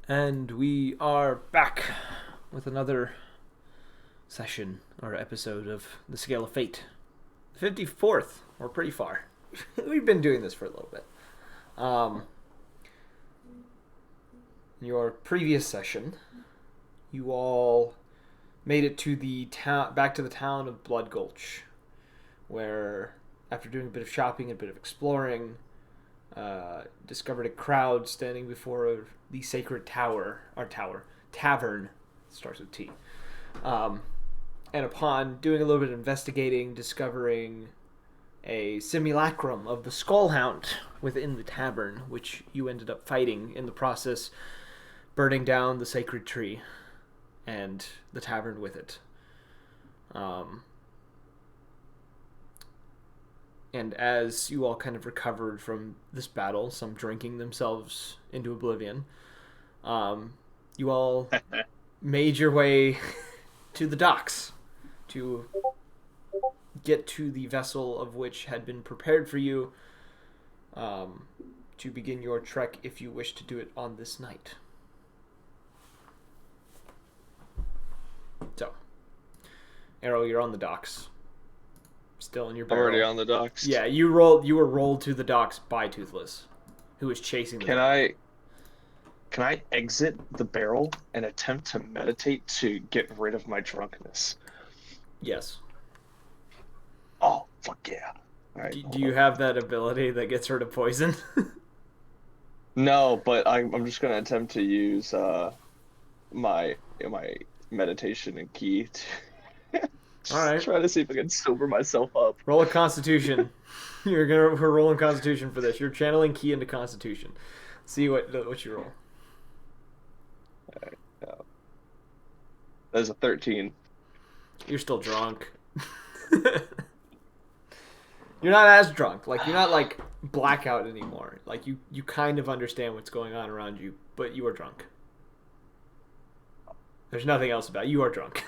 And we are back with another session or episode of The Scale of Fate. 54th. We're pretty far. We've been doing this for a little bit. In your previous session, you all made it to the town, back to the town of Blood Gulch, where, after doing a bit of shopping and a bit of exploring, discovered a crowd standing before the sacred tavern, starts with T. And upon doing a little bit of investigating, discovering a simulacrum of the Skullhound within the tavern, which you ended up fighting in the process, burning down the sacred tree and the tavern with it. And as you all kind of recovered from this battle, some drinking themselves into oblivion, you all made your way to the docks to get to the vessel of which had been prepared for you to begin your trek if you wish to do it on this night. So, Arrow, you're on the docks. Still in your barrel. I'm already on the docks. Yeah, you were rolled to the docks by Toothless, who was chasing the Can dog. I exit the barrel and attempt to meditate to get rid of my drunkenness? Yes. Oh, fuck yeah. All right, Do you have that ability that gets rid of poison? No, but I'm just gonna attempt to use my meditation and key to All right. try to see if I can sober myself up. Roll a Constitution. We're rolling Constitution for this. You're channeling ki into Constitution. See what you roll. All right, there's a 13. You're still drunk. You're not as drunk. Like, you're not like blackout anymore. Like, you kind of understand what's going on around you, but you are drunk. There's nothing else about it. You are drunk.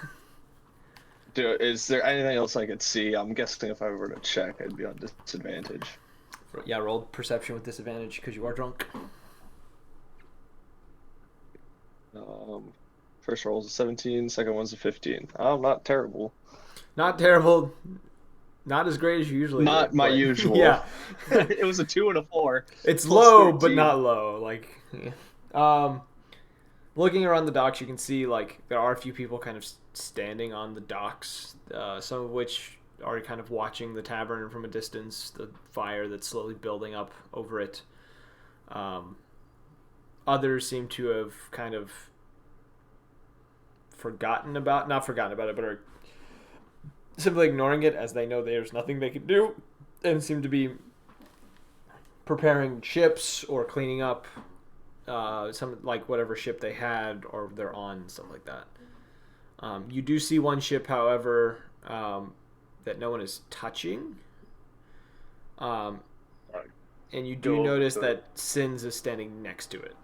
Is there anything else I could see? I'm guessing if I were to check, I'd be on disadvantage. Yeah, roll perception with disadvantage because you are drunk. First roll's a 17, second one's a 15. I'm not terrible. Not terrible. Not as great as you usually Not do, my but usual. yeah. It was a 2 and a 4. It's Plus low, but 13. not low. Like, yeah. Looking around the docks, you can see like there are a few people kind of standing on the docks. Some of which are kind of watching the tavern from a distance, the fire that's slowly building up over it. Others seem to have kind of not forgotten about it, but are simply ignoring it as they know there's nothing they can do, and seem to be preparing ships or cleaning up some, like, whatever ship they had or they're on, stuff like that. You do see one ship, however, that no one is touching. And you do notice that Sins is standing next to it.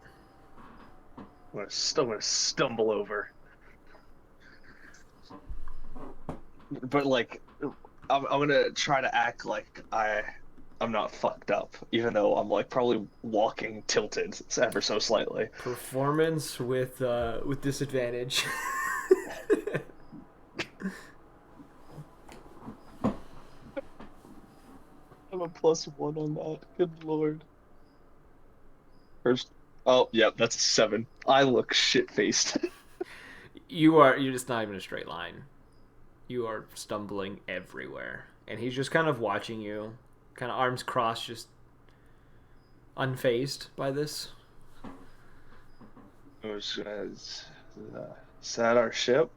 I'm gonna stumble over. But like, I'm gonna try to act like I'm not fucked up, even though I'm like probably walking tilted ever so slightly. Performance with disadvantage. I'm a +1 on that. Good lord. First, oh yep, that's a 7. I look shit faced. You're just not even a straight line. You are stumbling everywhere, and he's just kind of watching you, kind of arms crossed, just unfazed by this. Is that our ship?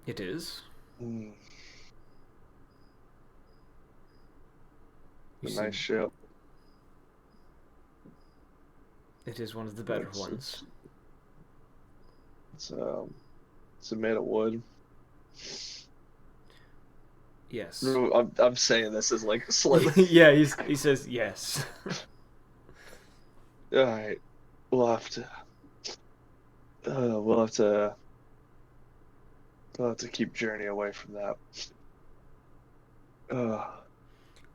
It is. Mm, You a see, nice ship. it is one of the better It's, ones. it's it's made of wood. Yes. No, I'm saying this as like slightly. Yeah, he says yes. All right, we'll have to. We'll have to. We'll have to keep Journey away from that. Uh,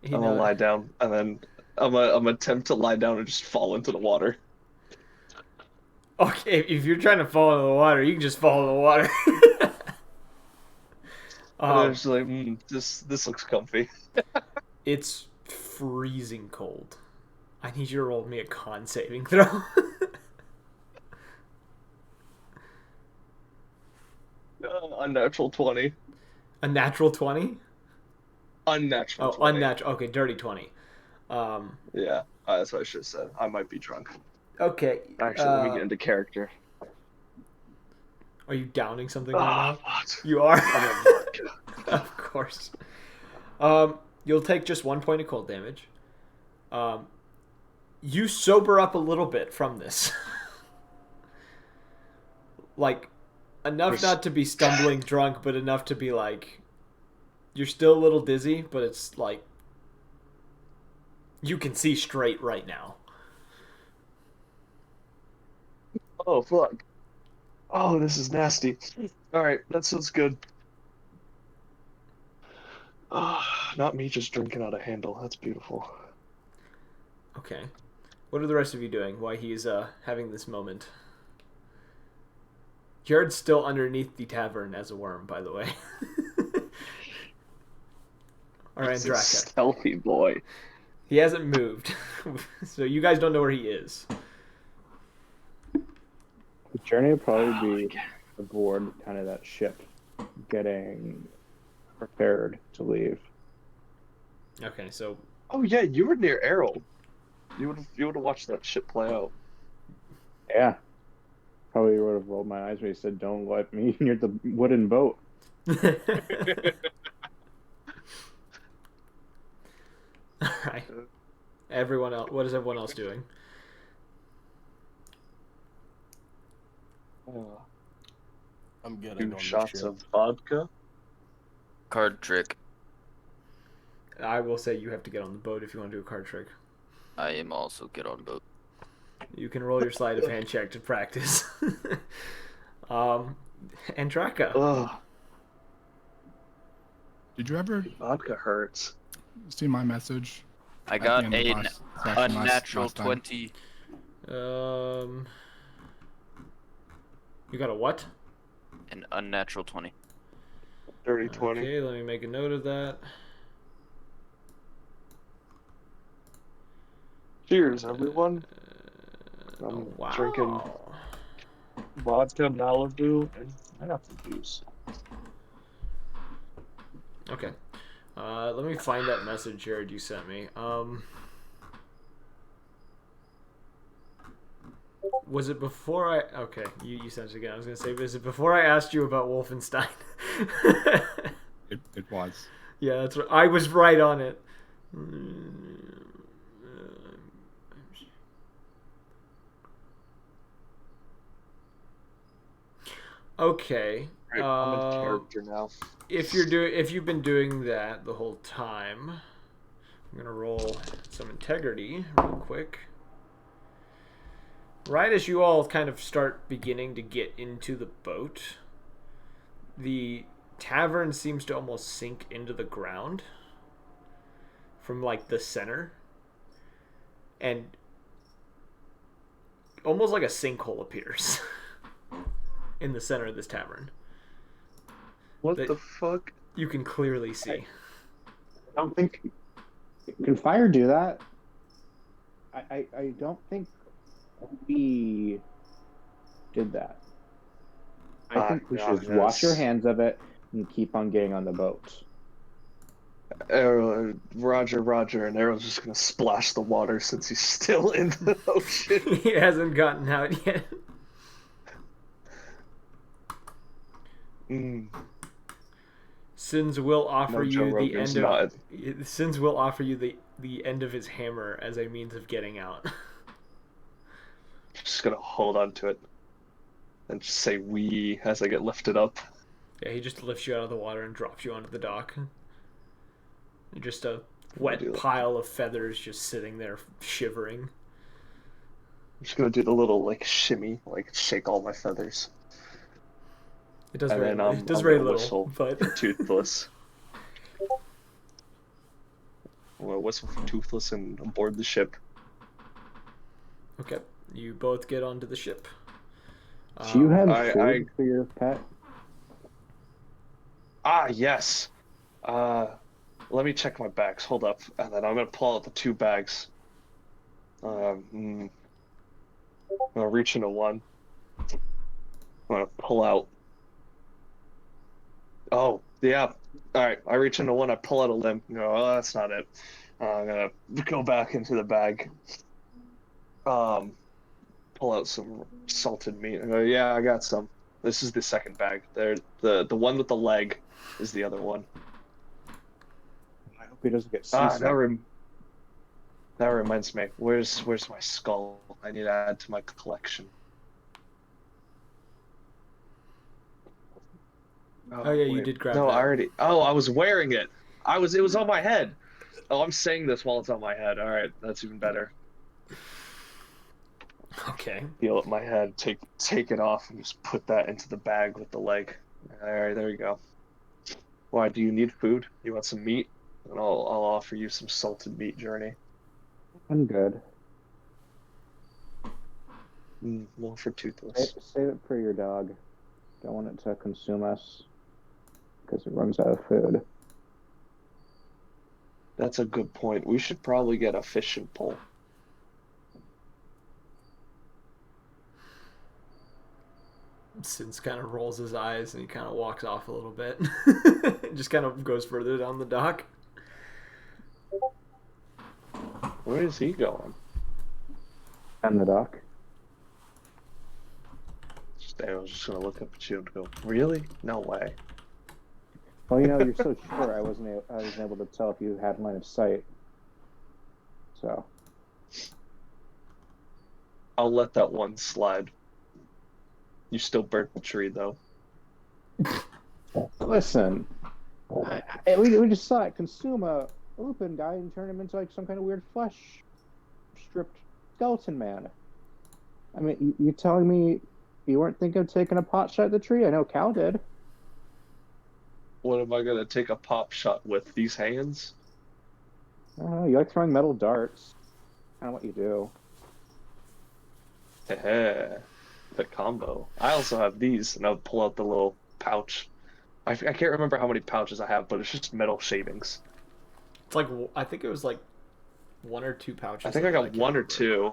He I'm gonna know, lie down and then I'm gonna attempt to lie down and just fall into the water. Okay, if you're trying to fall into the water, you can just fall in the water. And they're um, just like, this looks comfy. it's freezing cold. I need you to roll me a con saving throw. Unnatural 20. A natural 20? Unnatural Oh, 20. unnatural. Okay, dirty 20. Um, Yeah, that's what I should have said. I might be drunk. okay. Actually, let me get into character. Are you downing something right Ah, now? what? You are? I'm in vodka. Of course. You'll take just 1 point of cold damage. Um, you sober up a little bit from this. Like, enough There's- not to be stumbling drunk, but enough to be like, you're still a little dizzy, but it's like, you can see straight right now. Oh, fuck. Oh, this is nasty. All right, that sounds good. Ah, not me just drinking out of handle. That's beautiful. Okay. What are the rest of you doing while he's having this moment? Jared's still underneath the tavern as a worm, by the way. All right, He's a Andraka. stealthy boy. He hasn't moved, so you guys don't know where he is. The journey would probably be aboard kind of that ship, getting prepared to leave. Okay, so Oh yeah, you were near Errol. You would have watched that shit play out. Yeah, probably would have rolled my eyes when he said, "Don't let me near the wooden boat." all right. Everyone else. What is everyone else doing? I'm getting Two on the shots ship. of vodka. Card trick. I will say you have to get on the boat if you want to do a card trick. I am also get on boat. You can roll your sleight of hand check to practice. Andraka. Ugh, Did you ever vodka hurts. see my message? I at got the end of an last session unnatural last time? 20. You got a what? An unnatural 20. Dirty 20. Okay, let me make a note of that. Cheers, everyone. I'm Oh, wow. drinking vodka, Malibu, and pineapple juice. Okay. Let me find that message, Jared, you sent me. Was it before I... Okay, you sent it again. I was going to say, was it before I asked you about Wolfenstein? It was. Yeah, that's right. I was right on it. Okay. Right, I'm in character now. If you've been doing that the whole time, I'm gonna roll some integrity real quick. Right as you all kind of start beginning to get into the boat, the tavern seems to almost sink into the ground from like the center, and almost like a sinkhole appears in the center of this tavern. What That- the fuck? You can clearly see. I don't think. Can fire do that? I don't think we did that. I think we should yes. wash your hands of it and keep on getting on the boat. Arrow, Roger, and Arrow's just gonna splash the water since he's still in the ocean. He hasn't gotten out yet. Sins will offer No, Joe you the Rogan's end of not. Sins will offer you the end of his hammer as a means of getting out. Just gonna hold on to it and just say "we" as I get lifted up. Yeah, he just lifts you out of the water and drops you onto the dock. You're just a do wet that. pile of feathers just sitting there shivering. I'm just gonna do the little like shimmy, like shake all my feathers. It does And very, then it does I'm very gonna little, whistle but for Toothless. I'm gonna whistle for Toothless and aboard the ship. okay. You both get onto the ship. Do you have I food for your pet? yes. Let me check my bags. Hold up, and then I'm gonna pull out the two bags. I'm gonna reach into one. I'm gonna pull out. Oh, yeah. All right. I reach into one. I pull out a limb. No, oh, that's not it. I'm gonna go back into the bag. Um, Pull out some salted meat. And go, yeah, I got some. This is the second bag. There, the one with the leg is the other one. I hope he doesn't get Ah, seasick. that reminds me. Where's my skull? I need to add to my collection. Oh, yeah, you wait. did grab No, that. I already. Oh, I was wearing it. It was on my head. Oh, I'm saying this while it's on my head. All right, that's even better. Okay. Feel it in my head. Take it off and just put that into the bag with the leg. All right, there you go. Why, do you need food? You want some meat? And I'll offer you some salted meat, Journey. I'm good. More for Toothless. Save it for your dog. Don't want it to consume us because it runs out of food. That's a good point. We should probably get a fishing pole. Sins kind of rolls his eyes and he kind of walks off a little bit. Just kind of goes further down the dock. Where is he going? And the dock. I was just gonna look up at you and go, really? No way. Well, you're so short. I wasn't able to tell if you had line of sight. So I'll let that one slide. You still burnt the tree, though. listen, we just saw it consume a lupin guy and turn him into like some kind of weird flesh stripped skeleton man. I mean, you telling me you weren't thinking of taking a pot shot at the tree? I know Cal did. What am I gonna take a pop shot with? These hands? I don't know, you like throwing metal darts. Kind of what you do. Heh. The combo. I also have these, and I'll pull out the little pouch. I can't remember how many pouches I have, but it's just metal shavings. It's like, I think it was like 1 or 2 pouches. I think I got one or two.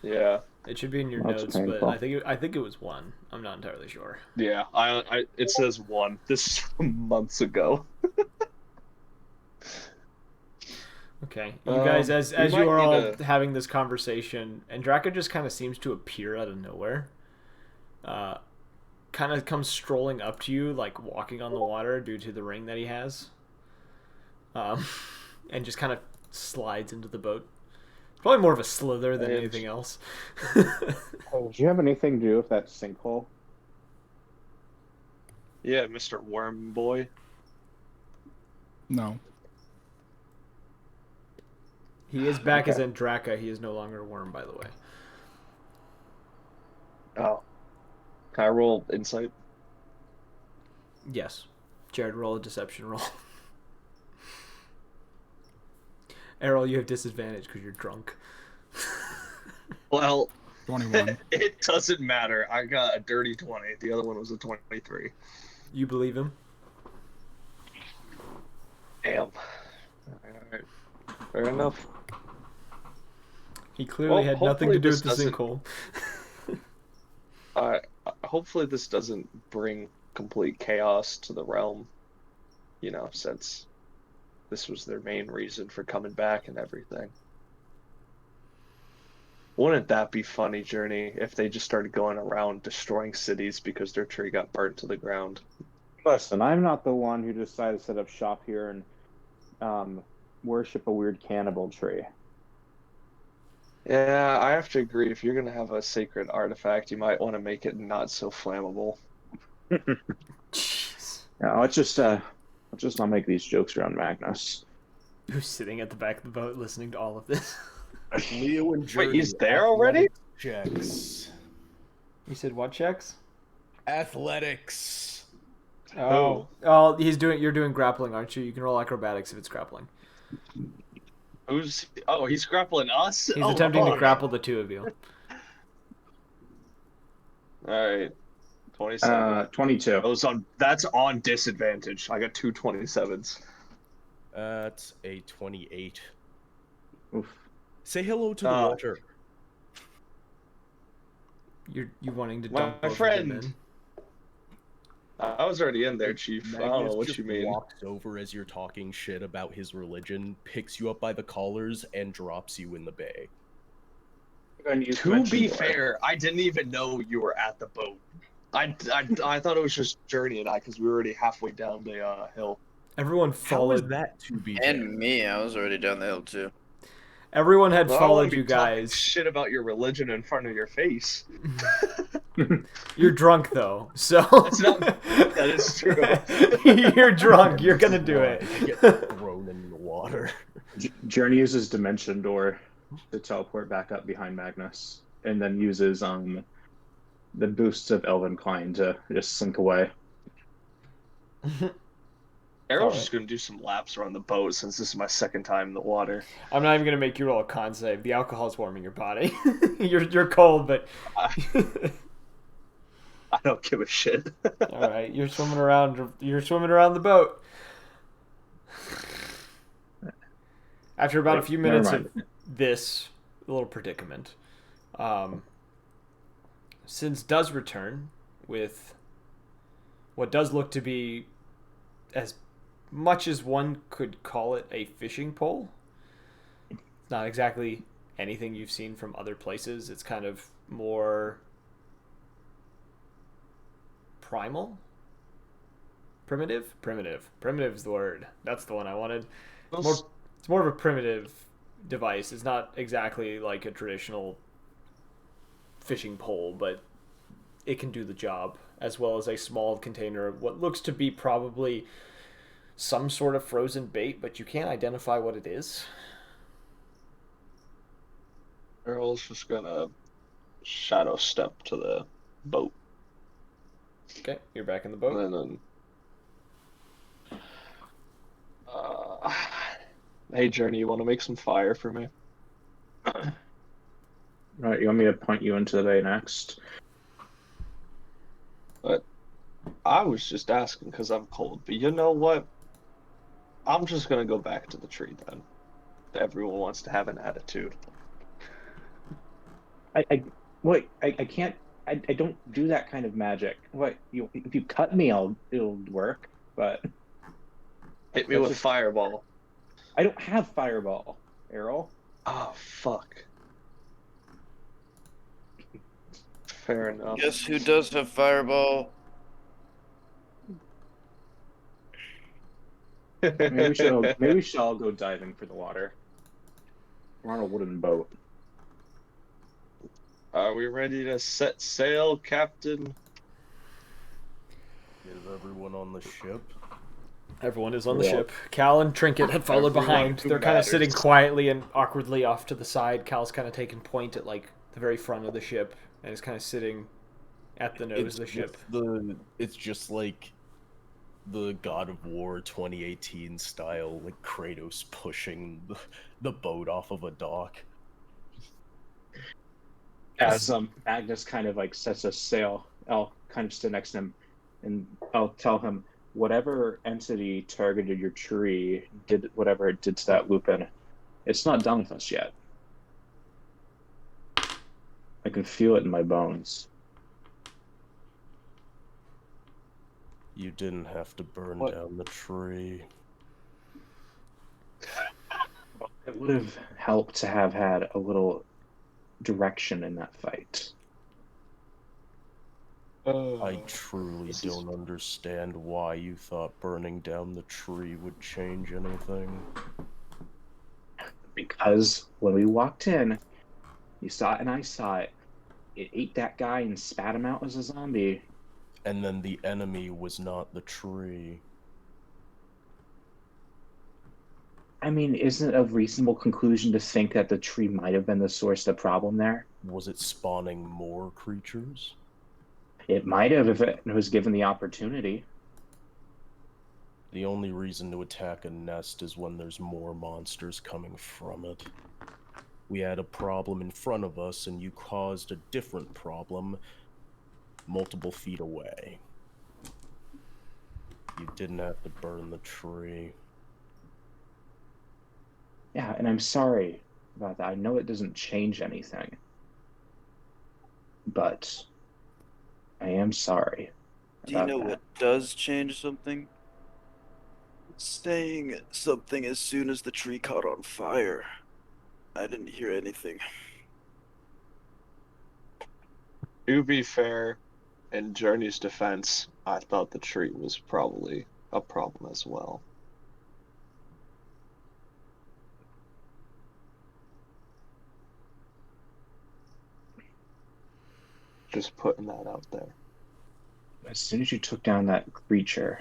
Yeah. It should be in your That's notes, painful. but I think it was 1. I'm not entirely sure. Yeah. It says one. This is from months ago. Okay, you guys, as we you might are need all to- having this conversation, and Draka just kind of seems to appear out of nowhere. Kind of comes strolling up to you, like walking on the water due to the ring that he has. And just kind of slides into the boat. Probably more of a slither than anything else. Oh, do you have anything to do with that sinkhole? Yeah, Mr. Worm Boy. No. He is back as Okay. Andraka. He is no longer a worm, by the way. Oh. Can I roll insight? Yes. Jared, roll a deception roll. Errol, you have disadvantage because you're drunk. Well, 21. it doesn't matter. I got a dirty 20. The other one was a 23. You believe him? Damn. Alright. Fair enough. He clearly Well, had nothing to hopefully do this with the doesn't- sinkhole. Hopefully this doesn't bring complete chaos to the realm, since this was their main reason for coming back and everything. Wouldn't that be funny, Journey, if they just started going around destroying cities because their tree got burnt to the ground? Listen, I'm not the one who decided to set up shop here and worship a weird cannibal tree. Yeah, I have to agree. If you're gonna have a sacred artifact, you might want to make it not so flammable. Jeez. Yeah, let's just not make these jokes around Magnus. Who's sitting at the back of the boat listening to all of this? Leo and Journey. Wait, he's there already? Checks. You said what checks? Athletics. Oh, you're doing grappling, aren't you? You can roll acrobatics if it's grappling. He's grappling us? He's attempting to grapple the two of you. Alright. 27. 22. That's on disadvantage. I got two 27s. That's a 28. Oof. Say hello to the Uh, water. You wanting to My dump both of friend. them in? I was already in there, Chief. I don't know Magnus what just you mean. walks over as you're talking shit about his religion, picks you up by the collars, and drops you in the bay. To be fair, I didn't even know you were at the boat. I thought it was just Journey and I, because we were already halfway down the hill. Everyone How is followed. that to be And fair? me, I was already down the hill too. Everyone had Well, I don't wanna followed be you talking guys. shit about your religion in front of your face. You're drunk though, so That's not. That is true. You're drunk. You're gonna do Why it. I get thrown in the water. Journey uses Dimension Door to teleport back up behind Magnus, and then uses the boosts of Elven Klein to just sink away. Arrow's Alright. just gonna do some laps around the boat since this is my second time in the water. I'm not even gonna make you roll a con save. The alcohol's warming your body. You're cold, but I don't give a shit. all right. You're swimming around. You're swimming around the boat. After about a few Never minutes mind. of this little predicament, Sins does return with what does look to be, as much as one could call it, a fishing pole. It's not exactly anything you've seen from other places. It's kind of more primal. Primitive is the word. That's the one I wanted. It's more of a primitive device. It's not exactly like a traditional fishing pole, but it can do the job, as well as a small container of what looks to be probably some sort of frozen bait, but you can't identify what it is. Errol's just gonna shadow step to the boat. Okay, you're back in the boat. And then, hey, Journey, you want to make some fire for me? Right, you want me to point you into the bay next? But I was just asking because I'm cold. But you know what? I'm just gonna go back to the tree then. Everyone wants to have an attitude. I can't. I don't do that kind of magic. What if you cut me? It'll work. But Hit me with fireball. I don't have fireball, Errol. Oh fuck. Fair enough. Guess who does have fireball? Maybe we should all go diving for the water. We're on a wooden boat. Are we ready to set sail, Captain? Is everyone on the ship? Everyone is on the Yeah. ship. Cal and Trinket had followed Everyone behind. who They're kind of matters. sitting quietly and awkwardly off to the side. Cal's kind of taking point at like the very front of the ship and is kind of sitting at the nose of the ship. It's just like the God of War 2018 style, like Kratos pushing the boat off of a dock. As Magnus kind of like sets a sail, I'll kind of sit next to him, and I'll tell him whatever entity targeted your tree did whatever it did to that Lupin. It's not done with us yet. I can feel it in my bones. You didn't have to burn What? down the tree. It would have helped to have had a little direction in that fight. I truly don't understand why you thought burning down the tree would change anything. Because when we walked in, you saw it and I saw it. It ate that guy and spat him out as a zombie. And then the enemy was not the tree. I mean, isn't it a reasonable conclusion to think that the tree might have been the source of the problem there? Was it spawning more creatures? It might have if it was given the opportunity. The only reason to attack a nest is when there's more monsters coming from it. We had a problem in front of us, and you caused a different problem multiple feet away. You didn't have to burn the tree. Yeah, and I'm sorry about that. I know it doesn't change anything, but I am sorry Do you about know that. what does change something? Saying something as soon as the tree caught on fire. I didn't hear anything. To be fair, in Journey's defense, I thought the tree was probably a problem as well. Just putting that out there. As soon as you took down that creature,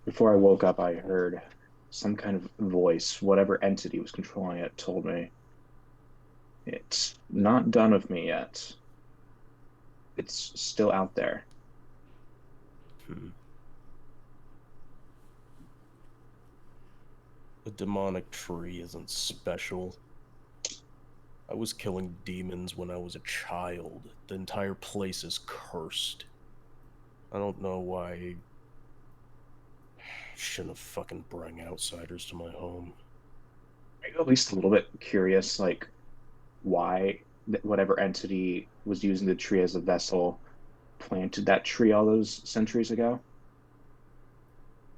before I woke up, I heard some kind of voice, whatever entity was controlling it, told me it's not done with me yet. It's still out there. The demonic tree isn't special. I was killing demons when I was a child. The entire place is cursed. I don't know why I shouldn't have fucking brought outsiders to my home. Are you at least a little bit curious, like, why whatever entity was using the tree as a vessel planted that tree all those centuries ago?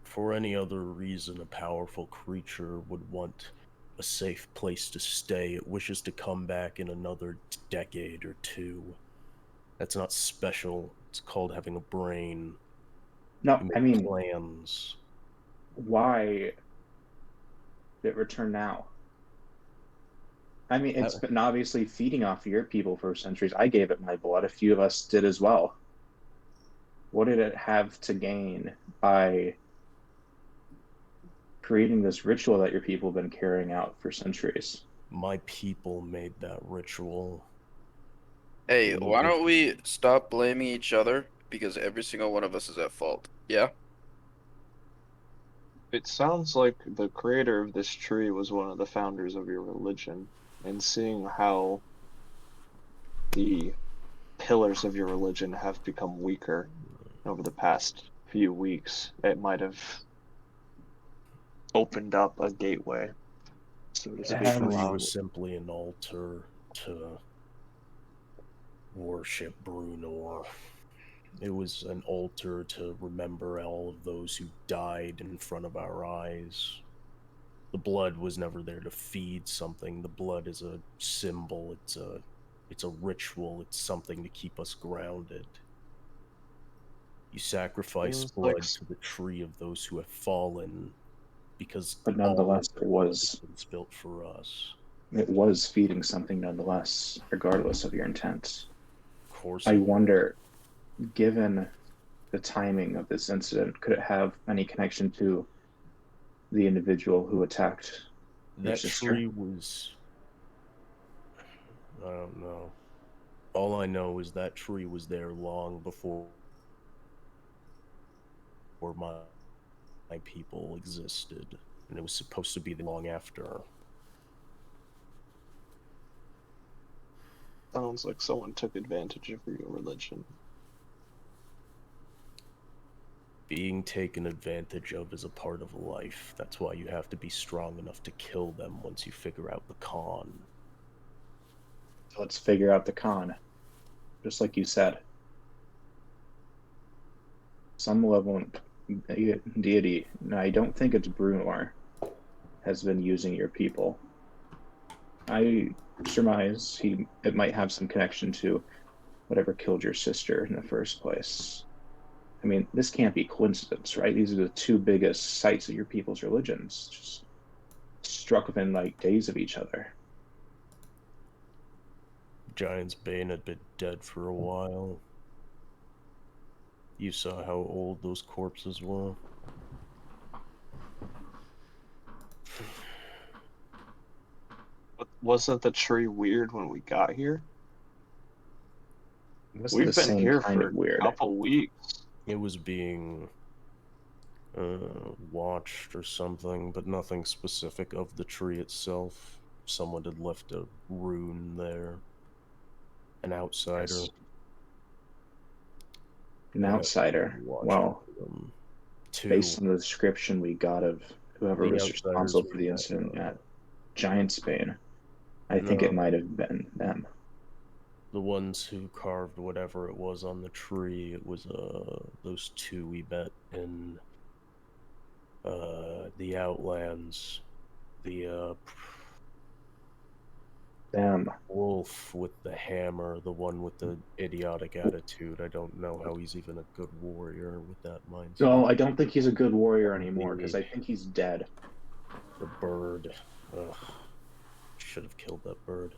For any other reason, a powerful creature would want a safe place to stay. It wishes to come back in another decade or two. That's not special. It's called having a brain. No, You I make mean, plans. why did it return now? I mean, it's been obviously feeding off your people for centuries. I gave it my blood. A few of us did as well. What did it have to gain by creating this ritual that your people have been carrying out for centuries? My people made that ritual. Hey, why don't we stop blaming each other? Because every single one of us is at fault. Yeah? It sounds like the creator of this tree was one of the founders of your religion, and seeing how the pillars of your religion have become weaker over the past few weeks, it might have opened up a gateway, so to It speak. The tree has was simply an altar to worship Brunor. It was an altar to remember all of those who died in front of our eyes. The blood was never there to feed something. The blood is a symbol. It's a ritual. It's something to keep us grounded. You sacrifice Seems like blood to the tree of those who have fallen because but all nonetheless, of their blood was built for us. it was feeding something nonetheless, regardless of your intent. Of course, I wonder, given the timing of this incident, could it have any connection to the individual who attacked your that sister? tree was. I don't know. All I know is that tree was there long before my people existed, and it was supposed to be there long after. sounds like someone took advantage of your religion. Being taken advantage of is a part of life. That's why you have to be strong enough to kill them once you figure out the con. So let's figure out the con, just like you said. Some malevolent deity, and I don't think it's Brunor, has been using your people. I surmise it might have some connection to whatever killed your sister in the first place. I mean, this can't be coincidence, right? These are the two biggest sites of your people's religions, just struck within like days of each other. Giant's Bane had been dead for a while. You saw how old those corpses were. But wasn't the tree weird when we got here? It wasn't We've the been same here kind for of a weird. couple weeks. It was being watched or something, but nothing specific of the tree itself. Someone had left a rune there. An outsider. An outsider. Watching Well, them. Two, based on the description we got of whoever The was outsiders responsible for we the met, incident at Giant Spain, I think No. it might have been them. the ones who carved whatever it was on the tree, it was those two we met in the Outlands. The Them. wolf with the hammer, the one with the idiotic attitude. I don't know how he's even a good warrior with that mindset. No, I don't think he's a good warrior anymore because I think he's dead. The bird. Ugh. Should have killed that bird.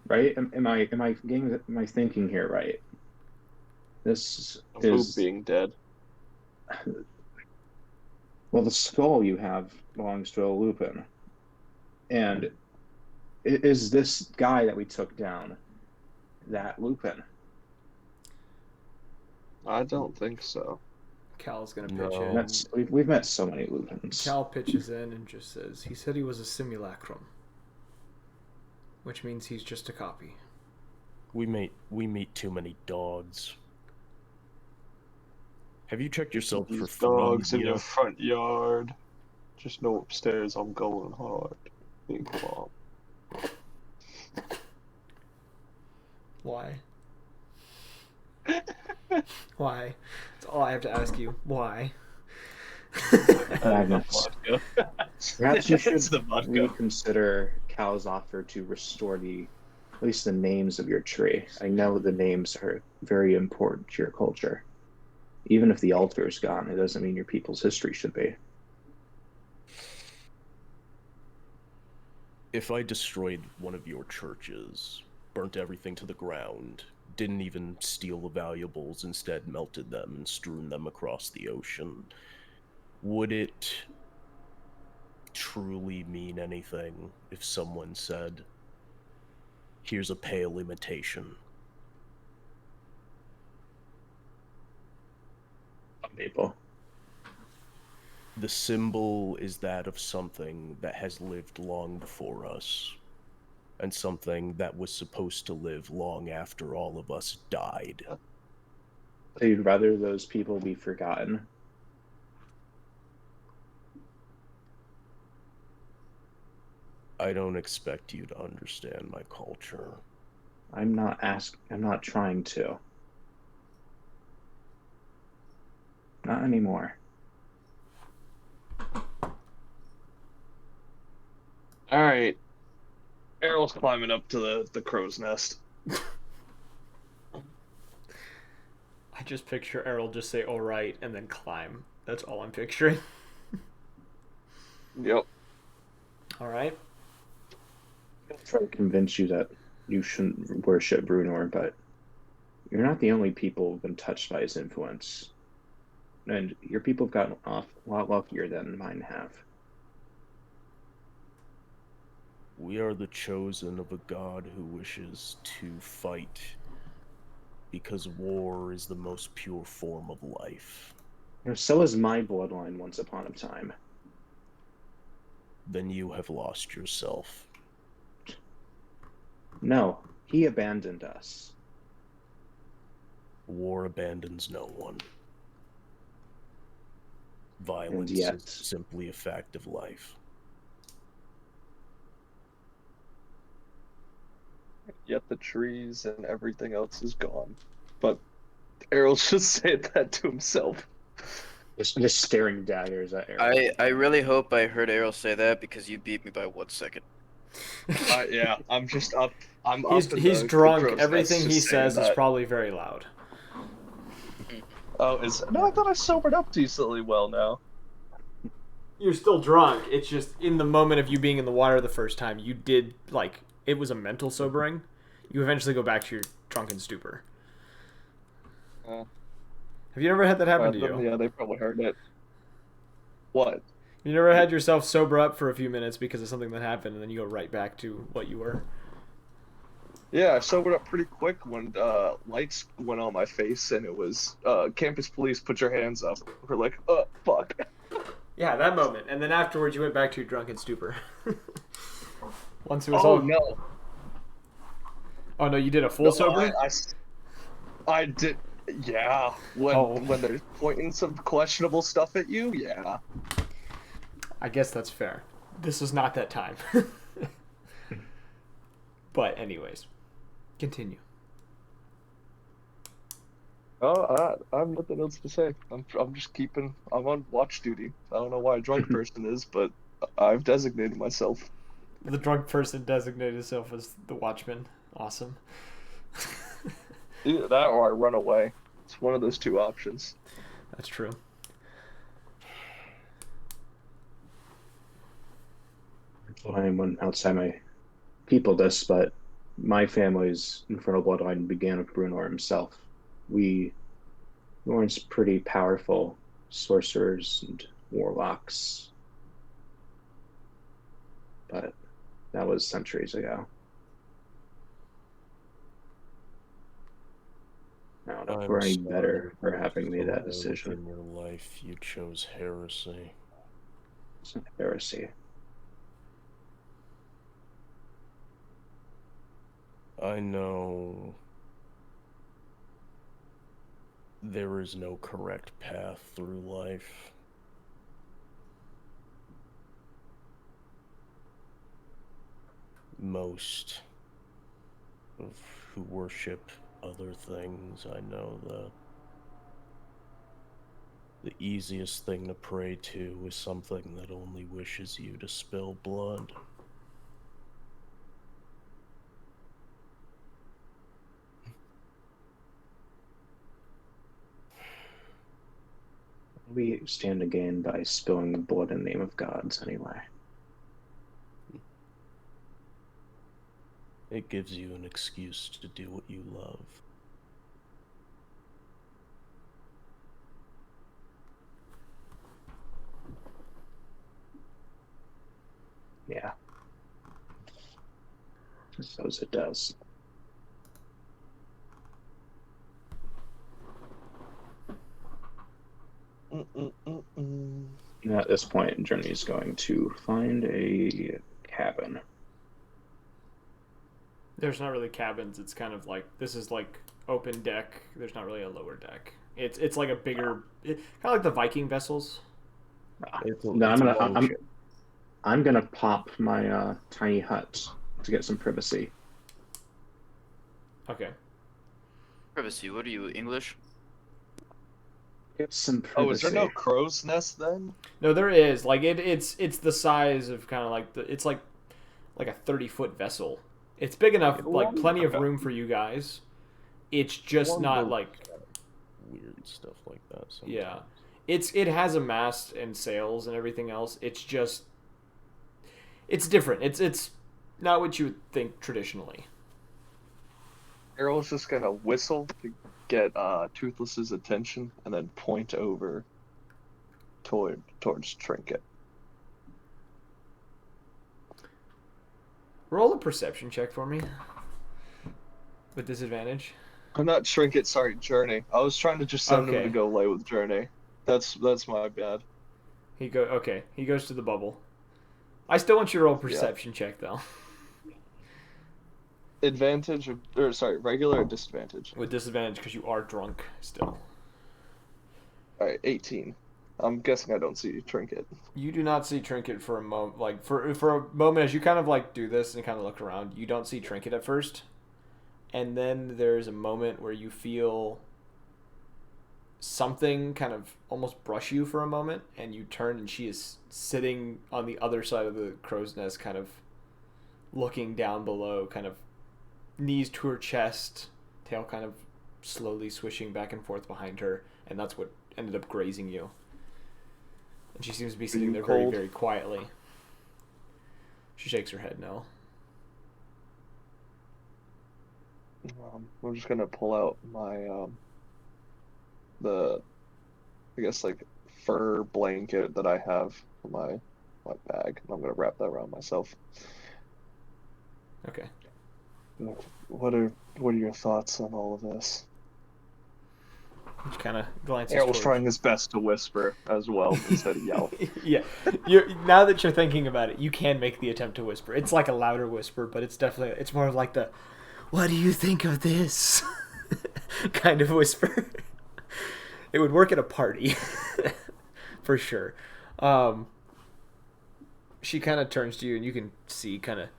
Right? Am I thinking here right? This Who is being dead? well, the skull you have belongs to a Lupin, and is this guy that we took down that Lupin? I don't think so. Cal's gonna pitch No. in. We've met so many Lupins. Cal pitches in and just says, he said he was a simulacrum. Which means he's just a copy. We meet too many dogs. Have you checked yourself for These dogs in fleas your yet? front yard. Just know upstairs I'm going hard. Come on. Why? Why? That's all I have to ask you. Why? Magnus. Vodka. Perhaps you should It's the vodka. reconsider Cal's offer to restore at least the names of your tree. I know the names are very important to your culture. Even if the altar is gone, it doesn't mean your people's history should be. If I destroyed one of your churches, burnt everything to the ground, didn't even steal the valuables, instead melted them and strewn them across the ocean, would it truly mean anything if someone said, here's a pale imitation? Some people. The symbol is that of something that has lived long before us, and something that was supposed to live long after all of us died. So you'd rather those people be forgotten? I don't expect you to understand my culture. I'm not trying to. Not anymore. Alright. Errol's climbing up to the crow's nest. I just picture Errol just say alright and then climb. That's all I'm picturing. Yep. Alright. I'll try to convince you that you shouldn't worship Brunor, but you're not the only people who've been touched by his influence. And your people have gotten off a lot luckier than mine have. We are the chosen of a god who wishes to fight, because war is the most pure form of life. So is my bloodline once upon a time. Then you have lost yourself. No, he abandoned us. War abandons no one. Violence yet- is simply a fact of life. Yet the trees and everything else is gone. But Errol's just saying that to himself. Just staring daggers at Errol. I really hope I heard Errol say that because you beat me by 1 second. Yeah, I'm just up. I'm He's up in he's the drunk. crow's nest Everything he just saying says is that. probably very loud. Oh, no, I thought I sobered up decently well now. You're still drunk. It's just in the moment of you being in the water the first time, you did, like, it was a mental sobering. You eventually go back to your drunken stupor. Have you ever had that happen to you? Yeah, they probably heard it. What? You never had yourself sober up for a few minutes because of something that happened, and then you go right back to what you were? Yeah, I sobered up pretty quick when lights went on my face, and it was campus police, put your hands up. We're like, fuck. Yeah, that moment. And then afterwards, you went back to your drunken stupor. Once it was Oh, all... no. Oh, no, you did a full sober? I did. Yeah, when they're pointing some questionable stuff at you, yeah. I guess that's fair. This is not that time. But anyways, continue. I have nothing else to say. I'm just keeping. I'm on watch duty. I don't know why a drunk person is, but I've designated myself. The drunk person designated himself as the watchman. Awesome. Either that or I run away. It's one of those two options. That's true. Well, anyone outside my people this, but my family's infernal bloodline began with Brunor himself. We Norn's pretty powerful sorcerers and warlocks, but that was centuries ago. I don't know if we're any better for having made that decision. In your life, you chose heresy. It's not heresy. I know there is no correct path through life. Most of who worship other things, I know that the easiest thing to pray to is something that only wishes you to spill blood. We stand to gain by spilling the blood in the name of gods anyway. It gives you an excuse to do what you love. Yeah. I suppose it does. At this point, Journey's going to find a cabin. There's not really cabins. It's kind of like, this is like open deck. There's not really a lower deck. It's like a bigger, kind of like the Viking vessels. No, I'm gonna pop my tiny hut to get some privacy. Okay. Privacy, what are you, English? Get some Oh, privacy. is there no crow's nest then? No, there is. Like it's the size of kind of like it's like a 30-foot vessel. It's big enough, like plenty of room for you guys. It's just not like weird stuff like that. Sometimes. Yeah. It has a mast and sails and everything else. It's just it's different. It's not what you would think traditionally. Errol's just gonna whistle to get Toothless's attention and then point over towards Trinket. Roll a perception check for me. With disadvantage. I'm not Trinket, sorry, Journey. I was trying to just send him to go lay with Journey. That's my bad. He goes to the bubble. I still want you to roll a perception check though. Advantage or sorry, regular or disadvantage? With disadvantage because you are drunk still. Alright, 18. I'm guessing I don't see Trinket. You do not see Trinket for a moment. Like for a moment as you kind of like do this and kind of look around, you don't see Trinket at first. And then there's a moment where you feel something kind of almost brush you for a moment, and you turn and she is sitting on the other side of the crow's nest, kind of looking down below, kind of knees to her chest, tail kind of slowly swishing back and forth behind her, and that's what ended up grazing you. And she seems to be sitting there very, very quietly. She shakes her head no. I'm just gonna pull out my I guess like fur blanket that I have in my bag, and I'm gonna wrap that around myself. Okay. What are your thoughts on all of this? Just kind of glances Errol's trying his best to whisper as well instead of yell. Yeah, now that you're thinking about it, you can make the attempt to whisper. It's like a louder whisper, but it's more of like the, "What do you think of this?" kind of whisper. It would work at a party, for sure. She kind of turns to you, and you can see kind of,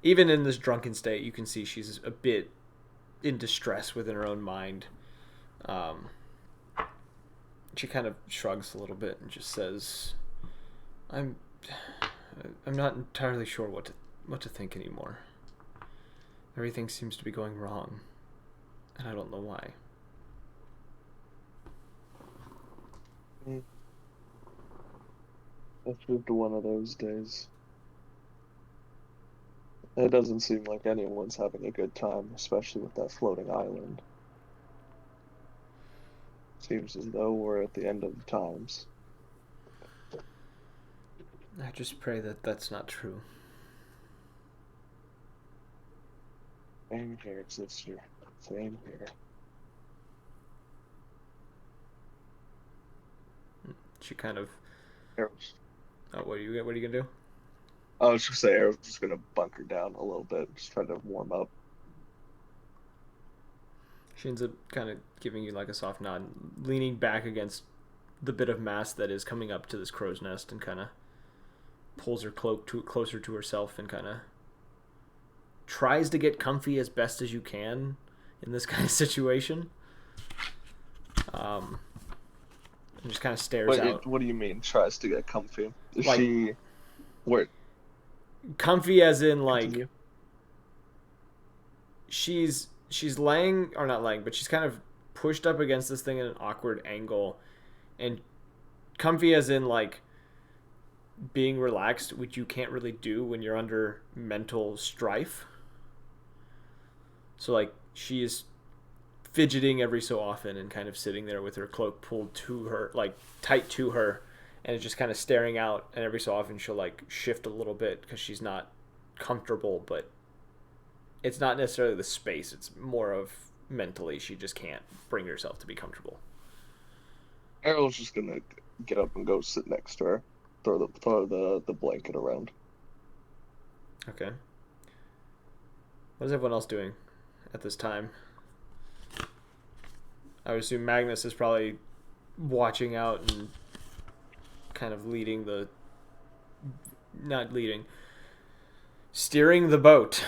even in this drunken state, you can see she's a bit in distress within her own mind. She kind of shrugs a little bit and just says, I'm not entirely sure what to think anymore. Everything seems to be going wrong, and I don't know why. I've lived one of those days. It doesn't seem like anyone's having a good time, especially with that floating island. Seems as though we're at the end of the times. I just pray that that's not true. Same here, sister. Same here. She kind of. Arrows. Oh, what are you gonna do? I was just saying, I was just gonna bunker down a little bit, just try to warm up. She ends up kind of giving you like a soft nod, leaning back against the bit of mass that is coming up to this crow's nest, and kind of pulls her cloak closer to herself, and kind of tries to get comfy as best as you can in this kind of situation. And just kind of stares out. What do you mean, tries to get comfy? Is Like- she... Where? Comfy as in like Continue. she's laying, or not laying, but she's kind of pushed up against this thing at an awkward angle, and comfy as in like being relaxed, which you can't really do when you're under mental strife. So like she is fidgeting every so often and kind of sitting there with her cloak pulled to her, like tight to her, and is just kind of staring out, and every so often she'll like shift a little bit because she's not comfortable, but it's not necessarily the space, it's more of mentally she just can't bring herself to be comfortable. Errol's just gonna get up and go sit next to her. Throw the blanket around. Okay. What is everyone else doing at this time? I would assume Magnus is probably watching out and kind of steering the boat.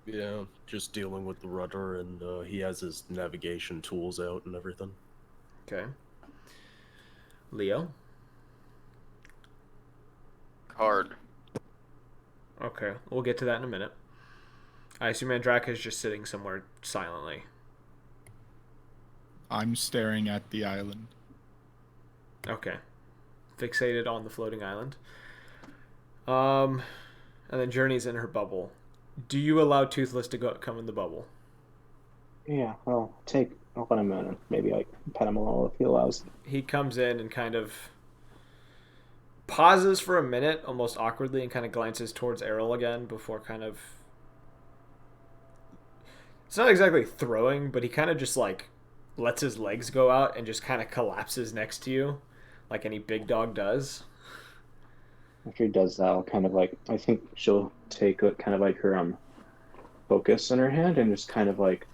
Yeah, just dealing with the rudder, and he has his navigation tools out and everything. Okay. Leo? Hard. Okay, we'll get to that in a minute. I assume Andraka is just sitting somewhere silently. I'm staring at the island. Okay. Fixated on the floating island. And then Journey's in her bubble. Do you allow Toothless to come in the bubble? Yeah, I'll let him in and maybe like pet him a little if he allows. He comes in and kind of pauses for a minute, almost awkwardly, and kind of glances towards Errol again before kind of... It's not exactly throwing, but he kind of just like lets his legs go out and just kind of collapses next to you like any big dog does. After he does that, I'll kind of like, I think she'll take kind of like her focus in her hand and just kind of like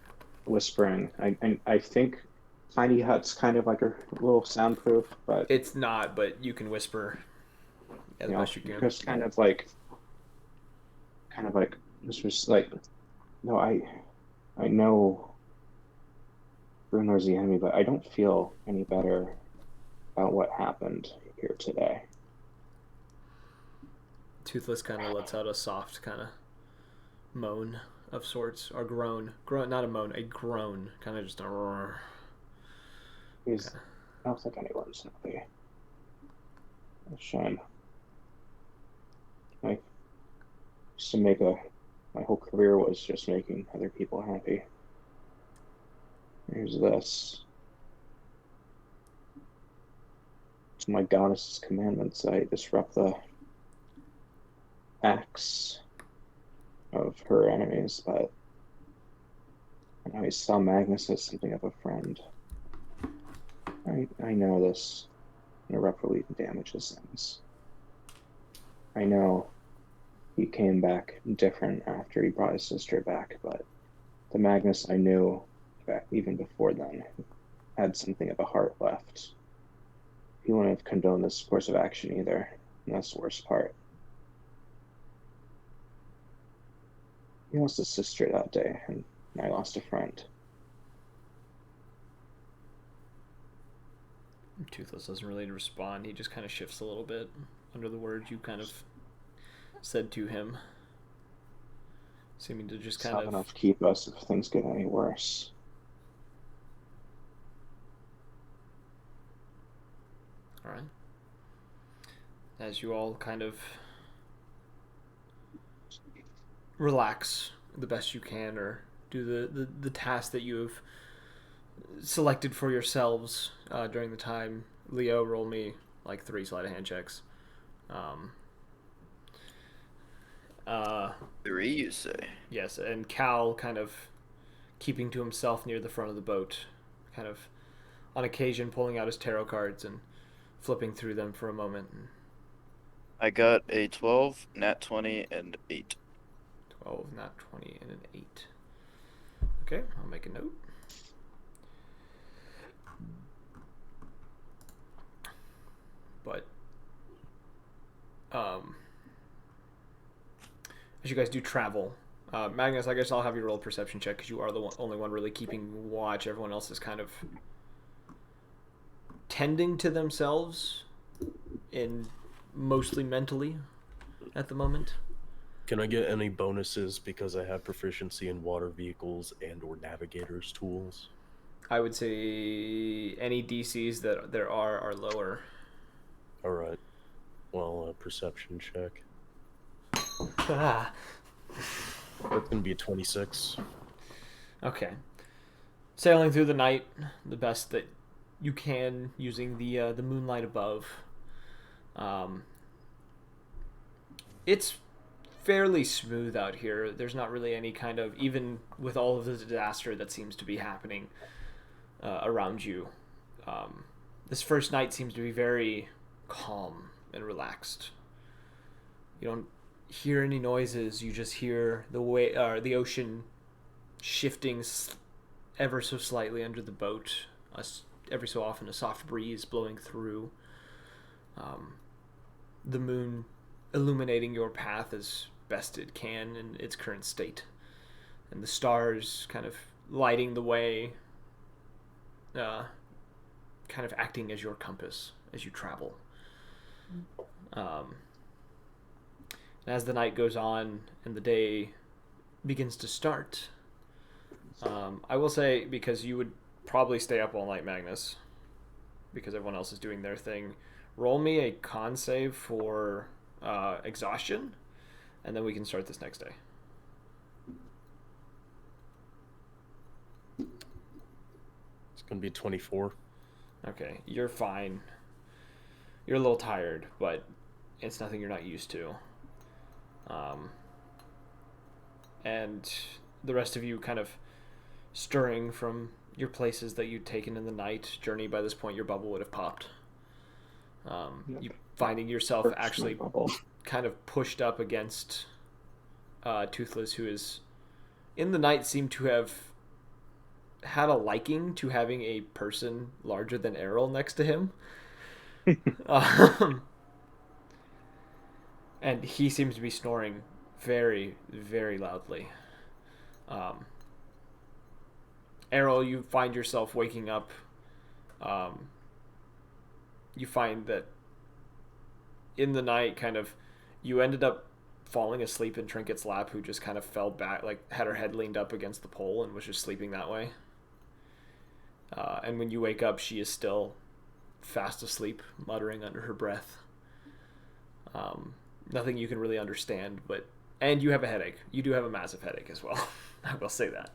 whispering. I think Tiny Hut's kind of like a little soundproof, but It's not, but you can whisper as best you can. just kind of like this was like, no, I know Brunor's the enemy, but I don't feel any better about what happened here today. Toothless kind of lets out a soft kind of moan of sorts, or groan, not a moan, a groan, kind of just a roar. I don't think anyone's happy. A shame. I used to my whole career was just making other people happy. Here's this. It's my goddess's commandments. I disrupt the acts of her enemies, but I always saw Magnus as something of a friend. I know this irreparably damages things. I know he came back different after he brought his sister back, but the Magnus I knew back even before then, had something of a heart left. He wouldn't have condoned this course of action either. And that's the worst part. He lost a sister that day, and I lost a friend. Toothless doesn't really respond. He just kind of shifts a little bit under the words you kind of said to him, seeming to just It's kind not of enough to keep us if things get any worse. All right. As you all kind of relax the best you can, or do the task that you have selected for yourselves during the time. Leo, roll me like 3 sleight of hand checks. 3, you say? Yes, and Cal kind of keeping to himself near the front of the boat, kind of on occasion pulling out his tarot cards and flipping through them for a moment. I got a 12, nat 20, and 8. 12, not 20, and an 8. Okay, I'll make a note. But as you guys do travel, Magnus, I guess I'll have you roll a perception check because you are the only one really keeping watch. Everyone else is kind of tending to themselves, in mostly mentally at the moment. Can I get any bonuses because I have proficiency in water vehicles and or navigators tools? I would say any DCs that there are lower. All right. Well, perception check. Ah. That's gonna be a 26. Okay. Sailing through the night, the best that you can, using the moonlight above. It's fairly smooth out here. There's not really any kind of, even with all of the disaster that seems to be happening around you. This first night seems to be very calm and relaxed. You don't hear any noises. You just hear the ocean shifting ever so slightly under the boat. Every so often, a soft breeze blowing through. The moon illuminating your path as best it can in its current state, and the stars kind of lighting the way, kind of acting as your compass as you travel. As the night goes on and the day begins to start, I will say, because you would probably stay up all night, Magnus, because everyone else is doing their thing, roll me a con save for exhaustion, and then we can start this next day. It's gonna be 24. Okay, you're fine. You're a little tired, but it's nothing you're not used to. And the rest of you kind of stirring from your places that you'd taken in the night journey. By this point, your bubble would have popped. You finding yourself actually kind of pushed up against Toothless, who is in the night seemed to have had a liking to having a person larger than Errol next to him. And he seems to be snoring very, very loudly. Errol, you find yourself waking up. You find that in the night, kind of, you ended up falling asleep in Trinket's lap, who just kind of fell back, like had her head leaned up against the pole and was just sleeping that way. And when you wake up, she is still fast asleep, muttering under her breath. Nothing you can really understand, and you have a headache. You do have a massive headache as well. I will say that.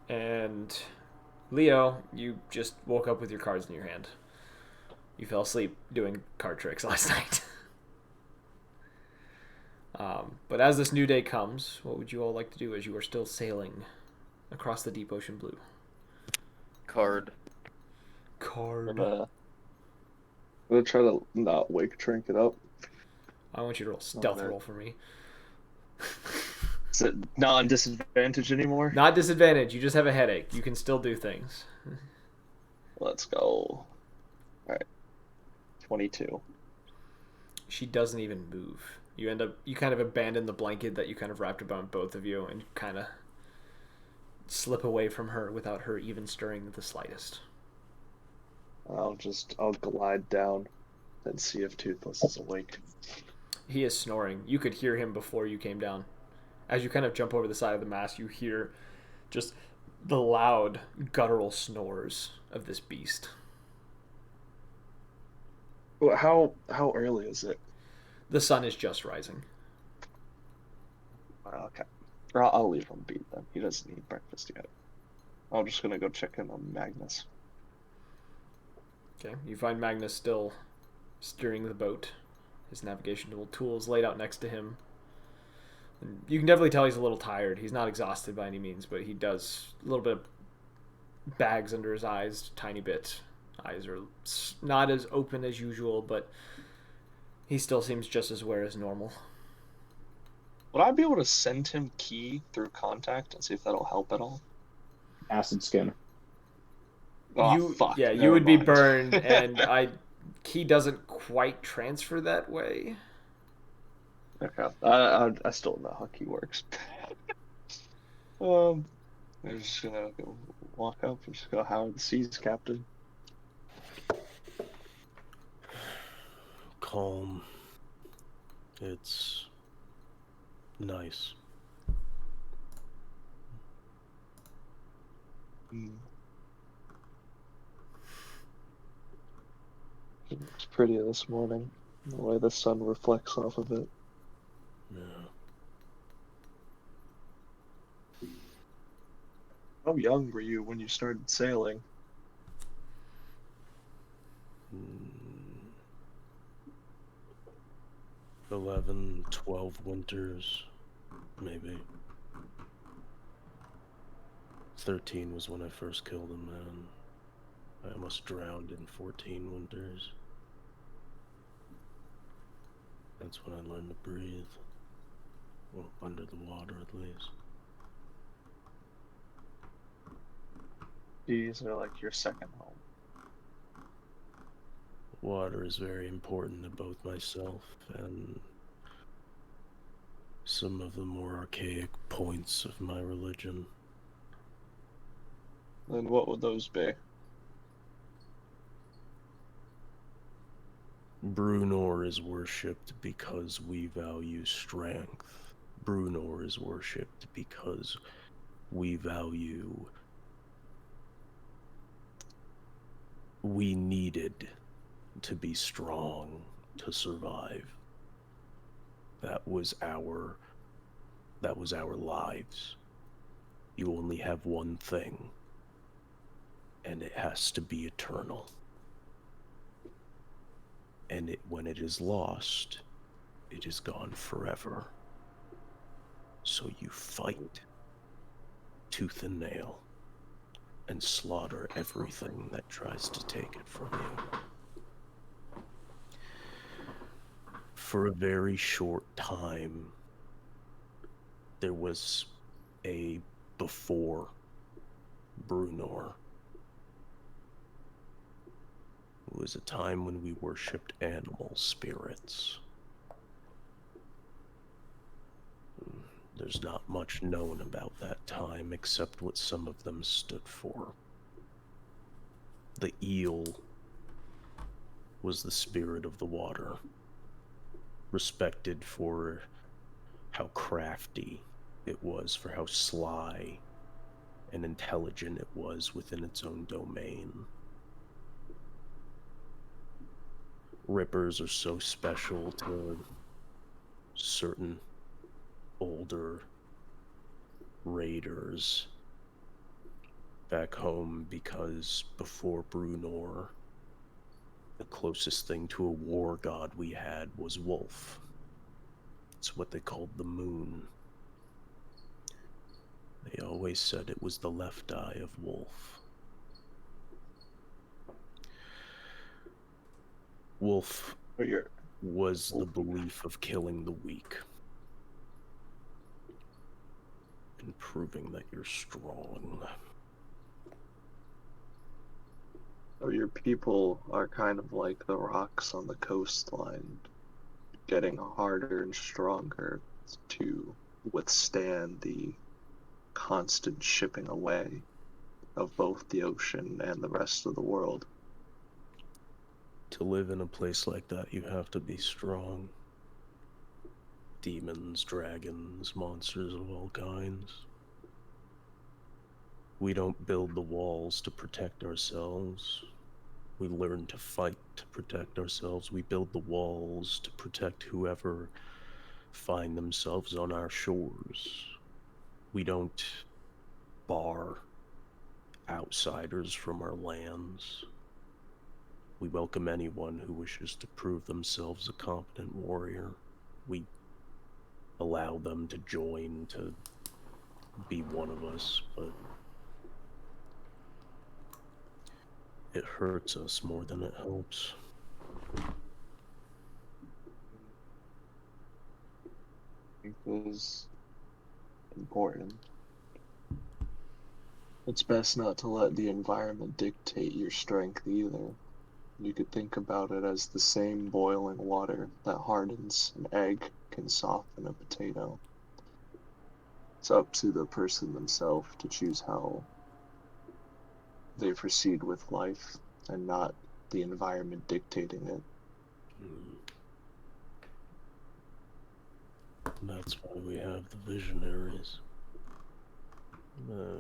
And Leo, you just woke up with your cards in your hand. You fell asleep doing card tricks last night. But as this new day comes, what would you all like to do as you are still sailing across the deep ocean blue? Card. I'm gonna try to not wake Trinket up. I want you to roll stealth roll for me. Is it not disadvantage anymore? Not disadvantage. You just have a headache. You can still do things. Let's go. All right. 22. She doesn't even move. You kind of abandon the blanket that you kind of wrapped about both of you and kind of slip away from her without her even stirring the slightest. I'll glide down and see if Toothless is awake. He is snoring. You could hear him before you came down. As you kind of jump over the side of the mast, you hear just the loud, guttural snores of this beast. Well, how early is it? The sun is just rising. Okay. I'll leave him be then. He doesn't eat breakfast yet. I'm just gonna go check in on Magnus. Okay, you find Magnus still steering the boat. His navigational tools laid out next to him. And you can definitely tell he's a little tired. He's not exhausted by any means, but he does a little bit of bags under his eyes, tiny bit. Eyes are not as open as usual, but he still seems just as aware as normal. Would I be able to send him key through contact and see if that'll help at all? Acid skin. Oh, fuck. Yeah, you Never would be mind. burned, and key doesn't quite transfer that way. Okay. I still don't know how key works. I'm just gonna go walk up and just go, "How are the seas, Captain?" Calm. It's nice. It looks pretty this morning, the way the sun reflects off of it. Yeah. How young were you when you started sailing? 11, 12 winters, maybe. 13 was when I first killed a man. I almost drowned in 14 winters. That's when I learned to breathe. Well, under the water at least. These are like your second home. Water is very important to both myself and some of the more archaic points of my religion. And what would those be? Brunor is worshipped because we value strength. Brunor is worshipped because we value... We needed to be strong to survive. That was our lives. You only have one thing, and it has to be eternal. And when it is lost, it is gone forever. So you fight tooth and nail and slaughter everything that tries to take it from you. For a very short time, there was a before Brunor. It was a time when we worshipped animal spirits. There's not much known about that time except what some of them stood for. The eel was the spirit of the water, respected for how crafty it was, for how sly and intelligent it was within its own domain. Rippers are so special to certain older raiders back home because before Brunor, the closest thing to a war god we had was Wolf. It's what they called the moon. They always said it was the left eye of Wolf. Wolf was the belief of killing the weak. and proving that you're strong. So your people are kind of like the rocks on the coastline, getting harder and stronger to withstand the constant shipping away of both the ocean and the rest of the world. To live in a place like that, you have to be strong. Demons, dragons, monsters of all kinds. We don't build the walls to protect ourselves. We learn to fight to protect ourselves. We build the walls to protect whoever find themselves on our shores. We don't bar outsiders from our lands. We welcome anyone who wishes to prove themselves a competent warrior. We allow them to join, to be one of us, but it hurts us more than it helps. I think it is important. It's best not to let the environment dictate your strength either. You could think about it as the same boiling water that hardens an egg can soften a potato. It's up to the person themselves to choose how they proceed with life and not the environment dictating it. That's why we have the visionaries. No,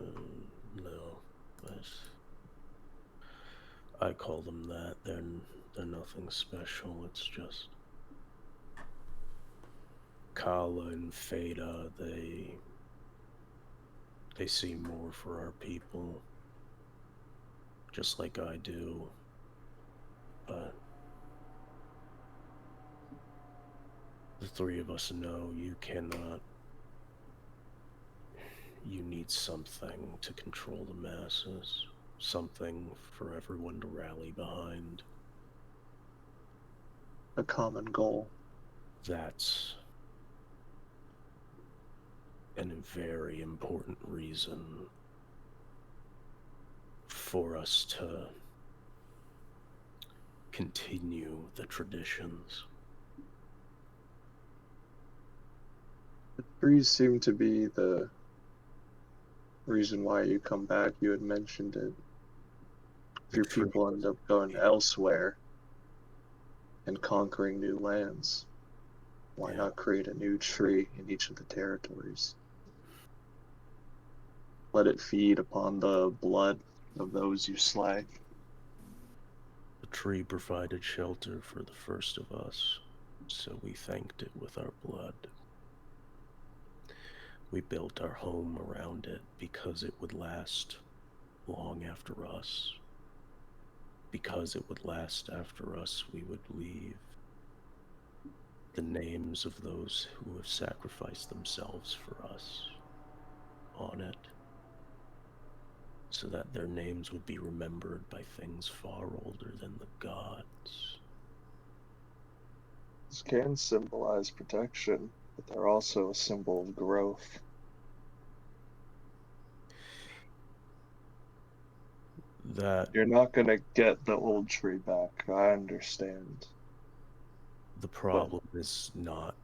I call them that. They're nothing special. It's just Kala and Feda. They see more for our people, just like I do. But the three of us know you cannot. You need something to control the masses. Something for everyone to rally behind. A common goal. That's a very important reason for us to continue the traditions. The trees seem to be the reason why you come back. You had mentioned it. If your people end up going elsewhere and conquering new lands, why not create a new tree in each of the territories? Let it feed upon the blood of those you slay. The tree provided shelter for the first of us, so we thanked it with our blood. We built our home around it because it would last long after us. Because it would last after us, we would leave the names of those who have sacrificed themselves for us on it, so that their names would be remembered by things far older than the gods. This can symbolize protection, but they're also a symbol of growth. That You're not going to get the old tree back, I understand. the problem is not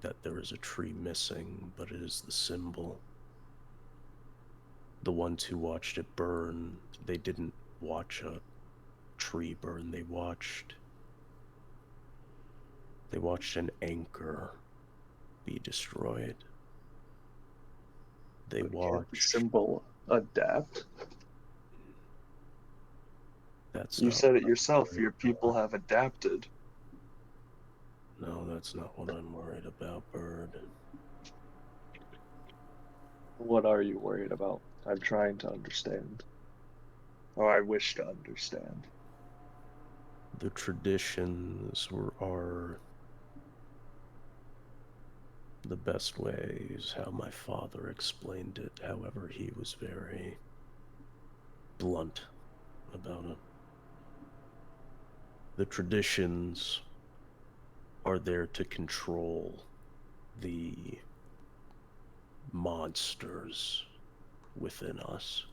that there is a tree missing, but it is the symbol. The ones who watched it burn, they didn't watch a tree burn, they watched an anchor be destroyed. They But can't the watched. symbol adapt? That's You not said it what yourself, I'm worried your people have adapted. No, that's not what I'm worried about, Bird. What are you worried about? I'm trying to understand. Or I wish to understand. The traditions are the best way is how my father explained it. However, he was very blunt about it. The traditions are there to control the monsters within us.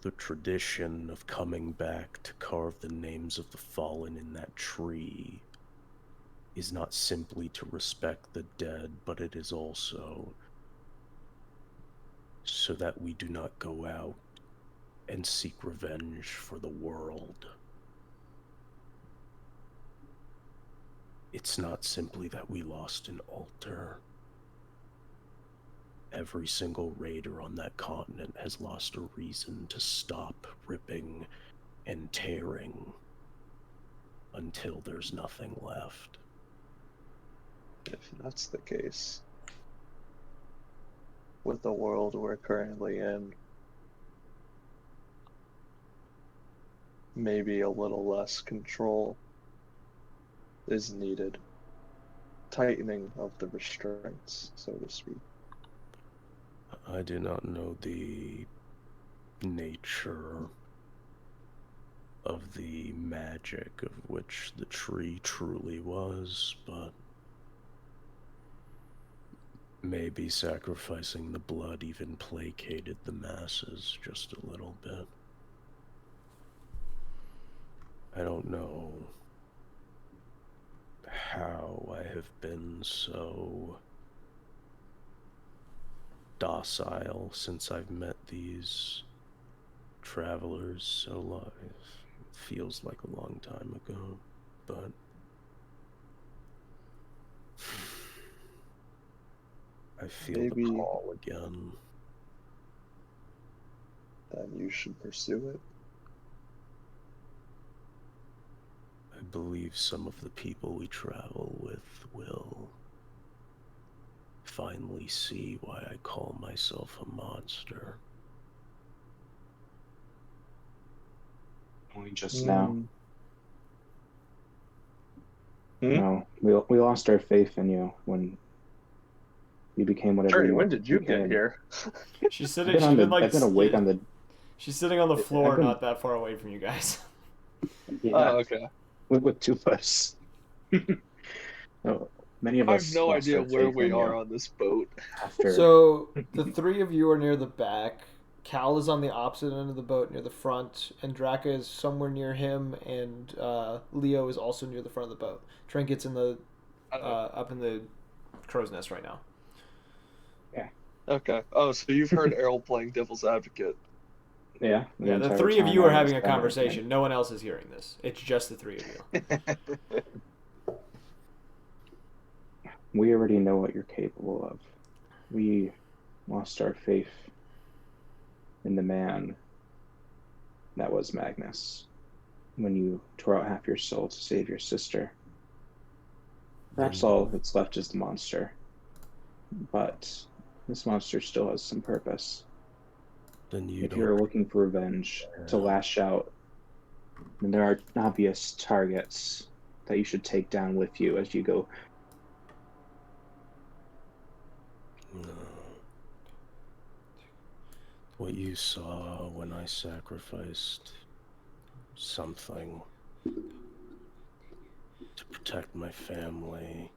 The tradition of coming back to carve the names of the fallen in that tree is not simply to respect the dead, but it is also so that we do not go out and seek revenge for the world. It's not simply that we lost an altar. Every single raider on that continent has lost a reason to stop ripping and tearing until there's nothing left. If that's the case, with the world we're currently in, maybe a little less control is needed. Tightening of the restraints, so to speak. I do not know the nature of the magic of which the tree truly was, but maybe sacrificing the blood even placated the masses just a little bit. I don't know how I have been so docile since I've met these travelers so long. It feels like a long time ago, but I feel Maybe the call again. then you should pursue it. I believe some of the people we travel with will finally see why I call myself a monster. Only just now. Hmm? No, we lost our faith in you when you became whatever Trey, you when did you get became. here? She's I've sitting. been She's on been the. like. I've been awake yeah, on the. She's sitting on the floor, I've been- not that far away from you guys. Yeah, Oh, okay. with two of us. No, many of I have us no lost idea our where faith we in are you on this boat. after. So the three of you are near the back. Cal is on the opposite end of the boat near the front, and Draka is somewhere near him, and Leo is also near the front of the boat. Trinket's in the up in the crow's nest right now. Okay. Oh, so you've heard Errol playing devil's advocate. Yeah, Yeah, the entire three of time you I are was having a trying to- conversation. No one else is hearing this. It's just the three of you. We already know what you're capable of. We lost our faith in the man that was Magnus when you tore out half your soul to save your sister. Perhaps all that's left is the monster, but this monster still has some purpose. Then you If you're looking for revenge to lash out, then there are obvious targets that you should take down with you as you go. No. What you saw when I sacrificed something to protect my family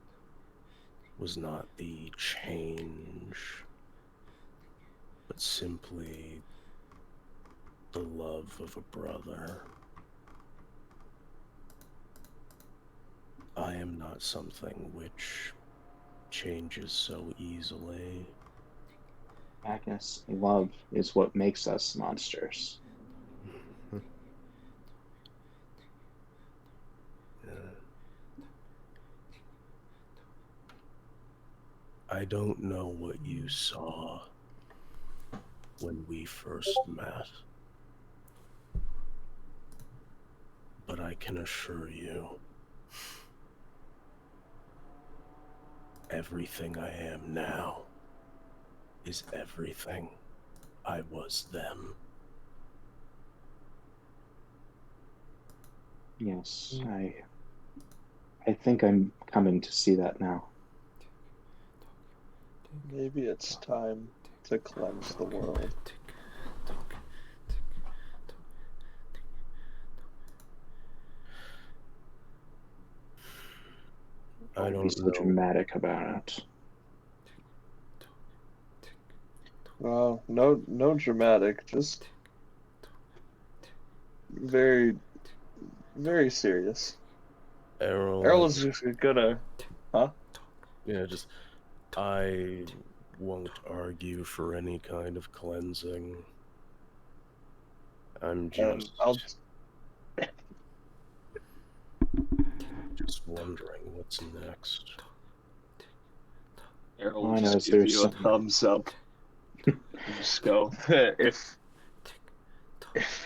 was not the change, but simply the love of a brother. I am not something which changes so easily. Magnus, love is what makes us monsters. I don't know what you saw when we first met, but I can assure you, everything I am now is everything I was then. Yes, I think I'm coming to see that now. Maybe it's time to cleanse the world. I Don't be don't so know. dramatic about it. Well, no dramatic, just very, very serious. Errol Errol, is just gonna, huh? yeah, just I won't argue for any kind of cleansing. I'm And I'll just wondering what's next. Errol All will I know just is give there's you a some. thumbs up. And just go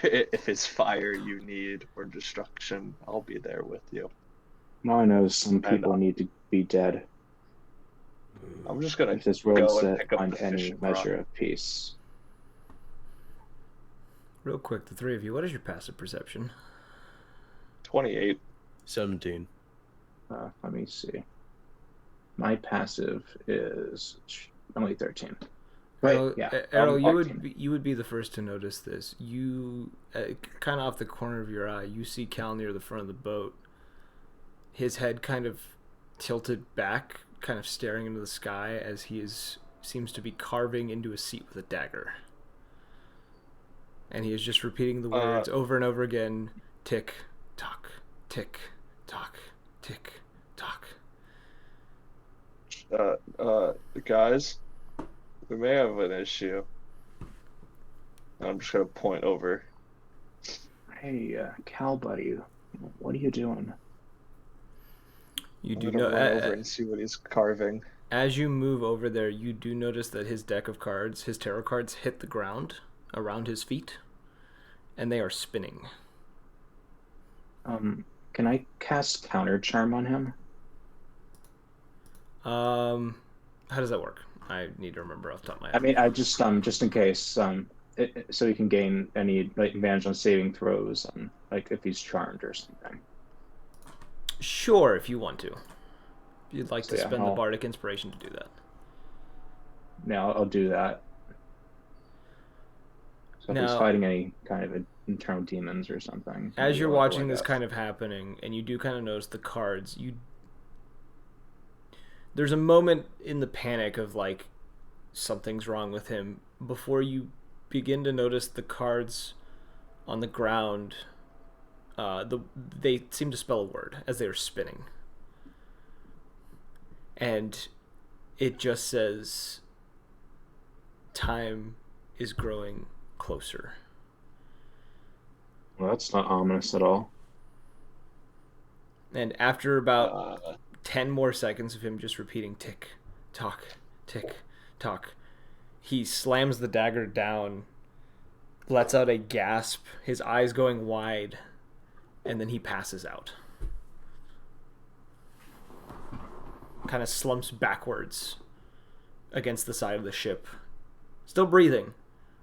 if it's fire you need or destruction, I'll be there with you. All I know is some And people need to be dead I'm just gonna if this world's go and to pick up find the any fishing measure rod. of peace. Real quick, the three of you, what is your passive perception? 28. 17. Let me see. My passive is only 13. Wait, Errol, yeah, Errol, you 13. would be the first to notice this. You, kind of off the corner of your eye, you see Cal near the front of the boat. His head kind of tilted back, kind of staring into the sky as seems to be carving into a seat with a dagger. And he is just repeating the words over and over again: tick, tock, tick, tock, tick, tock. Guys, we may have an issue. I'm just gonna point over. Hey, Cal, buddy, what are you doing? You I'm do gonna know, run over and see what he's carving. as you move over there, you do notice that his deck of cards, his tarot cards, hit the ground around his feet, and they are spinning. Can I cast counter charm on him? How does that work? I need to remember off the top of my head. I mean, I just in case, so he can gain any like advantage on saving throws, like if he's charmed or something. Sure, if you want to. If you'd like So, to yeah, spend the bardic inspiration to do that. Yeah, I'll do that. So if he's Now, fighting any kind of internal demons or something, as maybe you're we'll watching avoid this that. kind of happening, and you do kind of notice the cards, there's a moment in the panic of like something's wrong with him before you begin to notice the cards on the ground. They seem to spell a word as they are spinning, and it just says, "Time is growing closer." Well, that's not ominous at all. And after about Uh, 10 more seconds of him just repeating tick, tock, he slams the dagger down, lets out a gasp, his eyes going wide, and then he passes out. Kind of slumps backwards against the side of the ship. Still breathing,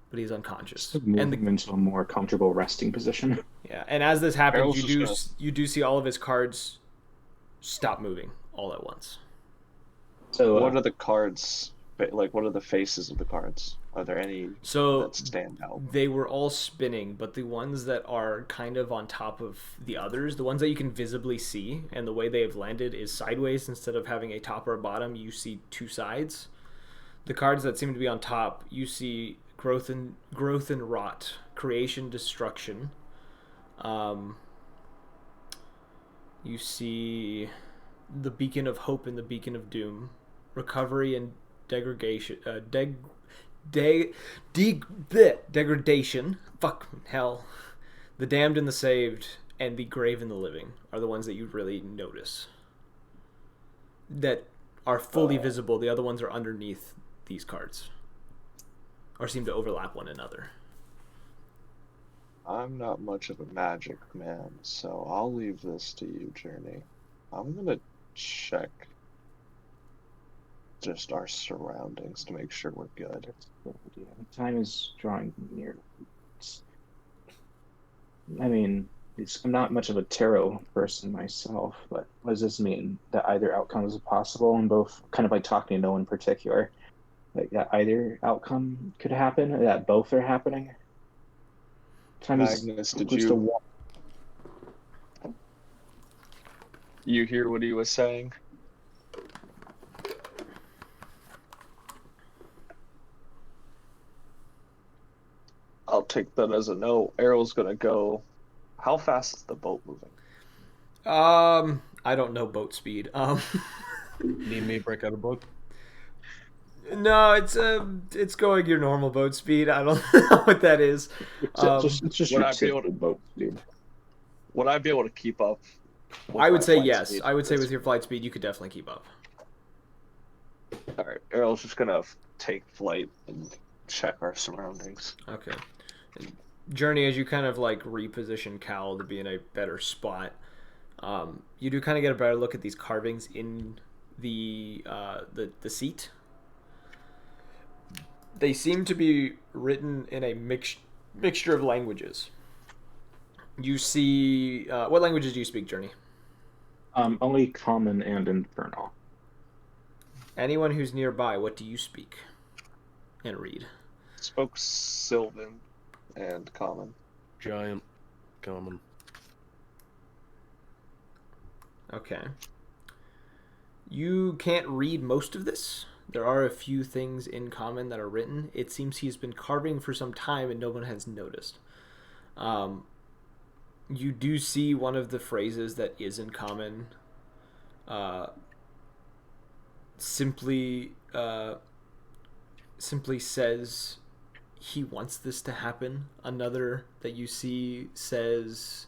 but he's unconscious. Just move And him into a more comfortable resting position. yeah, and as this happens, Errol's just you do see all of his cards stop moving all at once. So what are the cards? Like, what are the faces of the cards? Are there any So that stand out? they were all spinning, but the ones that are kind of on top of the others, the ones that you can visibly see, and the way they have landed is sideways instead of having a top or a bottom. You see two sides. The cards that seem to be on top, you see growth and rot, creation, destruction. You see the beacon of hope and the beacon of doom, recovery and degradation. Degradation. Fuck hell. The damned and the saved, and the grave and the living are the ones that you really notice. That are fully visible. The other ones are underneath these cards, or seem to overlap one another. I'm not much of a magic man, so I'll leave this to you, Journey. I'm gonna check just our surroundings to make sure we're good. time is drawing near. I mean, I'm not much of a tarot person myself, but what does this mean? That either outcome is possible, and both kind of like talking to no one in particular. Like that either outcome could happen, or that both are happening. Time Magnus, is did close to you hear what he was saying? take that as a no. Arrow's gonna go. How fast is the boat moving? I don't know boat speed. Need me to break out a book? No, it's going your normal boat speed. I don't know what that is. It's just would your I be able typical boat speed. Would I be able to keep up? With I would my say flight yes. speed? I would say with your flight speed, you could definitely keep up. All right, Arrow's just gonna take flight and check our surroundings. Okay. And Journey, as you kind of like reposition Cal to be in a better spot, you do kind of get a better look at these carvings in the seat. They seem to be written in a mixture of languages. You see, what languages do you speak, Journey? Only common and infernal. Anyone who's nearby, what do you speak and read? Spoke Sylvan and Common. Giant. Common. Okay. You can't read most of this. There are a few things in common that are written. It seems he's been carving for some time and no one has noticed. You do see one of the phrases that is in common. Simply says he wants this to happen. Another that you see says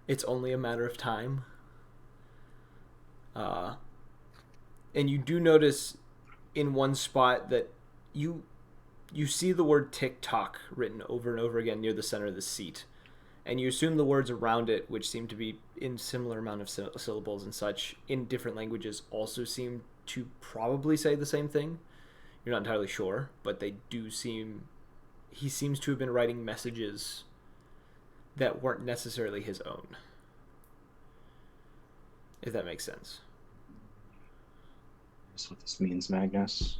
it's only a matter of time. And you do notice in one spot that you see the word TikTok written over and over again near the center of the seat. And you assume the words around it, which seem to be in similar amount of syllables and such, in different languages, also seem to probably say the same thing. You're not entirely sure, but they do seem... He seems to have been writing messages that weren't necessarily his own. If that makes sense. That's what this means, Magnus.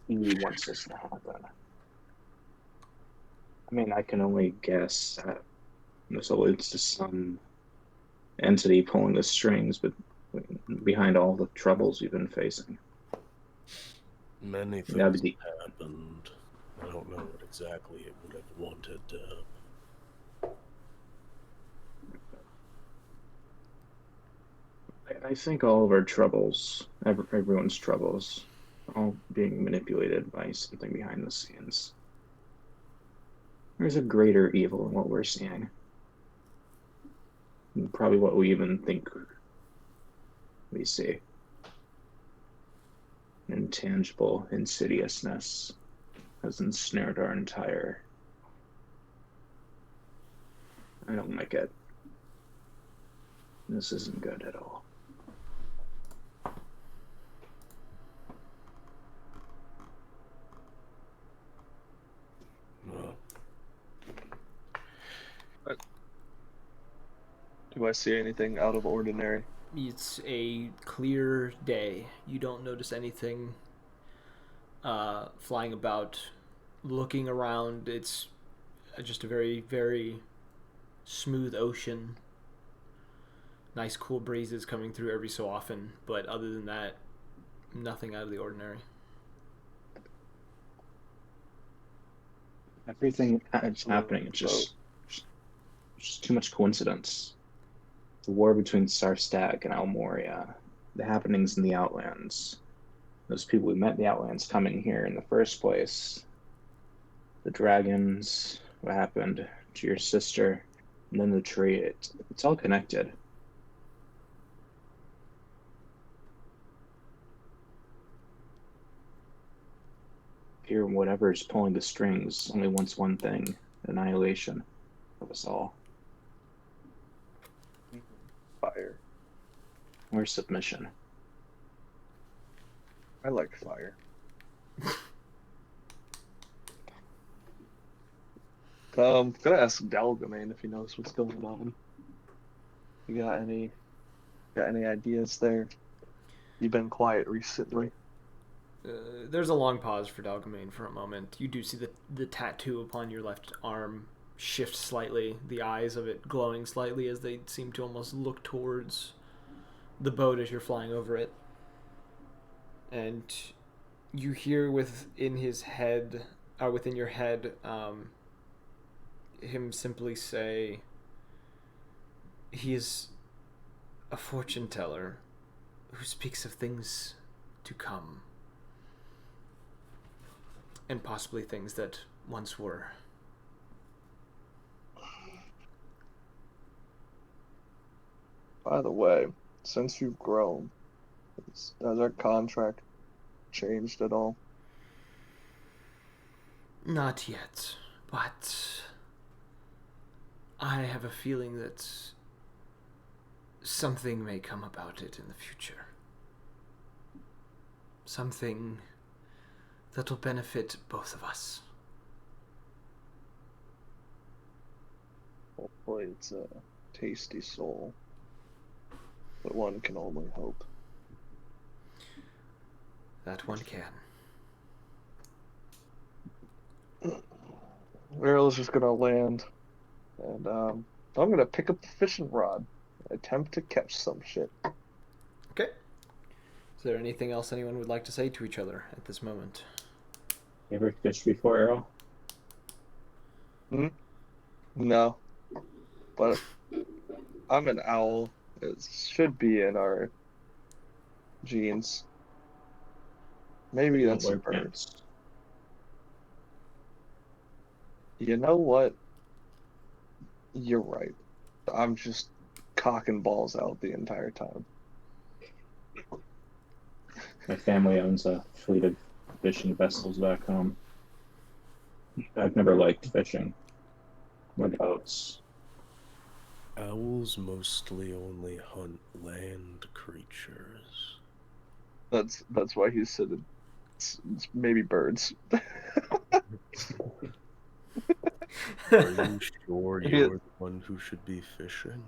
He wants this to happen. I mean, I can only guess that this alludes to some entity pulling the strings, but behind all the troubles we've been facing. Many That'd things be happened. I don't know what exactly it would have wanted to happen. I think all of our troubles, everyone's troubles, are all being manipulated by something behind the scenes. There's a greater evil in what we're seeing. And probably what we even think we see. Intangible insidiousness has ensnared our entire... I don't like it. This isn't good at all. Do I see anything out of ordinary? It's a clear day. You don't notice anything flying about, looking around. It's just a very, very smooth ocean. Nice cool breezes coming through every so often, but other than that, nothing out of the ordinary. Everything that's happening, it's just too much coincidence. The war between Sarstag and Almoria, the happenings in the Outlands, those people we met in the Outlands coming here in the first place, the dragons, what happened to your sister, and then the tree, it's all connected. Here, whatever's pulling the strings only wants one thing: annihilation of us all. Fire. Or submission. I like fire. Gonna ask Dalgamane if he knows what's going on. You got any ideas there? You've been quiet recently. There's a long pause for Dalgamane for a moment. You do see the tattoo upon your left arm shift slightly, the eyes of it glowing slightly as they seem to almost look towards the boat as you're flying over it. And you hear within his head, within your head, him simply say, "He is a fortune teller who speaks of things to come, and possibly things that once were." By the way, since you've grown, has our contract changed at all? Not yet, but I have a feeling that something may come about it in the future. Something that will benefit both of us. Hopefully it's a tasty soul, but one can only hope. That one can. Errol's just gonna land, and I'm gonna pick up the fishing rod, attempt to catch some shit. Okay. Is there anything else anyone would like to say to each other at this moment? You ever fished before, Errol? No, but I'm an owl. It should be in our genes. Maybe You that's a don't wear bird. pants. You know what? You're right. I'm just cocking balls out the entire time. My family owns a fleet of fishing vessels back home. I've never liked fishing with boats. Owls mostly only hunt land creatures. That's why he said it's maybe birds. Are you sure Yeah. you're the one who should be fishing?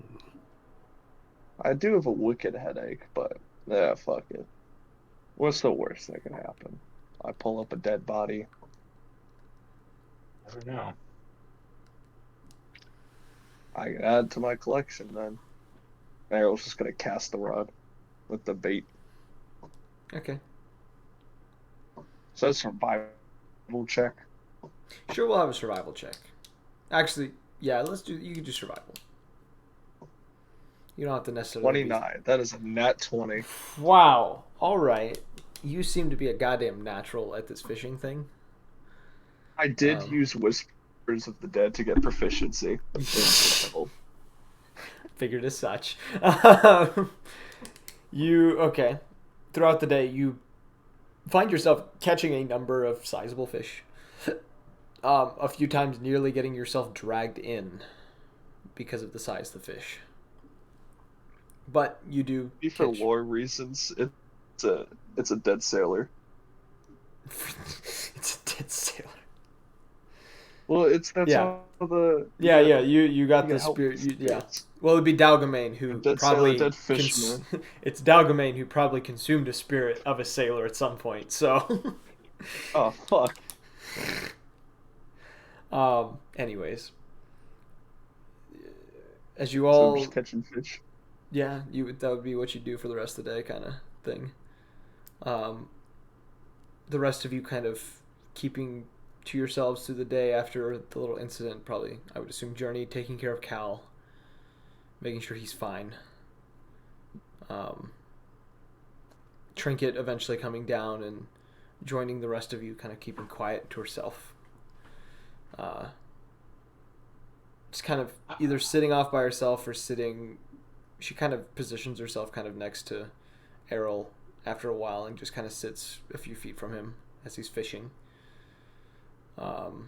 I do have a wicked headache, but yeah, fuck it. What's the worst that can happen? I pull up a dead body. Never know. I can add to my collection then. Errol's just gonna cast the rod with the bait. Okay. So that's survival check. Sure, we'll have a survival check. Actually, yeah, you can do survival. You don't have to necessarily 29. That is a nat 20. Wow. All right. You seem to be a goddamn natural at this fishing thing. I did use Whispers of the Dead to get proficiency. Figured as such. Okay. Throughout the day, you find yourself catching a number of sizable fish. A few times nearly getting yourself dragged in because of the size of the fish. But you do For catch... lore reasons, it's a dead sailor. It's a dead sailor. Well, that's Yeah. how the Yeah. You got the help spirit. with Yeah. spirits. Well, it'd be Dalgamane who Dead probably sailor, dead fisherman. it's Dalgamane who probably consumed a spirit of a sailor at some point. So. Oh fuck. Anyways, as you So all, I'm just catching fish. yeah, that would be what you do for the rest of the day, kind of thing. The rest of you kind of keeping to yourselves through the day after the little incident. Probably, I would assume, Journey taking care of Cal, making sure he's fine. Trinket eventually coming down and joining the rest of you, kind of keeping quiet to herself. Just kind of either sitting off by herself or sitting. She kind of positions herself kind of next to Errol after a while and just kind of sits a few feet from him as he's fishing. Errol's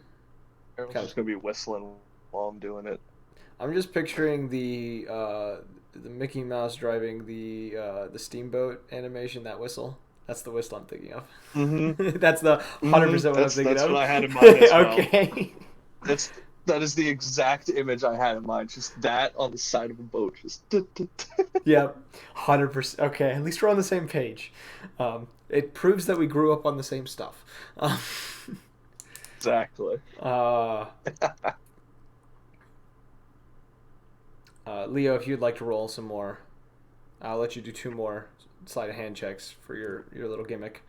just gonna be whistling while I'm doing it. I'm just picturing the Mickey Mouse driving the steamboat animation, that whistle. That's the whistle I'm thinking of. Mm-hmm. That's the 100% what I'm thinking that's of. what I had in mind as well. Okay. That is the exact image I had in mind. Just that on the side of a boat. Just. Yep. 100%. Okay, at least we're on the same page. It proves that we grew up on the same stuff. Exactly. Leo, if you'd like to roll some more, I'll let you do 2 more sleight of hand checks for your little gimmick.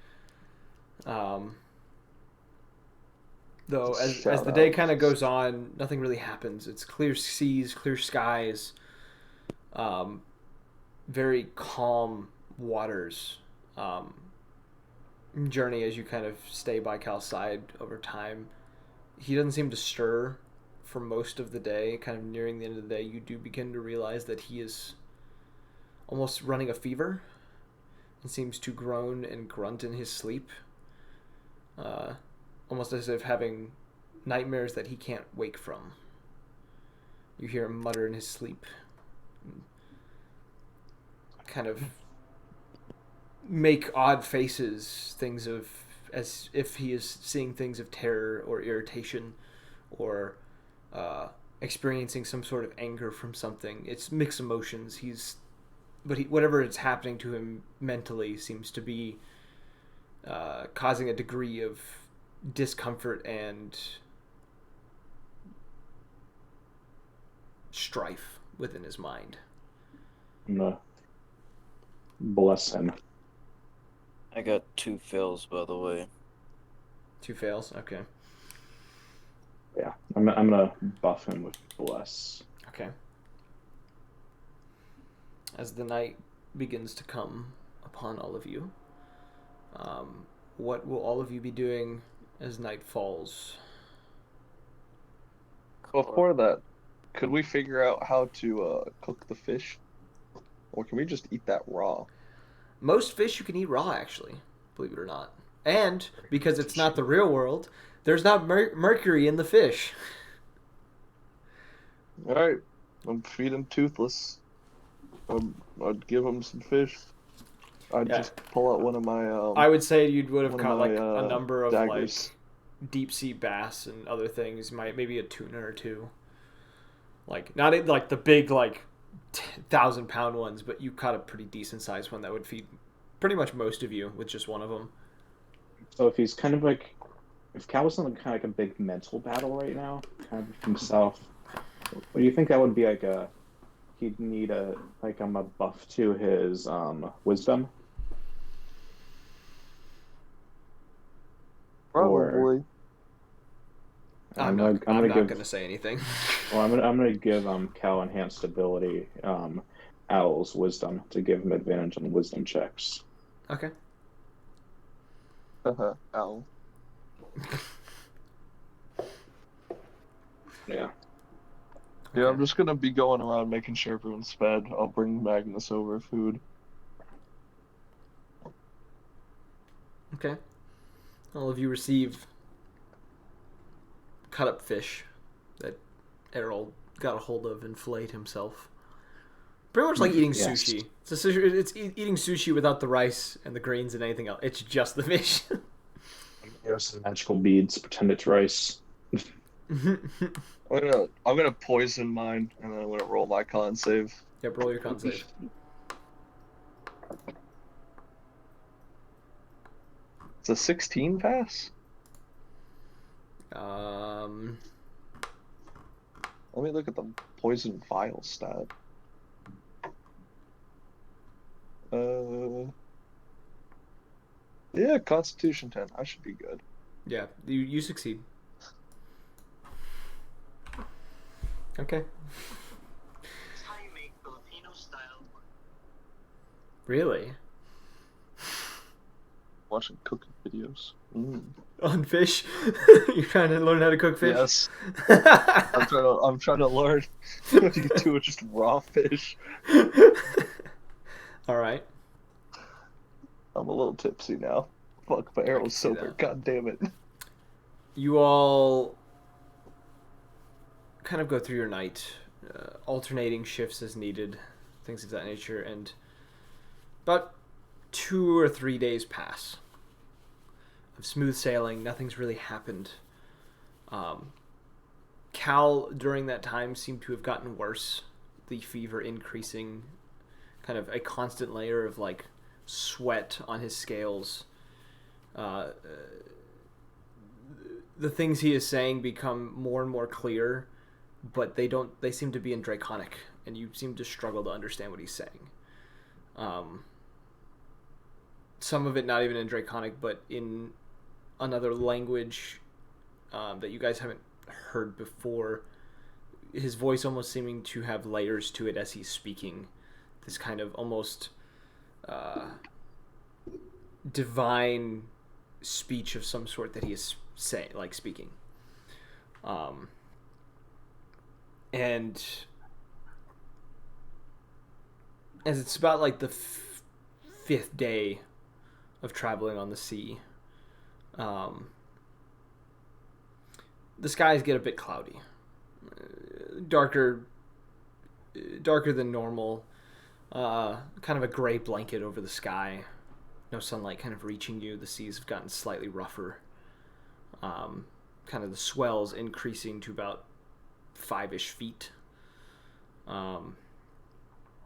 Um, though Just as shout the day out. kind of goes on, nothing really happens. It's clear seas, clear skies, um, very calm waters. Journey as you kind of stay by Cal's side over time. He doesn't seem to stir for most of the day. Kind of nearing the end of the day, you do begin to realize that he is almost running a fever and seems to groan and grunt in his sleep, uh, almost as if having nightmares that he can't wake from. You hear him mutter in his sleep, kind of make odd faces, things of as if he is seeing things of terror or irritation, or experiencing some sort of anger from something. It's mixed emotions. Whatever is happening to him mentally seems to be causing a degree of discomfort and strife within his mind. I'm gonna bless him. I got 2 fails, by the way. 2 fails. Okay. Yeah, I'm gonna buff him with bless. Okay. As the night begins to come upon all of you, what will all of you be doing as night falls? Before that, could we figure out how to cook the fish? Or can we just eat that raw? Most fish you can eat raw, actually, believe it or not. And because it's not the real world, there's not mercury in the fish. Alright, I'm feeding Toothless. I'd give him some fish. I'd Yeah. just pull out one of my I would say you would have one of caught my, like a number of daggers. like deep sea bass and other things. Maybe a tuna or two. Like not like the big like 1,000-pound ones, but you caught a pretty decent sized one that would feed pretty much most of you with just one of them. So if he's kind of like, if Cal was in kind of like a big mental battle right now, kind of himself, what do you think that would be like he'd need a buff to his wisdom? Probably. I'm not gonna say anything. Well, I'm gonna give Cal enhanced ability, Owl's wisdom to give him advantage on wisdom checks. Okay. Ow. Yeah. Yeah, Okay. I'm just gonna be going around making sure everyone's fed. I'll bring Magnus over food. Okay. All of you receive cut up fish that Errol got a hold of and filleted himself. Pretty much like eating Yes. sushi. It's eating sushi without the rice and the grains and anything else. It's just the fish. There's some magical beads. Pretend it's rice. I'm gonna poison mine, and then I'm gonna roll my con save. Yep, roll your con save. It's a 16 pass. Um, Let me look at the poison vial stat. Yeah, Constitution 10. I should be good. yeah, you succeed. Okay. That's how you make Filipino style. Really? Watching cooking videos. On fish? You're trying to learn how to cook fish? Yes, I'm trying to learn what you can do with just raw fish. All right. I'm a little tipsy now. Fuck, my arrow's see sober. that. God damn it. You all kind of go through your night, alternating shifts as needed, things of that nature, and about 2 or 3 days pass of smooth sailing. Nothing's really happened. Cal, during that time, seemed to have gotten worse. The fever increasing, kind of a constant layer of like sweat on his scales. The things he is saying become more and more clear, but they seem to be in Draconic, and you seem to struggle to understand what he's saying. Some of it not even in Draconic, but in another language that you guys haven't heard before. His voice almost seeming to have layers to it as he's speaking. This kind of almost divine speech of some sort that he is speaking. And as it's about like the fifth day of traveling on the sea, the skies get a bit cloudy, darker than normal, kind of a gray blanket over the sky, no sunlight kind of reaching you. The seas have gotten slightly rougher, kind of the swells increasing to about 5-ish feet,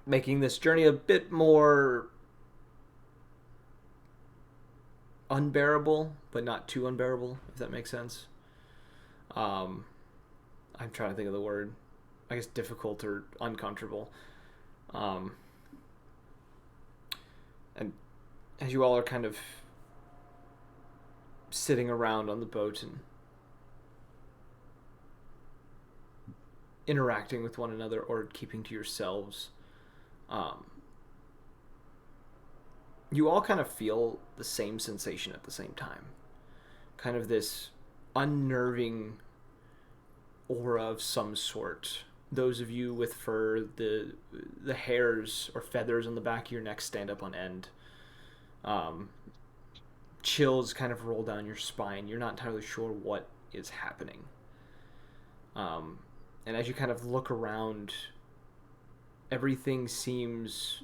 making this journey a bit more unbearable, but not too unbearable, if that makes sense. I'm trying to think of the word. I guess difficult or uncomfortable. And as you all are kind of sitting around on the boat and interacting with one another or keeping to yourselves, you all kind of feel the same sensation at the same time. Kind of this unnerving aura of some sort. Those of you with fur, the hairs or feathers on the back of your neck stand up on end. Chills kind of roll down your spine. You're not entirely sure what is happening. And as you kind of look around, everything seems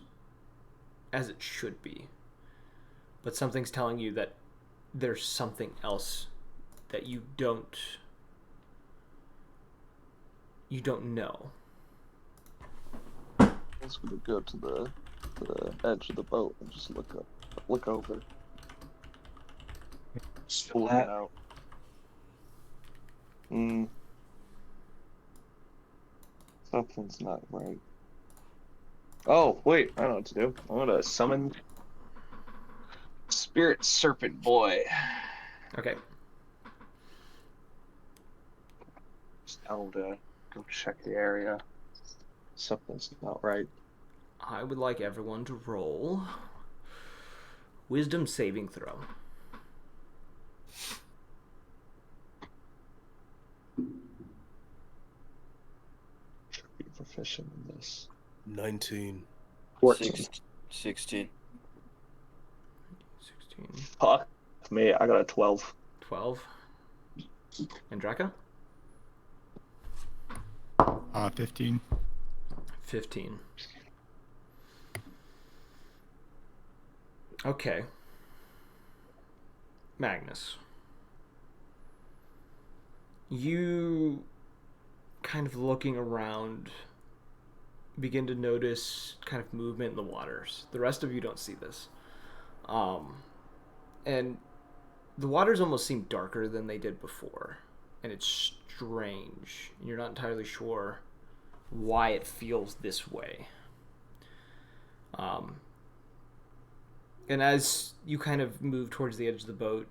as it should be. But something's telling you that there's something else that you don't know. I was gonna go to the edge of the boat and just look over. Still Looking that? out. Something's not right. Oh, wait, I know what to do. I'm gonna summon Spirit Serpent Boy. Okay. Just tell him to go check the area. Something's not right. I would like everyone to roll Wisdom saving throw. Should be proficient in this. 19. 14. 16. 16. Fuck me, I got a 12. 12. And Draka? 15. 15. Okay. Magnus. You, kind of looking around, begin to notice kind of movement in the waters. The rest of you don't see this. And the waters almost seem darker than they did before. And it's strange. You're not entirely sure why it feels this way. And as you kind of move towards the edge of the boat,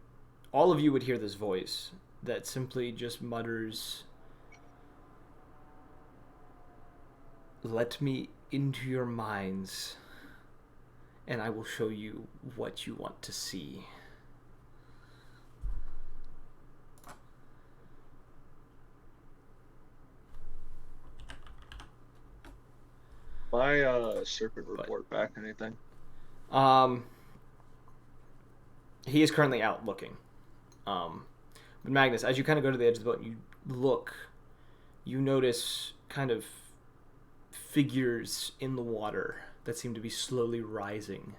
all of you would hear this voice that simply just mutters, "Let me into your minds, and I will show you what you want to see." My serpent report back anything? He is currently out looking. But Magnus, as you kind of go to the edge of the boat and you look, you notice kind of figures in the water that seem to be slowly rising.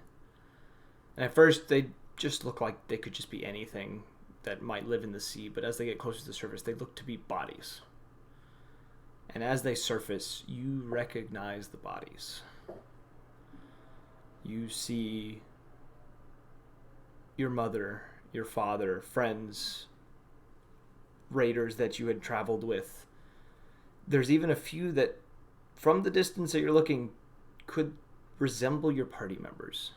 And at first, they just look like they could just be anything that might live in the sea, but as they get closer to the surface, they look to be bodies. And as they surface, you recognize the bodies. You see your mother, your father, friends, raiders that you had traveled with. There's even a few that, from the distance that you're looking, could resemble your party members.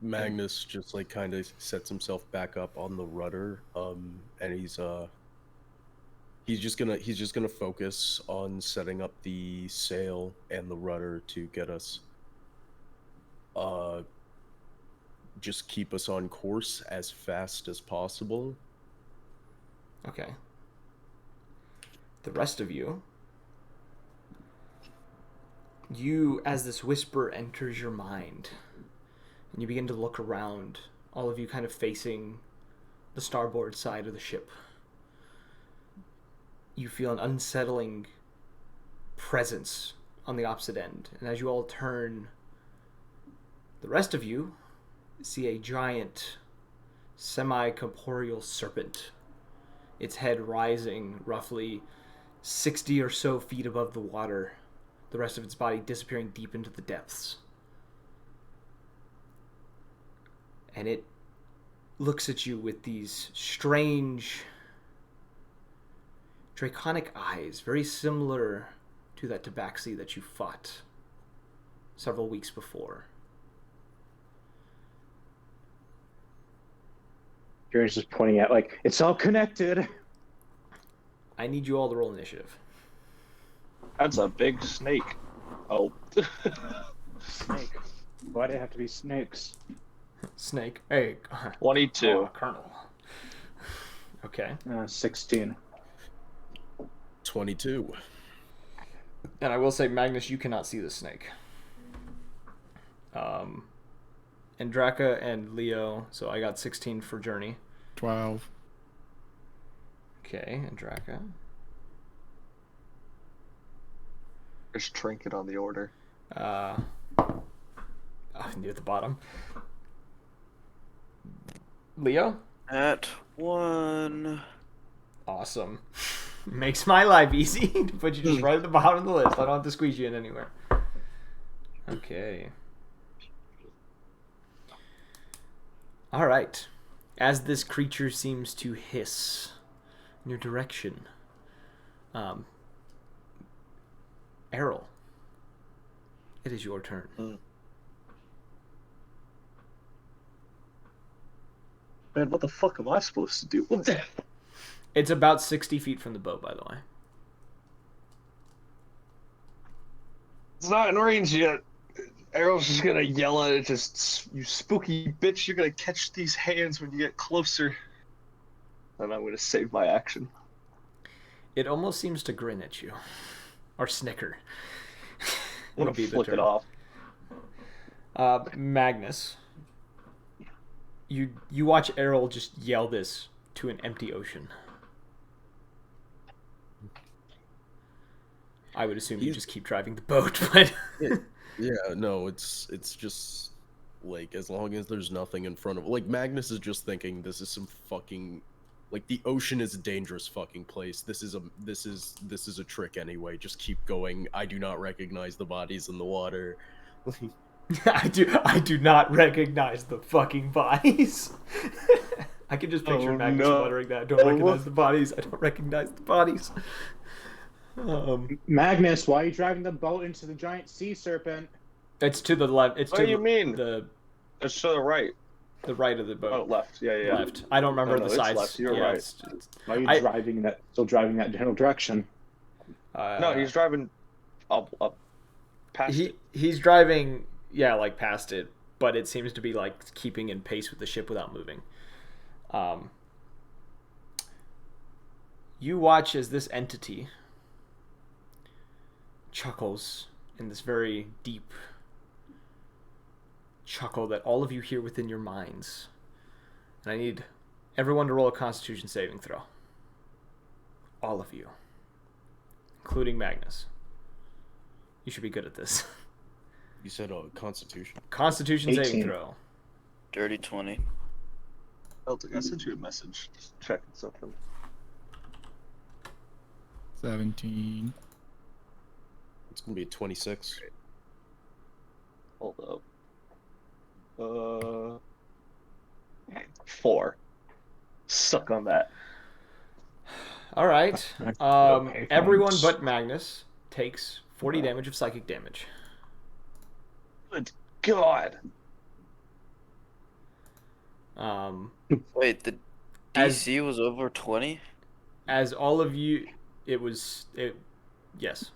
Magnus just like kind of sets himself back up on the rudder, and he's just gonna focus on setting up the sail and the rudder to get us, just keep us on course as fast as possible. Okay. The rest of you, as this whisper enters your mind, and you begin to look around, all of you kind of facing the starboard side of the ship, you feel an unsettling presence on the opposite end. And as you all turn, the rest of you see a giant, semi-corporeal serpent, its head rising roughly 60 or so feet above the water, the rest of its body disappearing deep into the depths. And it looks at you with these strange, draconic eyes, very similar to that tabaxi that you fought several weeks before. Jaren's just pointing at, like, it's all connected. I need you all to roll initiative. That's a big snake. Oh. Snake. Why'd it have to be snakes? Snake. Hey. 22. Oh, Colonel. Okay. 16. 22. And I will say, Magnus, you cannot see the snake. Andraka and Leo, so I got 16 for Journey. 12. Okay, Andraka. There's trinket on the order. Near the bottom. Leo? At 1. Awesome. Makes my life easy to put you just right at the bottom of the list. I don't have to squeeze you in anywhere. Okay. All right. As this creature seems to hiss in your direction, Errol, it is your turn. Man, what the fuck am I supposed to do? It's about 60 feet from the boat, by the way. It's not in range yet. Errol's just gonna yell at it, just, you spooky bitch, you're gonna catch these hands when you get closer. And I'm gonna save my action. It almost seems to grin at you. Or snicker. I'm gonna flick it off. Magnus, you watch Errol just yell this to an empty ocean. I would assume you just keep driving the boat, but Yeah, no, it's just like, as long as there's nothing in front of, like, Magnus is just thinking this is some fucking, like, the ocean is a dangerous fucking place. This is a trick anyway. Just keep going. I do not recognize the bodies in the water. I do not recognize the fucking bodies. I can just picture Magnus muttering that. I don't recognize the bodies. I don't recognize the bodies. Magnus, why are you driving the boat into the giant sea serpent? It's to the left. It's What to do you mean? The It's to the right. right of the boat. Oh, left. Yeah. Left. I don't remember the it's sides. left. You're right. Why are you still driving that general direction? No, he's driving up past it. He's driving, like past it, but it seems to be like keeping in pace with the ship without moving. You watch as this entity chuckles in this very deep chuckle that all of you hear within your minds. And I need everyone to roll a Constitution saving throw. All of you. Including Magnus. You should be good at this. You said Constitution. Constitution 18. saving throw. Dirty 20. I sent you a message. Just checking something. 17. It's gonna be a 26. Hold up. 4. Suck on that. All right. Okay, Everyone thanks. but Magnus takes 40 damage of psychic damage. Good God. Wait, the As- DC was over 20? As all of you, yes.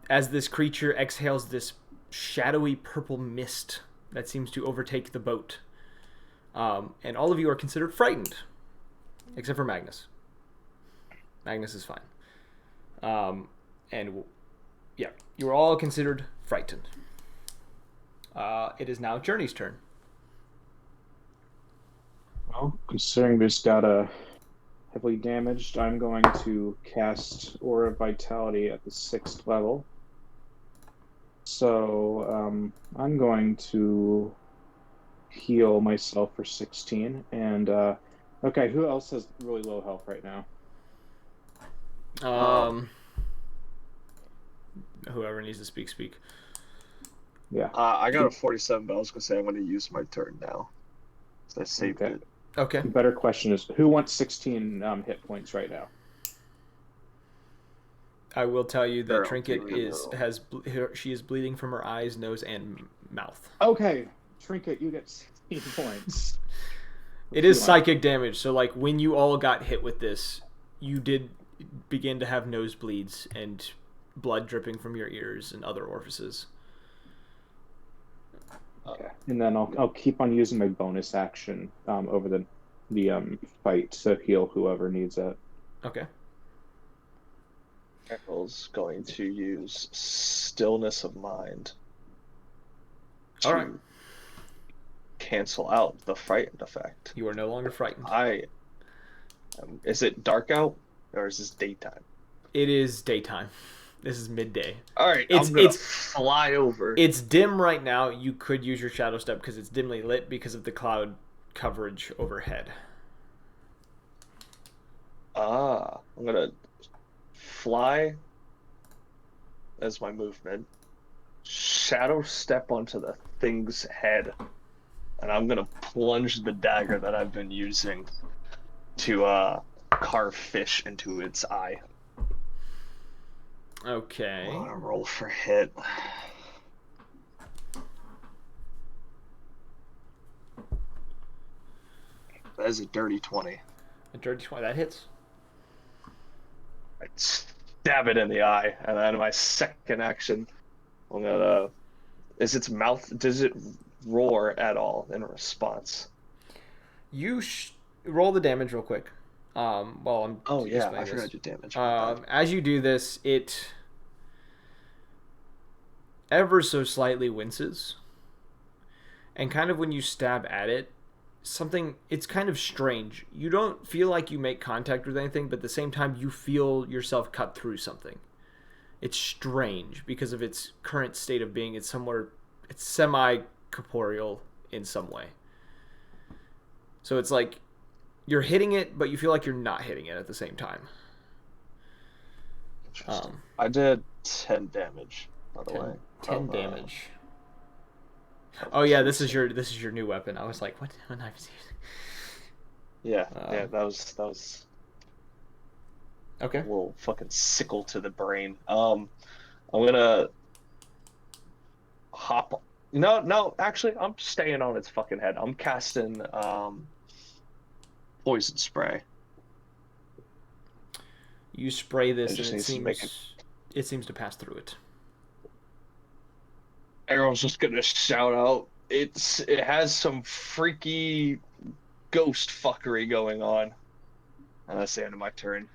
As this creature exhales this shadowy purple mist that seems to overtake the boat. And all of you are considered frightened, except for Magnus. Magnus is fine. Yeah, you are all considered frightened. It is now Journey's turn. Well, considering this got heavily damaged, I'm going to cast Aura of Vitality at the 6th level. So I'm going to heal myself for 16. And okay, who else has really low health right now? Whoever needs to speak. Yeah. I got a 47, but I was gonna say I'm gonna use my turn now. So I saved Okay. it. Okay. The better question is, who wants 16 hit points right now? I will tell you that Sure, I'll Trinket take it. she is bleeding from her eyes, nose, and mouth. Okay, Trinket, you get 16 points. It is psychic damage, so like when you all got hit with this, you did begin to have nosebleeds and blood dripping from your ears and other orifices. Okay, and then I'll keep on using my bonus action over the fight to heal whoever needs it. Okay. Carol's going to use Stillness of Mind to All right. cancel out the frightened effect. You are no longer frightened. Is it dark out or is this daytime? It is daytime. This is midday. All right, It's- I'm gonna it's- fly over. It's dim right now. You could use your shadow step because it's dimly lit because of the cloud coverage overhead. I'm gonna fly as my movement, shadow step onto the thing's head, and I'm gonna plunge the dagger that I've been using to carve fish into its eye. Okay. I want to roll for hit. That is a dirty 20. A dirty 20. That hits. I stab it in the eye, and then my second action, I'm gonna. Is its mouth? Does it roar at all in response? You roll the damage real quick. While I'm Oh yeah, I explaining forgot this. to do damage. My bad. As you do this, it ever so slightly winces. And kind of when you stab at it, it's kind of strange. You don't feel like you make contact with anything, but at the same time you feel yourself cut through something. It's strange because of its current state of being. It's semi-corporeal in some way. So it's like you're hitting it, but you feel like you're not hitting it at the same time. Interesting. I did 10 damage, by the way. 10 damage. Oh yeah, this is your new weapon. I was like, what knife is he using? Yeah, that was Okay. a little fucking sickle to the brain. I'm gonna hop. No, actually, I'm staying on its fucking head. I'm casting poison spray. You spray this, It and just needs to make it seems to pass through it. Errol's just gonna shout out. It has some freaky ghost fuckery going on. And that's the end of my turn.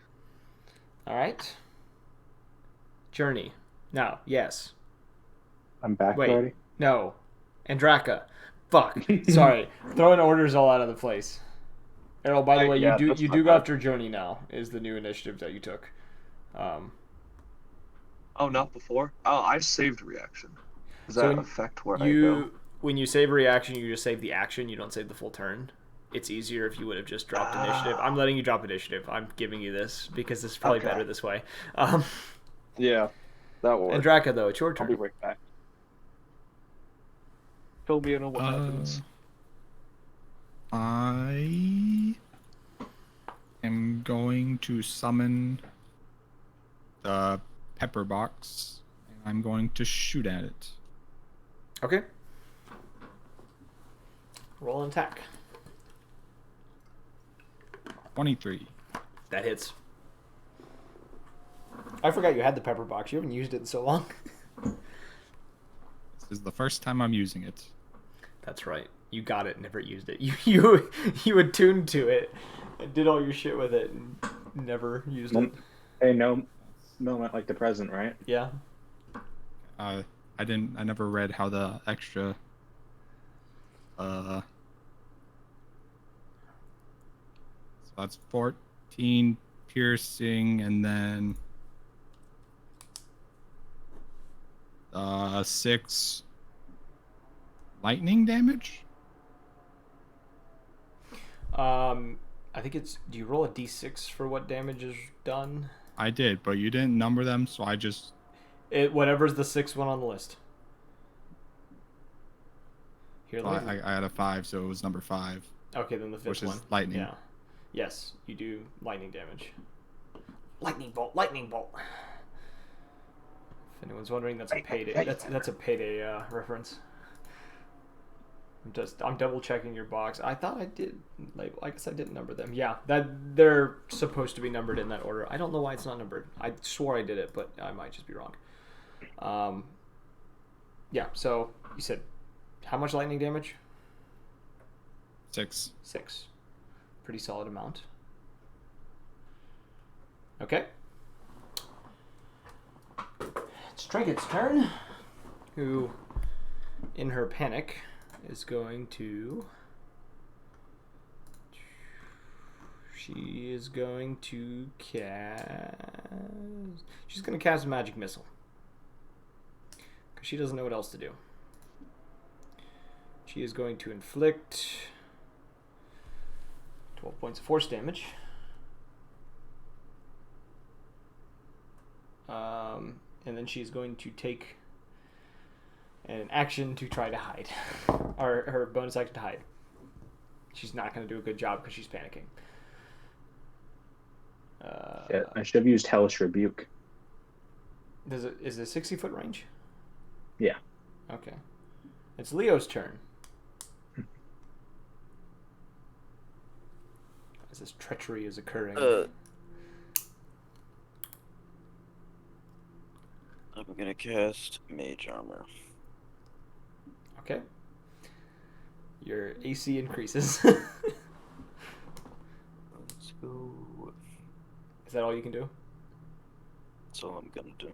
All right. Journey. Now, yes. I'm back Wait. already. No. Andraka. Fuck. Sorry. Throwing orders all out of the place. Errol, by the way, yeah, you that's do my go bad. after Journey now. Is the new initiative that you took. Oh, not before? Oh, I saved reaction. Does So that affect where I go? When you save a reaction, you just save the action. You don't save the full turn. It's easier if you would have just dropped initiative. I'm letting you drop initiative. I'm giving you this because this is probably Okay. better this way. Yeah, that will work. Andraka, though, it's your I'll be turn. right back. Fill me in on what happens. I am going to summon the pepper box, and I'm going to shoot at it. Okay. Roll an attack. 23. That hits. I forgot you had the pepper box. You haven't used it in so long. This is the first time I'm using it. That's right. You got it, never used it. You attuned to it and did all your shit with it and never used it. Hey, no moment like the present, right? Yeah. I never read how the extra so that's 14 piercing and then 6 lightning damage. I think it's. Do you roll a d6 for what damage is done? I did, but you didn't number them, so I just. Whatever's the sixth one on the list. Here, I had a 5, so it was number 5. Okay, then the fifth which is one. lightning. Yeah. Yes, you do lightning damage. Lightning bolt. Lightning bolt. If anyone's wondering, that's a payday. That's a payday reference. I'm double checking your box. I thought I did label. I guess I didn't number them. Yeah, that they're supposed to be numbered in that order. I don't know why it's not numbered. I swore I did it, but I might just be wrong. Yeah. So you said how much lightning damage? 6. 6. Pretty solid amount. Okay. It's Trinket's turn. Who, in her panic, is going to... She is going to cast... She's going to cast a magic missile. Because she doesn't know what else to do. She is going to inflict 12 points of force damage. And then she's going to take an action to try to hide. Or her bonus action to hide. She's not going to do a good job because she's panicking. Shit, I should have used Hellish Rebuke. Is it 60-foot range? Yeah. Okay. It's Leo's turn. As this treachery is occurring. I'm gonna cast Mage Armor. Okay. Your AC increases. Let's go. Is that all you can do? That's all I'm gonna do.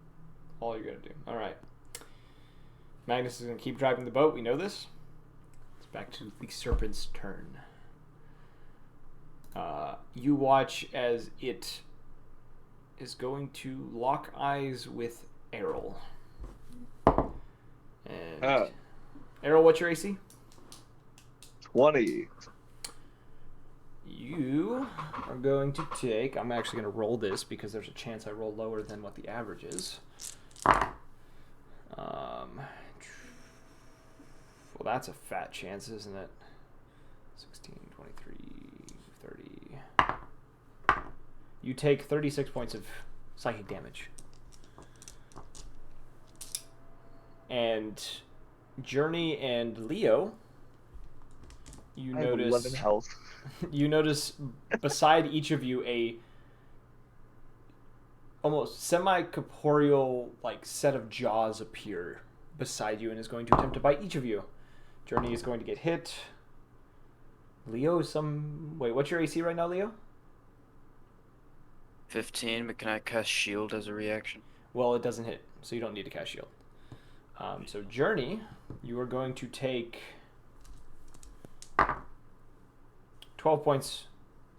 All you're gonna do. All right. Magnus is gonna keep driving the boat. We know this. It's back to the serpent's turn. You watch as it is going to lock eyes with Errol. And Errol, what's your AC? 20. You are going to take... I'm actually going to roll this because there's a chance I roll lower than what the average is. Well, that's a fat chance, isn't it? 16, 23, 30... You take 36 points of psychic damage. And Journey and Leo, you I have 11 notice... health. You notice beside each of you a almost semi-corporeal like set of jaws appear beside you and is going to attempt to bite each of you. Journey is going to get hit. Leo is some... Wait, what's your AC right now, Leo? 15, but can I cast Shield as a reaction? Well, it doesn't hit, so you don't need to cast shield. So Journey, you are going to take 12 points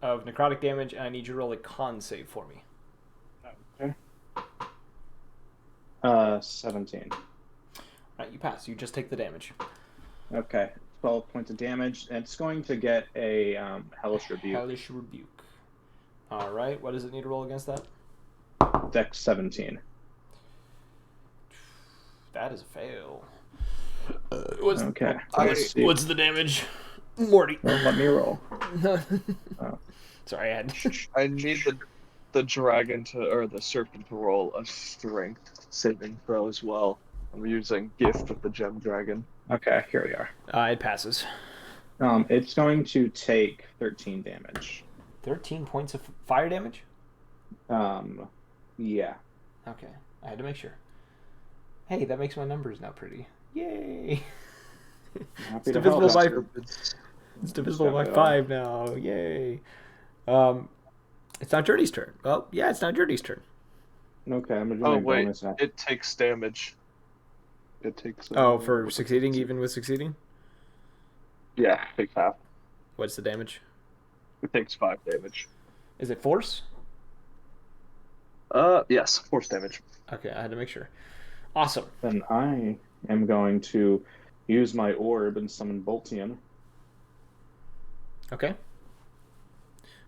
of necrotic damage, and I need you to roll a con save for me. Okay. 17. All right, you pass. You just take the damage. Okay. 12 points of damage. And it's going to get a Hellish Rebuke. Hellish Rebuke. All right. What does it need to roll against that? Dex 17. That is a fail. What's the damage? Morty. Well, let me roll. Sorry, I had... I need the dragon to, or the serpent to roll a strength saving throw as well. I'm using Gift of the Gem Dragon. Okay, here we are. It passes. It's going to take 13 damage. 13 points of fire damage? Yeah. Okay, I had to make sure. Hey, that makes my numbers now pretty. Yay! Happy It's to help. divisible by Serpents. it's divisible by So- 5 now. Yay! It's now Journey's turn. Well, yeah, it's now Journey's turn. Okay, I'm gonna do Oh my wait, bonus action. it takes damage. It takes. Oh, for what succeeding, is it? even with succeeding? Yeah, it takes half. What's the damage? It takes 5 damage. Is it force? Yes, force damage. Okay, I had to make sure. Awesome. Then I am going to use my orb and summon Boltian. Okay.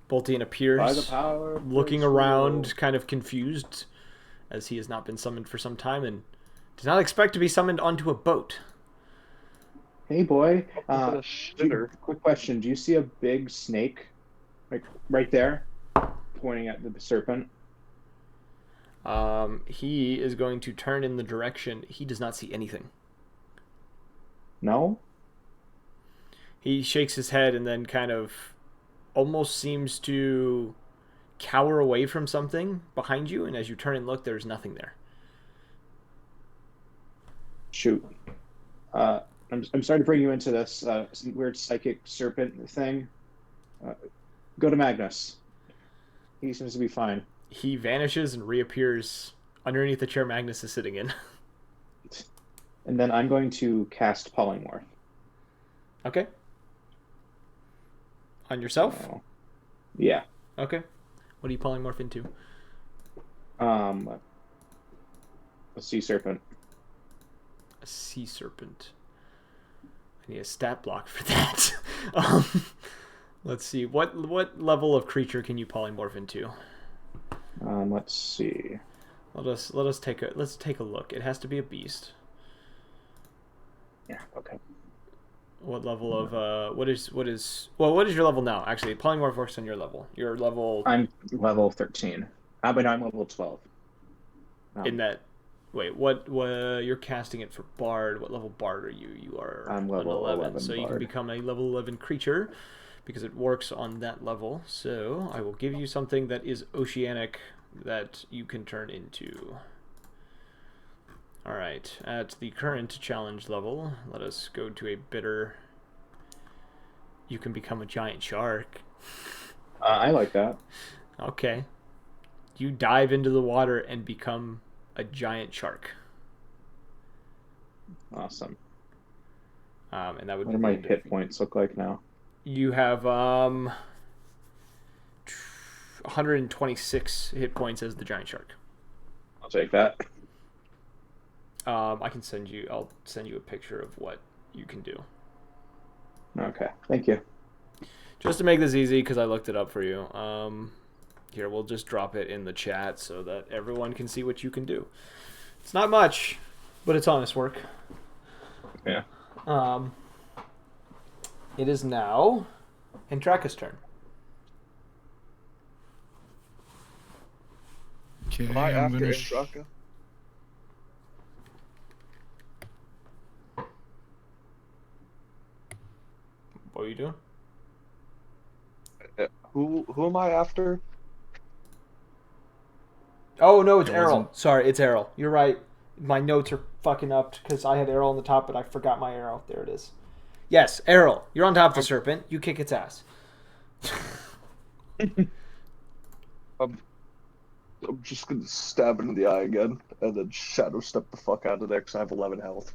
Boltian appears, By the power of looking Grayskull. around, kind of confused, as he has not been summoned for some time and does not expect to be summoned onto a boat. Hey, boy. What a shitter. Quick question. Do you see a big snake, like right there, pointing at the serpent? He is going to turn in the direction. He does not see anything. No? He shakes his head and then kind of almost seems to cower away from something behind you, and as you turn and look, there's nothing there. Shoot. I'm sorry to bring you into this weird psychic serpent thing. Go to Magnus. He seems to be fine. He vanishes and reappears underneath the chair Magnus is sitting in. And then I'm going to cast Polymorph. Okay. On yourself? Oh. Yeah. Okay. What are you polymorph into? A sea serpent. A sea serpent. I need a stat block for that. um, let's see. What level of creature can you polymorph into? Let's see. Let's take a look. It has to be a beast. Yeah. Okay. What level of what is your level now? Actually, polymorph works on your level. Your level I'm level 13. But I'm level 12. in that. Wait, what you're casting it for Bard. What level Bard are you? You are I'm an level 11. 11 So you can Bard. become a level 11 creature because it works on that level. So I will give you something that is oceanic that you can turn into. All right, at the current challenge level, let us go to a bitter. You can become a giant shark. I like that. Okay. You dive into the water and become a giant shark. Awesome. And that would What be do my the end of- hit points look like now? You have 126 hit points as the giant shark. I'll take that. I'll send you a picture of what you can do. Okay. Thank you. Just to make this easy, because I looked it up for you. Here, we'll just drop it in the chat so that everyone can see what you can do. It's not much, but it's honest work. Yeah. It is now Andraka's turn. Okay, Am I I'm after gonna. Andraka? What are you doing? Who am I after? Oh, no, it's It Errol. wasn't- Sorry, it's Errol. You're right. My notes are fucking up because I had Errol on the top, but I forgot my arrow. There it is. Yes, Errol. You're on top of the serpent. You kick its ass. I'm just gonna stab it in the eye again, and then shadow step the fuck out of there because I have 11 health.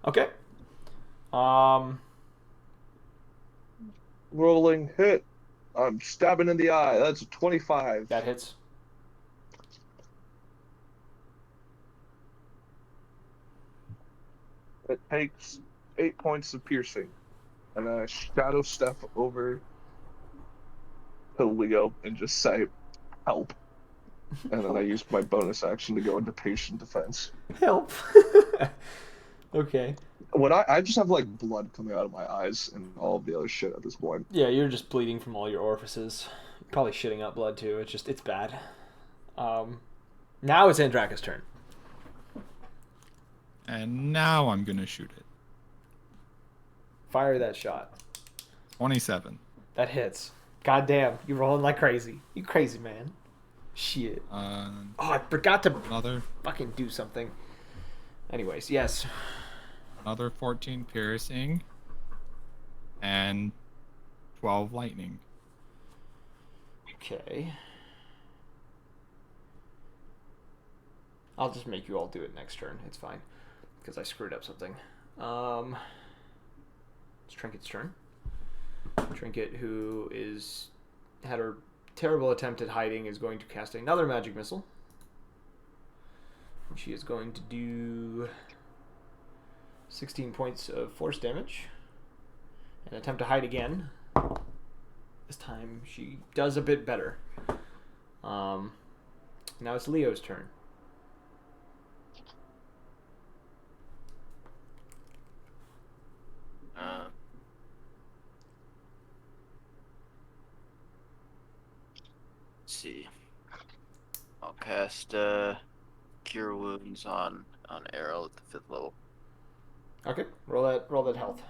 Okay. Rolling hit. I'm stabbing in the eye. That's a 25. That hits. It takes 8 points of piercing, and I shadow step over to Leo and just say, "Help!" And then I use my bonus action to go into patient defense. Help. Okay. When I just have like blood coming out of my eyes and all of the other shit at this point. Yeah, you're just bleeding from all your orifices. Probably shitting out blood too. It's bad. Now it's Andraka's turn. And now I'm gonna shoot it. Fire that shot. 27. That hits. God damn, you rolling like crazy. You crazy, man. Shit. Oh, I forgot to Another fucking do something. Anyways, yes. another 14 piercing. And 12 lightning. Okay. I'll just make you all do it next turn. It's fine. Because I screwed up something. It's Trinket's turn. Trinket, who had her terrible attempt at hiding, is going to cast another magic missile. And she is going to do 16 points of force damage. And attempt to hide again. This time she does a bit better. Now it's Leo's turn. Let's see. I'll cast Cure Wounds on Errol at the 5th level. Okay, roll that health.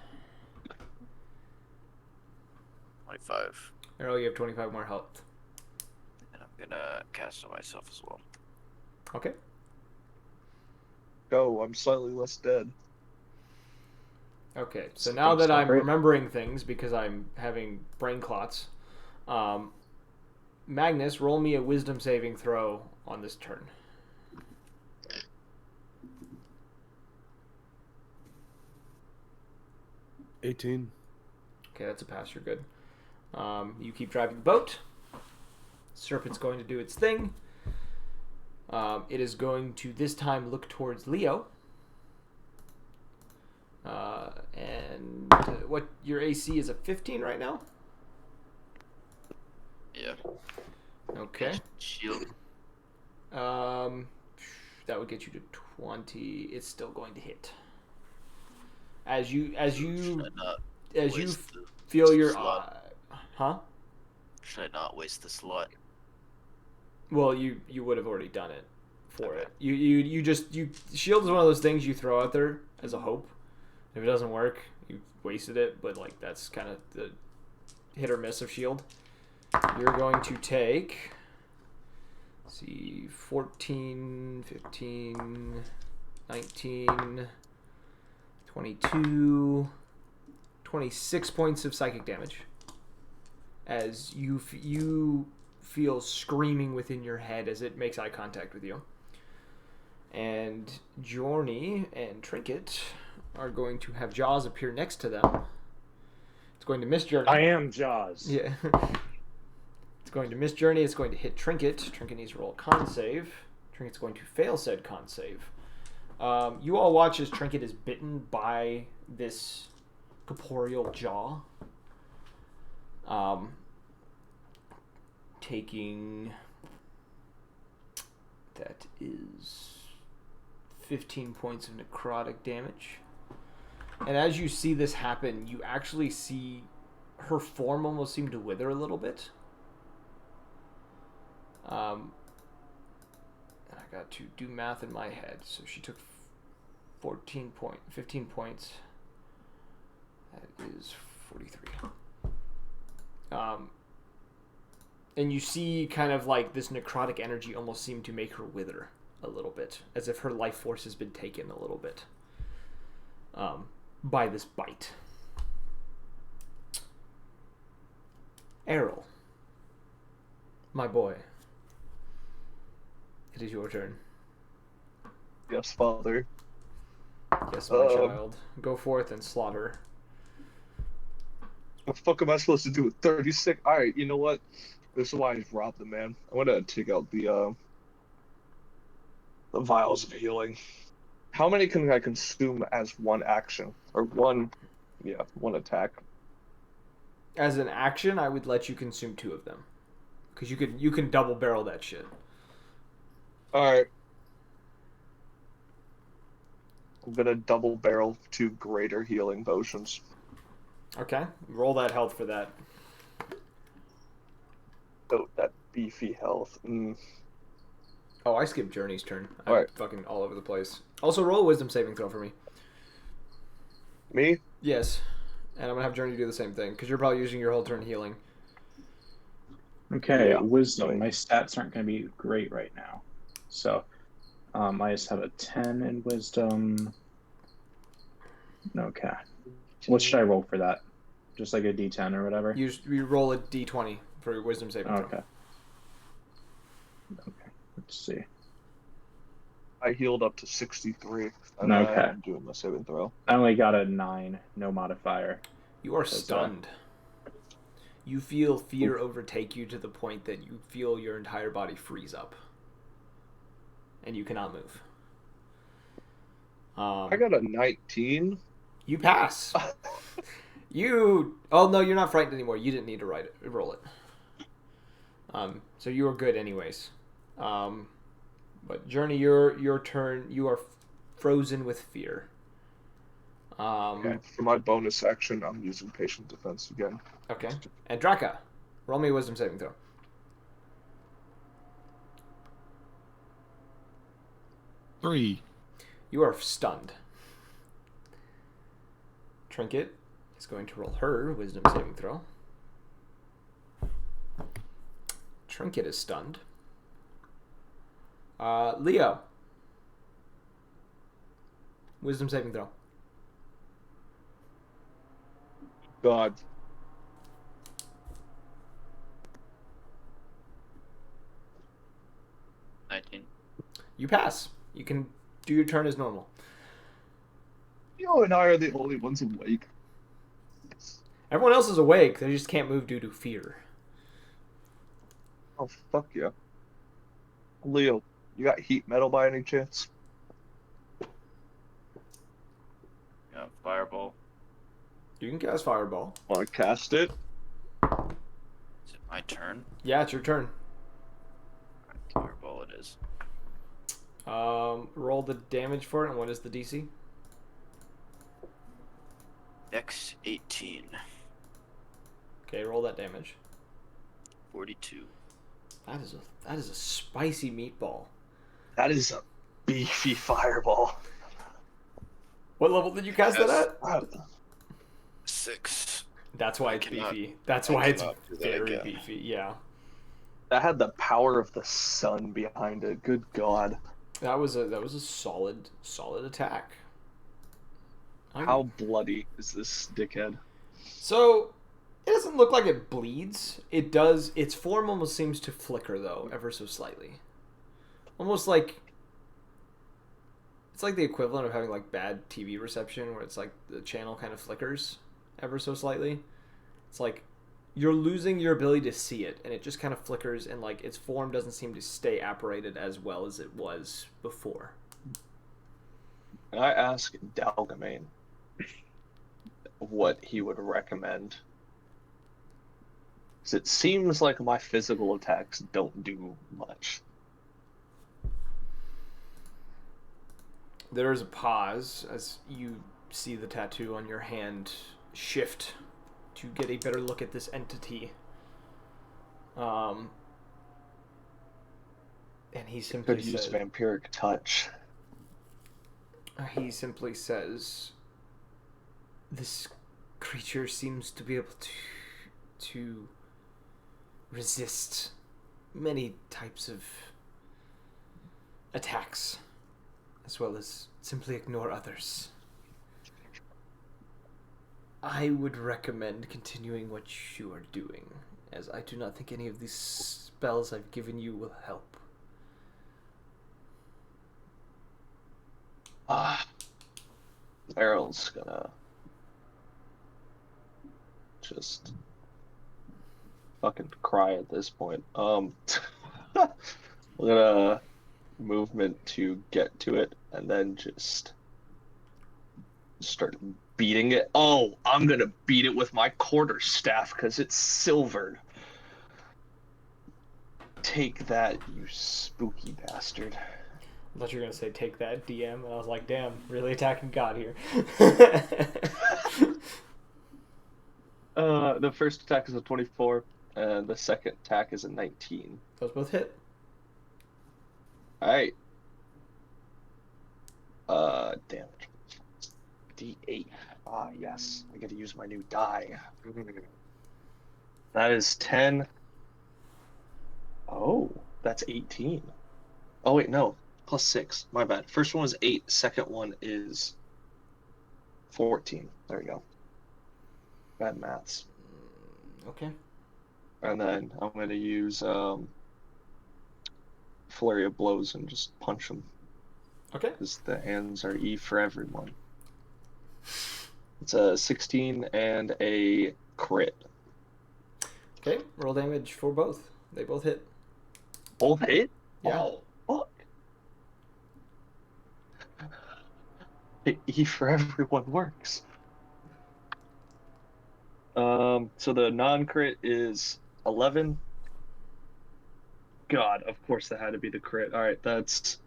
25. Errol, you have 25 more health. And I'm gonna cast on myself as well. Okay. Go, I'm slightly less dead. Okay, so It's now that I'm great. remembering things because I'm having brain clots, Magnus, roll me a wisdom saving throw on this turn. $18. Okay, that's a pass. You're good. You keep driving the boat. Serpent's going to do its thing. It is going to this time look towards Leo. And what your AC is a 15 right now? Yeah. Okay. Shield. That would get you to 20. It's still going to hit. As you Should I not waste the feel your slot? huh? Should I not waste the slot? Well, you would have already done it for Okay. it. You just shield is one of those things you throw out there as a hope. If it doesn't work, you wasted it, but like that's kind of the hit or miss of shield. You're going to take, let's see, 14, 15, 19, 22, 26 points of psychic damage as you feel screaming within your head as it makes eye contact with you. And Jorny and Trinket are going to have Jaws appear next to them. It's going to miss Journey. I am Jaws. Yeah. It's going to miss Journey. It's going to hit Trinket. Trinket needs to roll a con save. Trinket's going to fail said con save. You all watch as Trinket is bitten by this corporeal jaw. Taking... That is 15 points of necrotic damage. And as you see this happen, you actually see her form almost seem to wither a little bit. And I got to do math in my head. So she took 15 points. That is 43. And you see kind of like this necrotic energy almost seem to make her wither a little bit, as if her life force has been taken a little bit by this bite. Errol, my boy, it is your turn. Yes, father. Yes, my child. Go forth and slaughter. What the fuck am I supposed to do with 36? Alright, you know what? This is why I robbed the man. I want to take out the vials of healing. How many can I consume as one action? Or one attack? As an action, I would let you consume 2 of them, because you can double barrel that shit. Alright. I'm gonna double barrel 2 greater healing potions. Okay, roll that health for that. Oh, that beefy health. Oh, I skipped Journey's turn. I'm Alright. fucking all over the place. Also, roll a wisdom saving throw for me. Me? Yes. And I'm gonna have Journey do the same thing because you're probably using your whole turn healing. Okay, Yeah. wisdom. My stats aren't going to be great right now. So, I just have a 10 in wisdom. Okay. What should I roll for that? Just like a d10 or whatever? You roll a d20 for your wisdom saving throw. Okay. Okay, let's see. I healed up to 63. And Okay. I'm doing the saving throw. I only got a 9, no modifier. You are stunned. You feel fear overtake you to the point that you feel your entire body freeze up. And you cannot move. I got a 19. You pass. Oh no, you're not frightened anymore. You didn't need to roll it. So you are good anyways. But Journey, your turn. You are frozen with fear. Okay. For my bonus action, I'm using patient defense again. Okay. And Draka, roll me a wisdom saving throw. Three. You are stunned. Trinket is going to roll her wisdom saving throw. Trinket is stunned. Leo. Wisdom saving throw. God. You pass. You can do your turn as normal. You and I are the only ones awake. Everyone else is awake. They just can't move due to fear. Oh, fuck yeah. Leo, you got heat metal by any chance? Yeah, fireball. You can cast Fireball. Want to cast it? Is it my turn? Yeah, it's your turn. Fireball it is. Roll the damage for it, and what is the DC? Dex 18. Okay, roll that damage. 42. That is a spicy meatball. That is a beefy fireball. What level did you cast that at? 6. That's why it's beefy. That's why it's very beefy. Yeah. That had the power of the sun behind it. Good God. That was a solid attack. How bloody is this dickhead? So it doesn't look like it bleeds. It does. Its form almost seems to flicker though, ever so slightly. Almost like it's like the equivalent of having like bad TV reception, where it's like the channel kind of flickers ever so slightly. It's like you're losing your ability to see it, and it just kind of flickers, and like its form doesn't seem to stay apparated as well as it was before. And I asked Dalgamane what he would recommend. Because it seems like my physical attacks don't do much. There is a pause as you see the tattoo on your hand shift to get a better look at this entity. And he simply Could use says, vampiric touch. he simply says, this creature seems to be able to resist many types of attacks, as well as simply ignore others. I would recommend continuing what you are doing, as I do not think any of these spells I've given you will help. Errol's gonna just fucking cry at this point. We're gonna movement to get to it and then just start beating it. Oh, I'm gonna beat it with my quarterstaff because it's silvered. Take that, you spooky bastard. I thought you were going to say, take that, DM, and I was like, damn, really attacking God here. The first attack is a 24, and the second attack is a 19. Those both hit. Alright. Damage. D8. Ah, yes. I get to use my new die. That is 10. Oh, that's 18. Oh, wait, no. Plus 6. My bad. First one was 8. Second one is 14. There you go. Bad maths. Okay. And then I'm going to use Flurry of Blows and just punch them. Okay. Because the hands are E for everyone. It's a 16 and a crit. Okay. Roll damage for both. They both hit. Both hit? Yeah. Oh, fuck. E for everyone works. So the non-crit is 11. God, of course that had to be the crit. All right, that's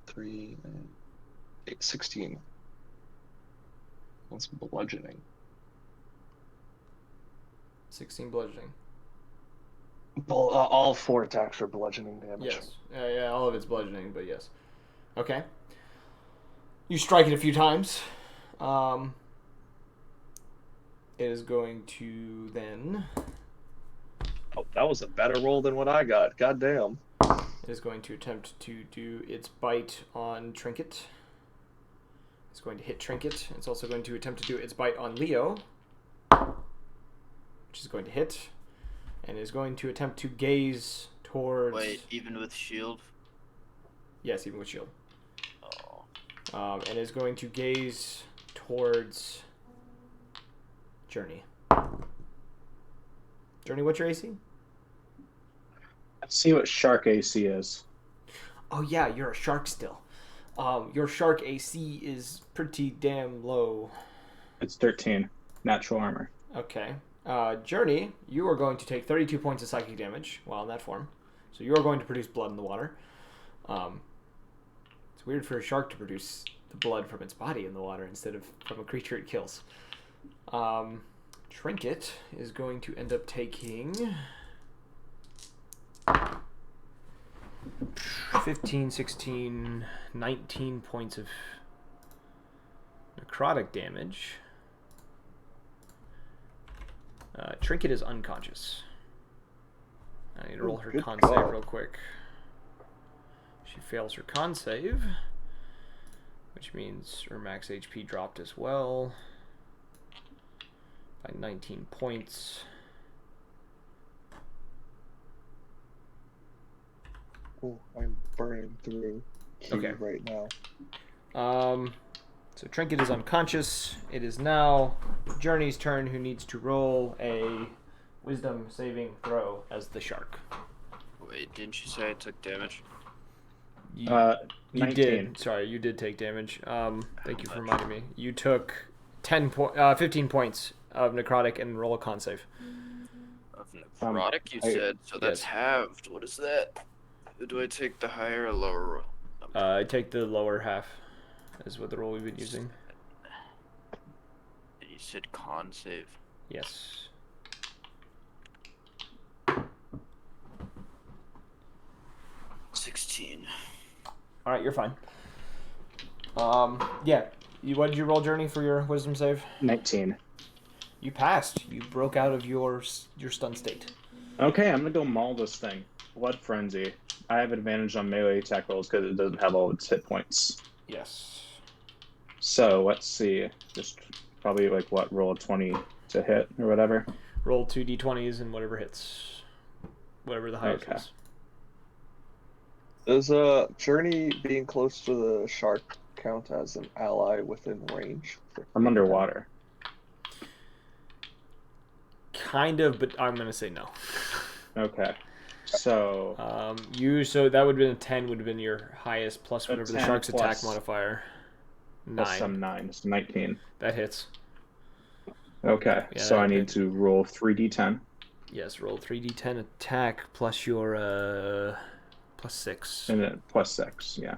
3 and 8, 16. That's bludgeoning. 16 bludgeoning. All 4 attacks are bludgeoning damage. Yes. Yeah, all of it's bludgeoning, but yes. Okay. You strike it a few times. It is going to then... Oh, that was a better roll than what I got. God damn. It is going to attempt to do its bite on Trinket. It's going to hit Trinket. It's also going to attempt to do its bite on Leo, which is going to hit. And is going to attempt to gaze towards... Wait, even with shield? Yes, even with shield. Oh. And is going to gaze towards Journey. Journey, what's your AC? Let's see what shark AC is. Oh yeah, you're a shark still. Your shark AC is pretty damn low. It's 13. Natural armor. Okay. Journey, you are going to take 32 points of psychic damage while in that form. So you are going to produce blood in the water. It's weird for a shark to produce the blood from its body in the water instead of from a creature it kills. Trinket is going to end up taking 15, 16, 19 points of necrotic damage. Trinket is unconscious. I need to roll her Good con God. save real quick. She fails her con save, which means her max HP dropped as well by 19 points. Oh, I'm burning through key Okay. right now. So Trinket is unconscious. It is now Journey's turn, who needs to roll a wisdom saving throw as the shark. Wait, didn't you say I took damage? You 19. did. Sorry, you did take damage. Thank you for reminding me. You took 15 points of necrotic and roll a con save. Of necrotic, you said? So that's yes. halved. What is that? Do I take the higher or lower roll? I take the lower half. Is what the roll we've been using. You said con save. Yes. $16. All right, you're fine. Yeah. What did you roll, Journey, for your wisdom save? 19. You passed. You broke out of your stun state. Okay, I'm gonna go maul this thing. Blood Frenzy. I have advantage on melee attack rolls because it doesn't have all its hit points. Yes. So let's see. Just probably like what, roll a 20 to hit or whatever. Roll 2 d20s and whatever hits. Whatever the highest Okay. Does Journey being close to the shark count as an ally within range? I'm underwater. Kind of, but I'm gonna say no. Okay. So So that would have been a 10. Would have been your highest plus whatever the 10 shark's attack plus- modifier. plus 9. some 9, so 19. That hits. Okay, Yeah, so I that- need to roll 3d10. Yes. Roll 3d10 attack plus your plus 6. And then plus 6, yeah.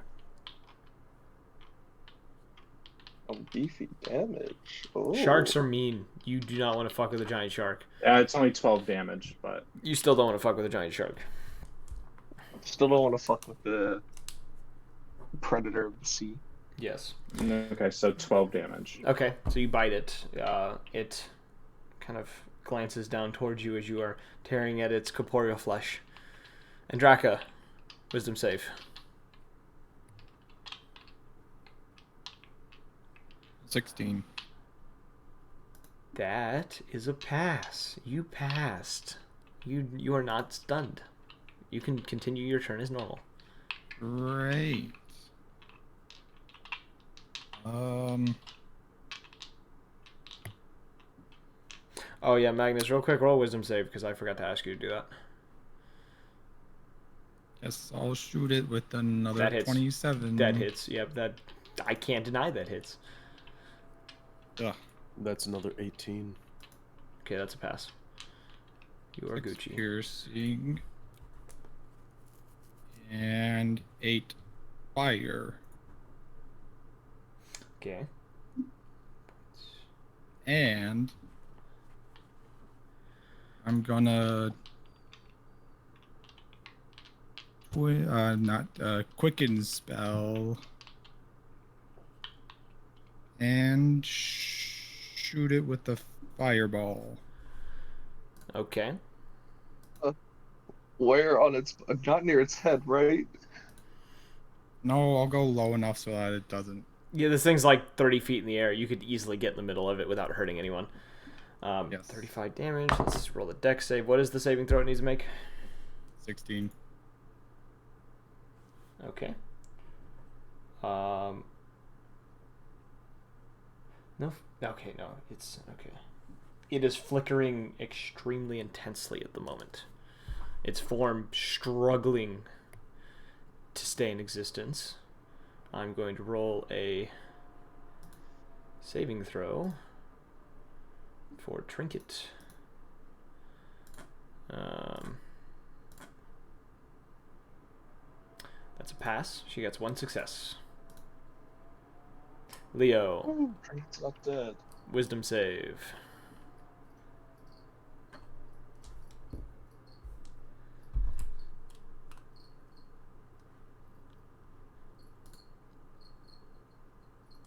Beefy damage. Oh. Sharks are mean. You do not want to fuck with a giant shark. It's only 12 damage, but You still don't want to fuck with a giant shark. Still don't want to fuck with the predator of the sea. Yes. Okay, so 12 damage. Okay, so you bite it. It kind of glances down towards you as you are tearing at its corporeal flesh. Andraka, wisdom save. 16. That is a pass. You passed. You are not stunned. You can continue your turn as normal. Great. Oh yeah, Magnus, real quick, roll wisdom save because I forgot to ask you to do that. Guess I'll shoot it with another That hits. 27. That hits. Yep, that I can't deny that hits. Ugh. That's another 18. Okay, that's a pass. You are 6 Gucci. piercing. And 8 fire. Okay. And I'm gonna quicken spell and shoot it with the fireball. Okay. Where on its, not near its head, right? No, I'll go low enough so that it doesn't. Yeah, this thing's like 30 feet in the air. You could easily get in the middle of it without hurting anyone. Yes. 35 damage. Let's just roll the dex save. What is the saving throw it needs to make? 16. Okay. No. Okay, no. It's okay. It is flickering extremely intensely at the moment. Its form struggling to stay in existence. I'm going to roll a saving throw for Trinket. That's a pass. She gets 1 success. Leo, It's not dead. wisdom save.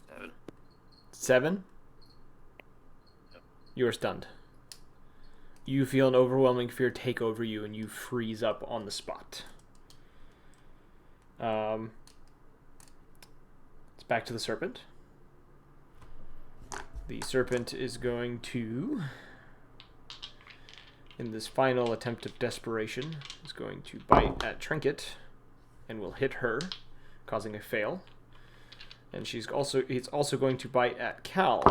Seven. 7? You are stunned. You feel an overwhelming fear take over you and you freeze up on the spot. It's back to the serpent. The serpent is going to, in this final attempt of desperation, is going to bite at Trinket and will hit her, causing a fail. And it's also going to bite at Cal,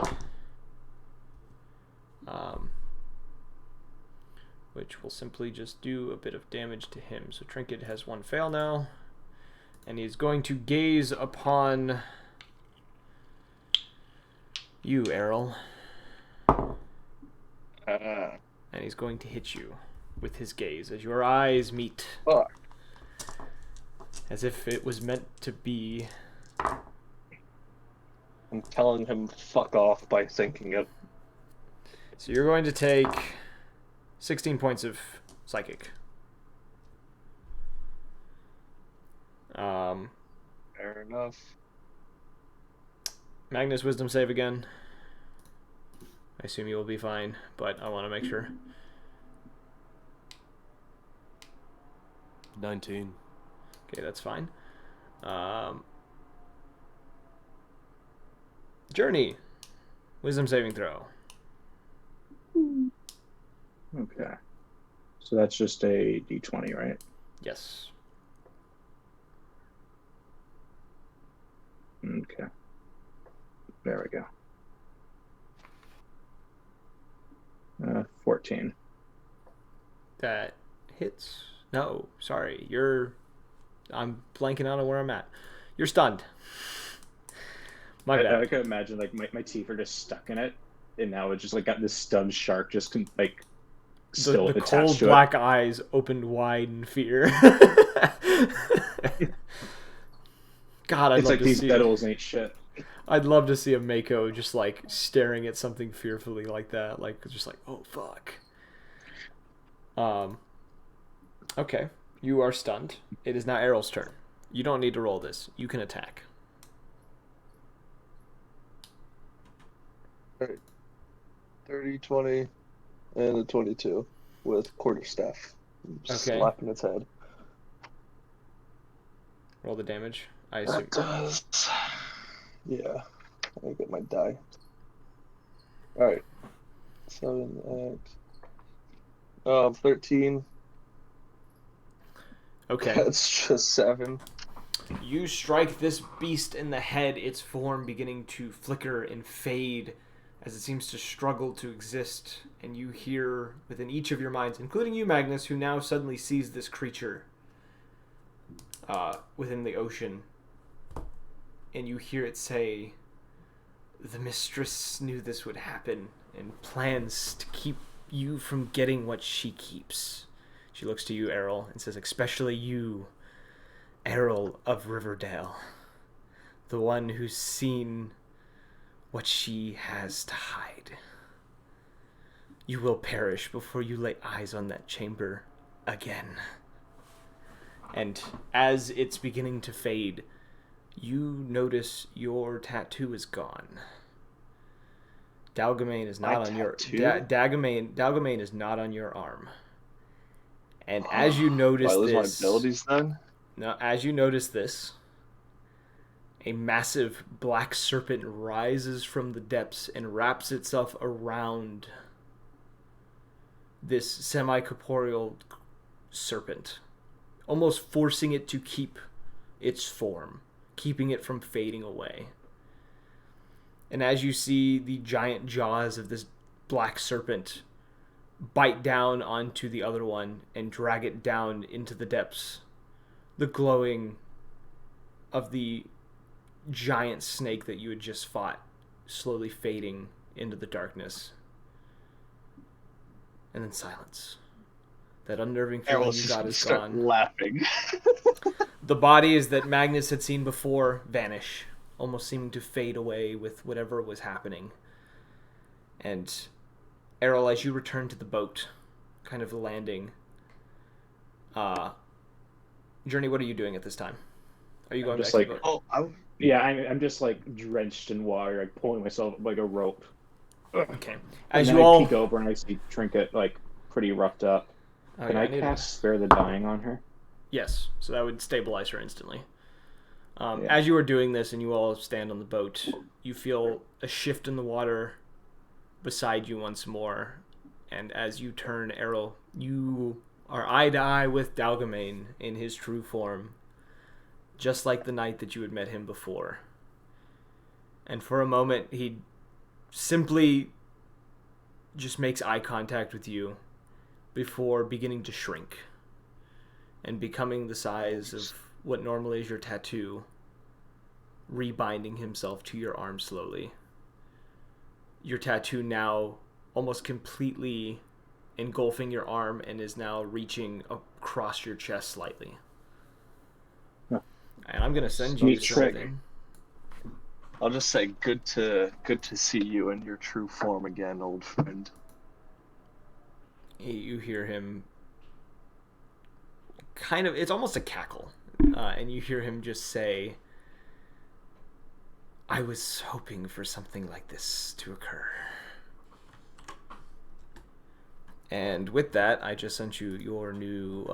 which will simply just do a bit of damage to him. So Trinket has 1 fail now, and he's going to gaze upon you, Errol, and he's going to hit you with his gaze as your eyes meet. Fuck. As if it was meant to be. I'm telling him fuck off by thinking it. So you're going to take 16 points of psychic. Fair enough. Magnus, wisdom save again. I assume you will be fine, but I want to make sure. 19. Okay, that's fine. Journey, wisdom saving throw. Okay. So that's just a d20, right? Yes. Okay. There we go. 14. That hits. No, sorry. I'm blanking out on where I'm at. You're stunned. My bad. I could imagine like my teeth are just stuck in it, and now it's just like got this stunned shark just still The attached cold to black eyes opened wide in fear. God, It's like these petals ain't shit. I'd love to see a Mako just like staring at something fearfully like that, like just like, oh fuck. Okay, you are stunned. It is now Errol's turn. You don't need to roll this. You can attack. Alright. 30, 20, and a 22 with quarterstaff. Slapping its head. Roll the damage. I assume. That does. Yeah. Let me get my die. Alright. 7, 8. 13. Okay. That's just 7. You strike this beast in the head, its form beginning to flicker and fade as it seems to struggle to exist, and you hear within each of your minds, including you, Magnus, who now suddenly sees this creature within the ocean, and you hear it say, "The mistress knew this would happen and plans to keep you from getting what she keeps." She looks to you, Errol, and says, "Especially you, Errol of Riverdale, the one who's seen what she has to hide. You will perish before you lay eyes on that chamber again." And as it's beginning to fade, you notice your tattoo is gone. Dalgamane is not on your Dalgamane is not on your arm. And as you notice Do I lose this, my abilities then? now, as you notice this, a massive black serpent rises from the depths and wraps itself around this semi-corporeal serpent, almost forcing it to keep its form, keeping it from fading away. And as you see the giant jaws of this black serpent bite down onto the other one and drag it down into the depths, the glowing of the giant snake that you had just fought slowly fading into the darkness. And then silence. That unnerving feeling you got is gone. Laughing. The bodies that Magnus had seen before vanish, almost seeming to fade away with whatever was happening. And Errol, as you return to the boat, kind of landing, Journey, what are you doing at this time? Are you going just back to like, the boat? Yeah, I'm just like drenched in water, like pulling myself like a rope. Okay. And As then you I all peek over and I see Trinket like pretty roughed up. Oh, Can yeah, I need cast Spare the Dying on her? Yes, so that would stabilize her instantly. Yeah. As you are doing this and you all stand on the boat, you feel a shift in the water beside you once more. And as you turn, Errol, you are eye to eye with Dalgamane in his true form, just like the night that you had met him before. And for a moment, he simply just makes eye contact with you before beginning to shrink and becoming the size of what normally is your tattoo, rebinding himself to your arm slowly. Your tattoo now almost completely engulfing your arm and is now reaching across your chest slightly. Huh. And I'm going to send you Sweet trick. something. I'll just say good to see you in your true form again, old friend. You hear him kind of, it's almost a cackle, and you hear him just say, "I was hoping for something like this to occur." And with that, I just sent you your new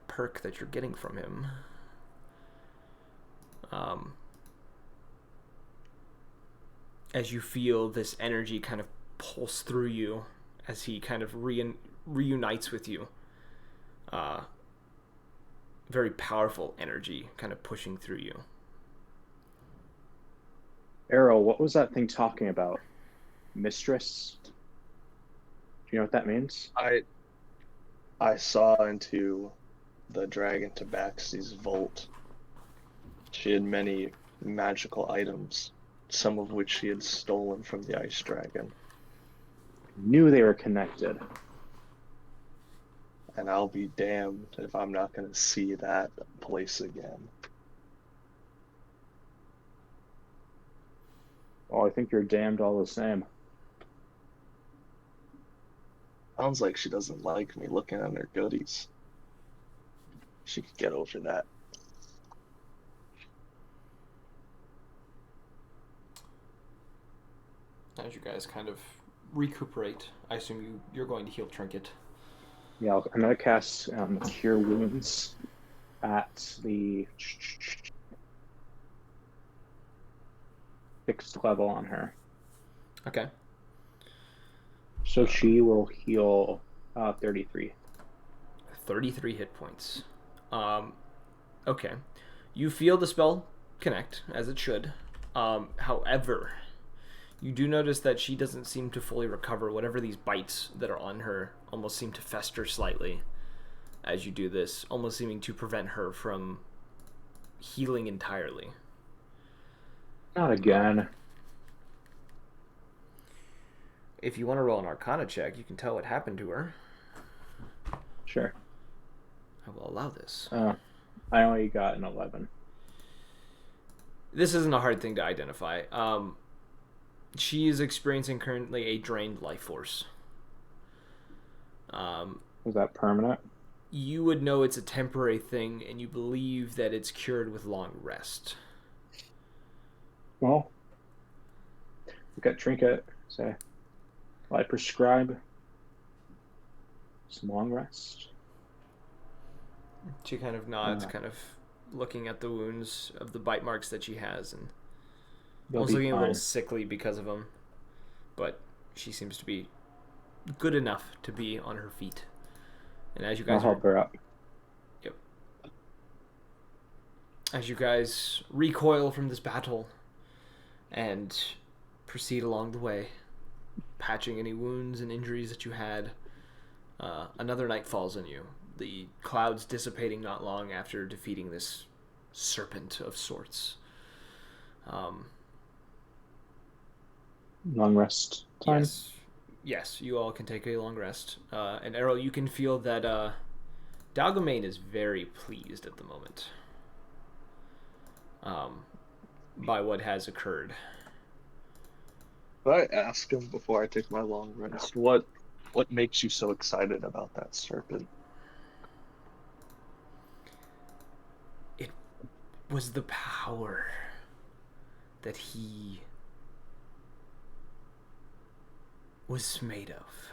perk that you're getting from him. As you feel this energy kind of pulse through you as he kind of reunites with you. Very powerful energy kind of pushing through you. Errol, what was that thing talking about? Mistress? Do you know what that means? I saw into the dragon Tabaxi's vault. She had many magical items, some of which she had stolen from the ice dragon. Knew they were connected. And I'll be damned if I'm not going to see that place again. Well, I think you're damned all the same. Sounds like she doesn't like me looking at her goodies. She could get over that. As you guys guys kind of recuperate. I assume you're going to heal Trinket. Yeah, I'm gonna cast Cure Wounds at the 6th level on her. Okay. So she will heal 33. 33 hit points. Okay. You feel the spell connect, as it should. However, you do notice that she doesn't seem to fully recover. Whatever these bites that are on her almost seem to fester slightly as you do this, almost seeming to prevent her from healing entirely. Not again. If you want to roll an Arcana check, you can tell what happened to her. Sure. I will allow this. I only got an 11. This isn't a hard thing to identify. She is experiencing currently a drained life force. Was that permanent? You would know it's a temporary thing, and you believe that it's cured with long rest. Well, we got Trinket. Say, I prescribe some long rest. She kind of nods, kind of looking at the wounds of the bite marks that she has, and almost looking a little sickly because of them. But she seems to be good enough to be on her feet. And as you guys I'll help her up. Yep. As you guys recoil from this battle and proceed along the way, patching any wounds and injuries that you had, another night falls on you. The clouds dissipating not long after defeating this serpent of sorts. Long rest time? Yes, you all can take a long rest. And Errol, you can feel that Dalgamain is very pleased at the moment by what has occurred. Could I ask him before I take my long rest, what makes you so excited about that serpent? It was the power that he was made of.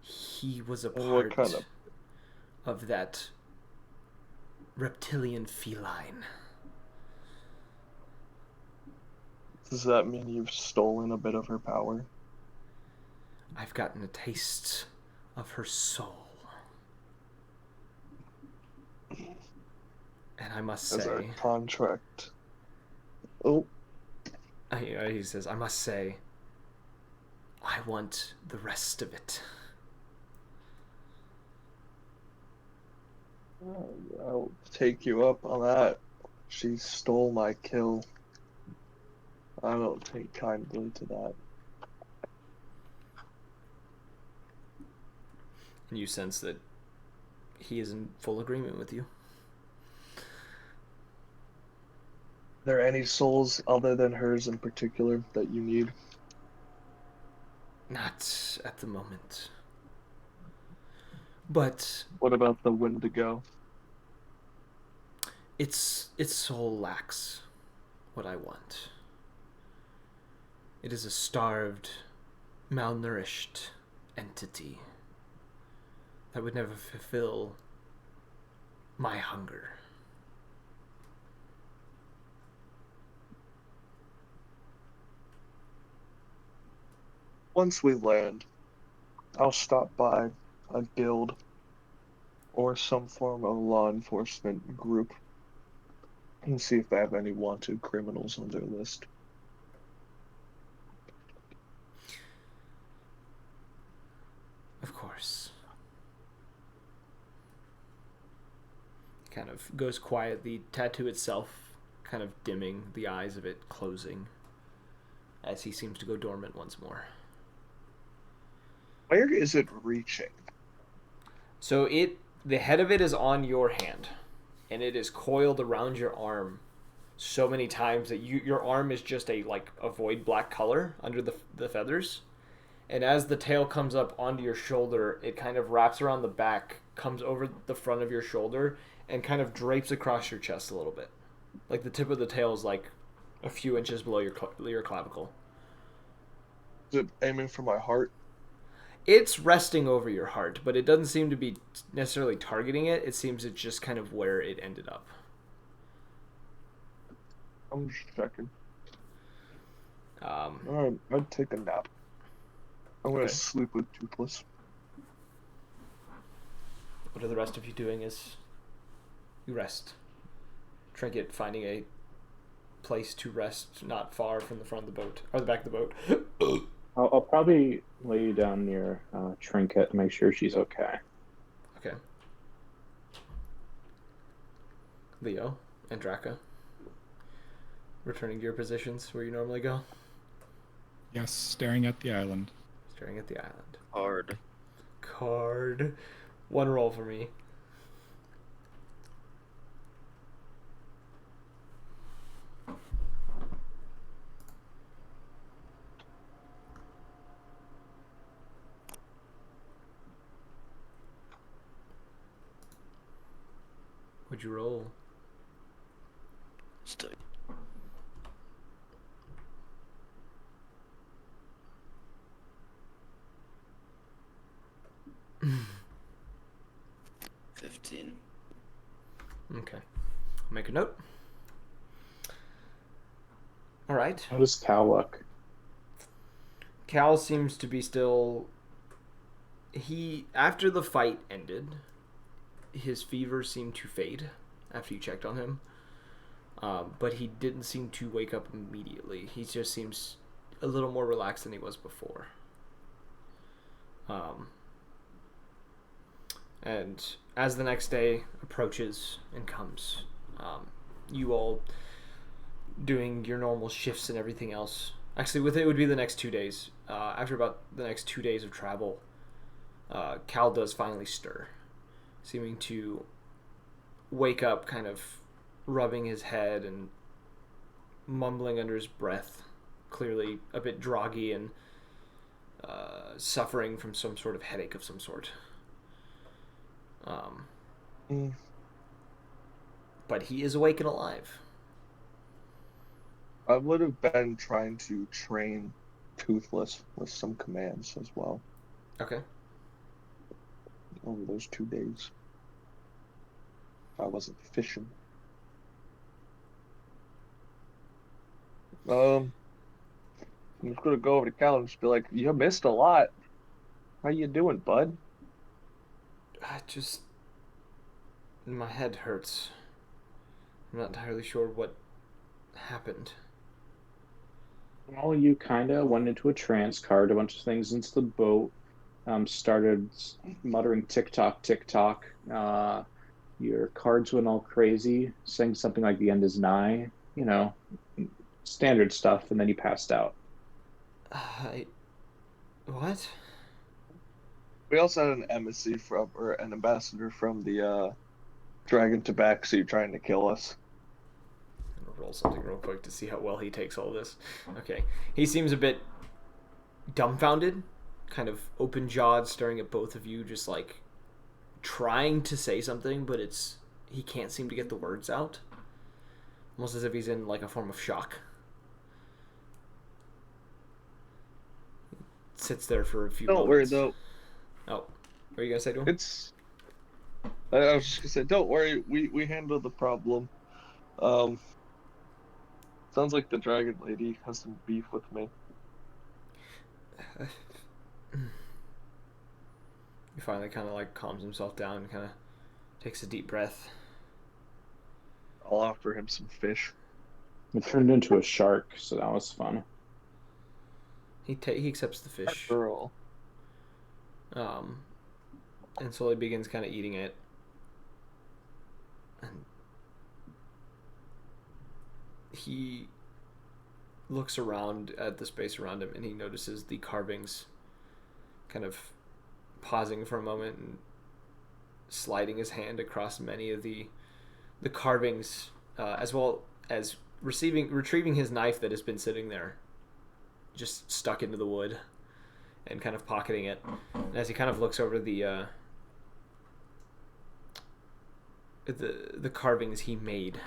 He was a part of that reptilian feline. Does that mean you've stolen a bit of her power? I've gotten a taste of her soul. And I must say... As our contract... Oh. He says, I must say, I want the rest of it. I'll take you up on that. She stole my kill. I don't take kindly to that. And you sense that he is in full agreement with you. Are there any souls other than hers in particular that you need? Not at the moment. But what about the Wendigo? Its soul lacks what I want. It is a starved, malnourished entity that would never fulfill my hunger. Once we land, I'll stop by a guild or some form of law enforcement group and see if they have any wanted criminals on their list. Of course. Kind of goes quiet, the tattoo itself kind of dimming, the eyes of it closing as he seems to go dormant once more. Where is it reaching? So the head of it is on your hand, and it is coiled around your arm so many times that your arm is just a void black color under the feathers. And as the tail comes up onto your shoulder, it kind of wraps around the back, comes over the front of your shoulder, and kind of drapes across your chest a little bit. Like the tip of the tail is like a few inches below your clavicle. Is it aiming for my heart? It's resting over your heart, but it doesn't seem to be necessarily targeting it. It seems it's just kind of where it ended up. I'm just checking. Um, Alright, I'd take a nap. I'm gonna Okay. sleep with Toothless. what are the rest of you doing as you rest? Trinket finding a place to rest not far from the front of the boat, or the back of the boat. I'll probably lay you down near Trinket and make sure she's okay. Okay. Leo and Draka, returning to your positions where you normally go, Yes, staring at the island. staring at the island. Hard. Card. One roll for me. What'd you roll? Still. $15. Okay. Make a note. All right. How does Cal look? Cal seems to be still. After the fight ended, his fever seemed to fade after you checked on him. But he didn't seem to wake up immediately. He just seems a little more relaxed than he was before. And as the next day approaches and comes, you all doing your normal shifts and everything else. Actually, with it would be the next 2 days. After about the next 2 days of travel, Cal does finally stir, seeming to wake up, kind of rubbing his head and mumbling under his breath, clearly a bit groggy and suffering from some sort of headache of some sort. But he is awake and alive. I would have been trying to train Toothless with some commands as well Okay. over those 2 days. I wasn't fishing. I'm just gonna go over to Cal and just be like, "You missed a lot. How you doing, bud?" I just... my head hurts. I'm not entirely sure what happened. Well, you kind of went into a trance, carved a bunch of things into the boat, started muttering tick tock, tick tock. Your cards went all crazy, saying something like the end is nigh, standard stuff, and then you passed out. What? We also had an embassy or an ambassador from the Dragon Tabaxi trying to kill us. I'm gonna roll something real quick to see how well he takes all this. Okay. He seems a bit dumbfounded, kind of open-jawed, staring at both of you, just like trying to say something, but he can't seem to get the words out. Almost as if he's in like a form of shock. Sits there for a few Don't worry moments. though. Oh, what are you gonna say to him? I was just gonna say, don't worry. We handled the problem. Sounds like the dragon lady has some beef with me. He finally kind of like calms himself down and kind of takes a deep breath. I'll offer him some fish. It turned into a shark, so that was fun. He accepts the fish. Girl. And slowly begins kind of eating it. And he looks around at the space around him and he notices the carvings, kind of pausing for a moment and sliding his hand across many of the carvings, as well as retrieving his knife that has been sitting there, just stuck into the wood, and kind of pocketing it. And as he kind of looks over the carvings he made,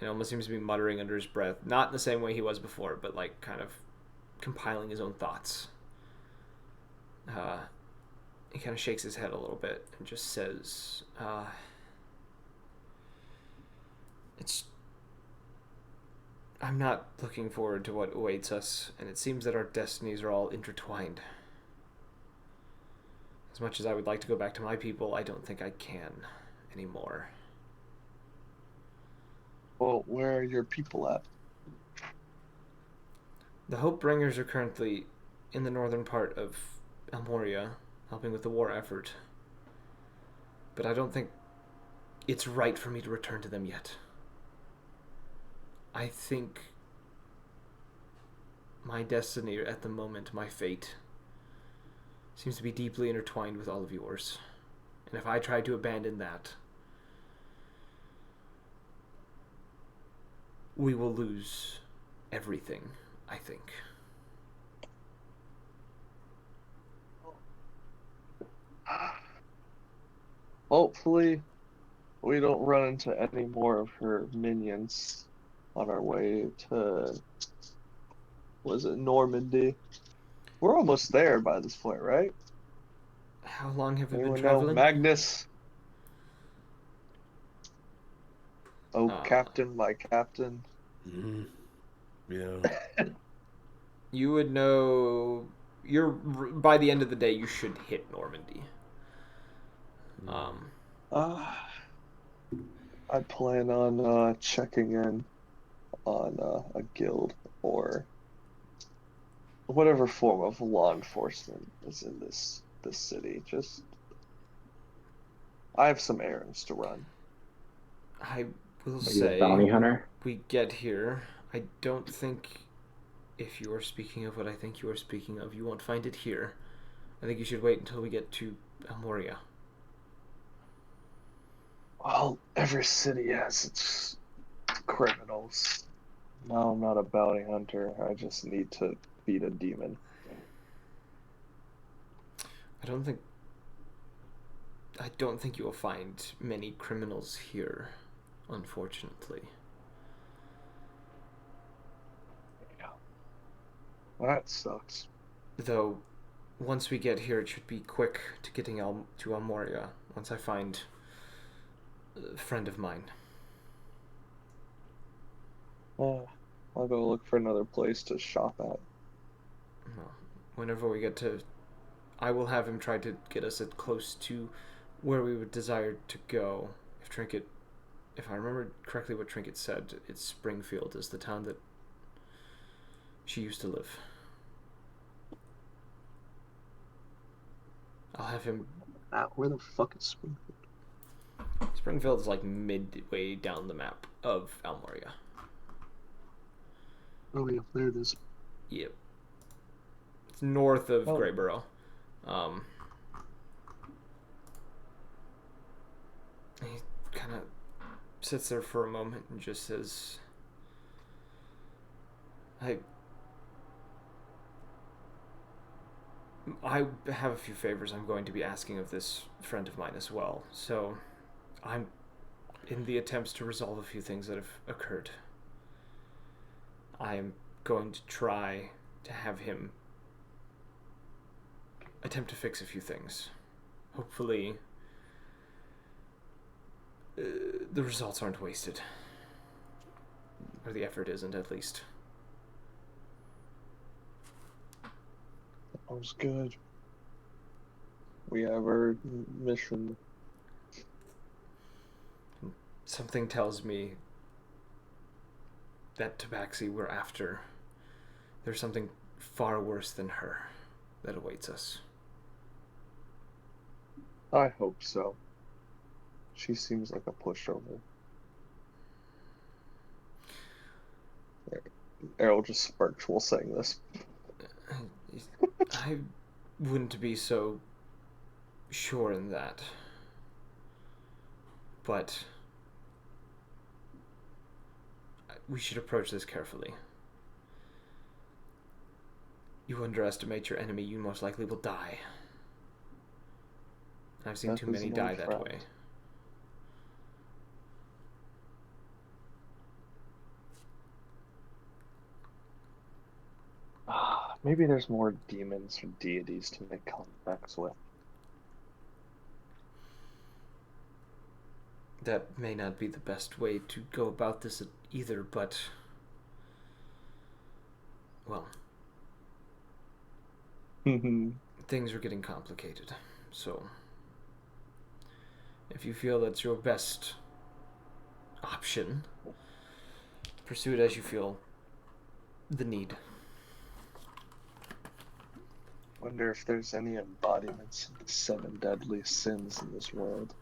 and almost seems to be muttering under his breath, not in the same way he was before, but like kind of compiling his own thoughts. He kind of shakes his head a little bit and just says, I'm not looking forward to what awaits us, and it seems that our destinies are all intertwined. As much as I would like to go back to my people, I don't think I can anymore. Well, where are your people at? The Hopebringers are currently in the northern part of Almoria, helping with the war effort. But I don't think it's right for me to return to them yet. I think my destiny at the moment, my fate, seems to be deeply intertwined with all of yours. And if I try to abandon that, we will lose everything, I think. Hopefully, we don't run into any more of her minions on our way to, was it Normandy? We're almost there by this point, right? How long have we been Anyone know? traveling? Magnus? Oh, Uh, Captain, my captain. Yeah. You would know. By the end of the day, you should hit Normandy. I plan on checking in on a guild or whatever form of law enforcement is in this city. Just I have some errands to run. I will Are you a say, bounty when hunter? we get here, I don't think, if you are speaking of what I think you are speaking of, you won't find it here. I think you should wait until we get to Almoria. Well, every city has its criminals. No, I'm not a bounty hunter. I just need to beat a demon. I don't think you will find many criminals here, unfortunately. Yeah. That sucks. Though, once we get here, it should be quick to getting to Almoria. Once I find a friend of mine. I'll go look for another place to shop at. Well, whenever we get to, I will have him try to get us as close to where we would desire to go. If I remember correctly what Trinket said, it's Springfield is the town that she used to live. I'll have him. Where the fuck is Springfield? Springfield is like midway down the map of Almoria. Oh yeah, there it is. Yep. It's north of Oh. Greyborough. He kind of sits there for a moment and just says, I have a few favors I'm going to be asking of this friend of mine as well. So I'm in the attempts to resolve a few things that have occurred. I am going to try to have him attempt to fix a few things. Hopefully, the results aren't wasted. Or the effort isn't, at least. Sounds good. We have our mission. Something tells me that Tabaxi we're after, there's something far worse than her that awaits us. I hope so. She seems like a pushover. Errol just sparked while saying this. I wouldn't be so sure in that. But we should approach this carefully. You underestimate your enemy, you most likely will die. I've seen Death too is many an die old that friend. way. Maybe there's more demons or deities to make contacts with. That may not be the best way to go about this either, but... Well, things are getting complicated, so... If you feel that's your best option, pursue it as you feel the need. Wonder if there's any embodiments of the 7 deadly sins in this world.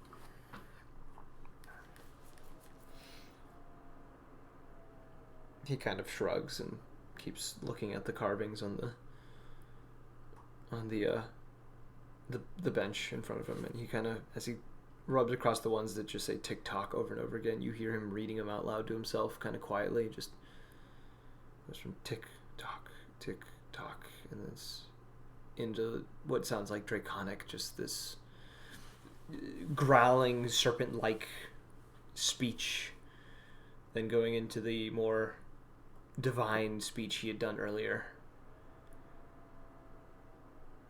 He kind of shrugs and keeps looking at the carvings on the bench in front of him, and he kind of, as he rubs across the ones that just say tick-tock over and over again, you hear him reading them out loud to himself kind of quietly, just goes from tick-tock, tick-tock, and then it's into what sounds like draconic, just this growling, serpent-like speech, then going into the more divine speech he had done earlier.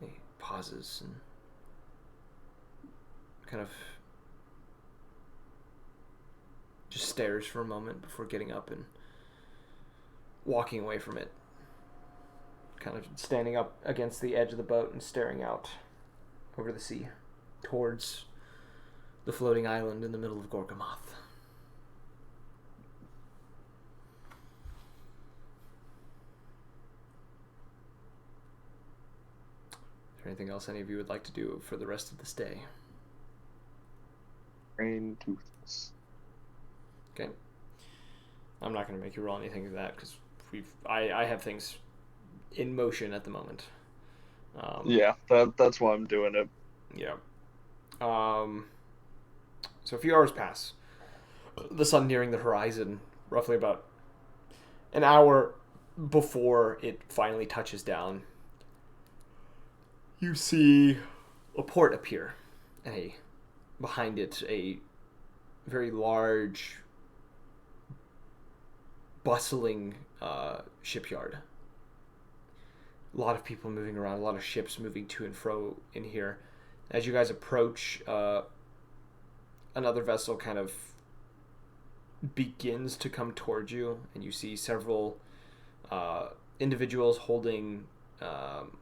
He pauses and kind of just stares for a moment before getting up and walking away from it. Kind of standing up against the edge of the boat and staring out over the sea towards the floating island in the middle of Gorgamoth. Is there anything else any of you would like to do for the rest of this day? Rain toothless. Okay. I'm not going to make you roll anything to that because I have things in motion at the moment. Yeah, that's why I'm doing it. Yeah. So a few hours pass. The sun nearing the horizon, roughly about an hour before it finally touches down. You see a port appear, and behind it a very large, bustling shipyard. A lot of people moving around, a lot of ships moving to and fro in here. As you guys approach, another vessel kind of begins to come towards you, and you see several individuals holding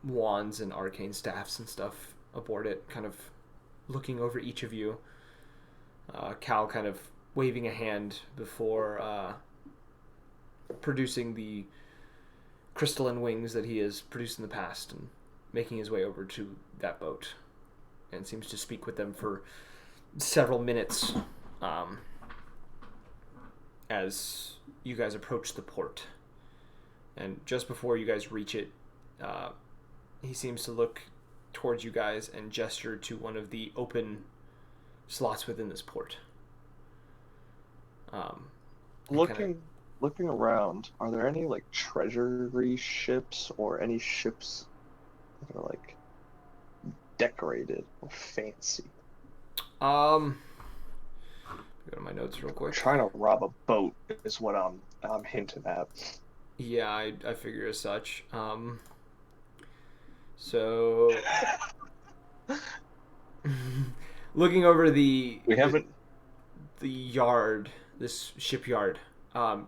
wands and arcane staffs and stuff aboard it, kind of looking over each of you. Cal kind of waving a hand before producing the crystalline wings that he has produced in the past and making his way over to that boat, and seems to speak with them for several minutes as you guys approach the port. And just before you guys reach it, he seems to look towards you guys and gesture to one of the open slots within this port. Looking around, are there any like treasury ships or any ships that are like decorated or fancy? Go to my notes real quick. Trying to rob a boat is what I'm hinting at. Yeah, I figure as such. So looking over the yard, this shipyard,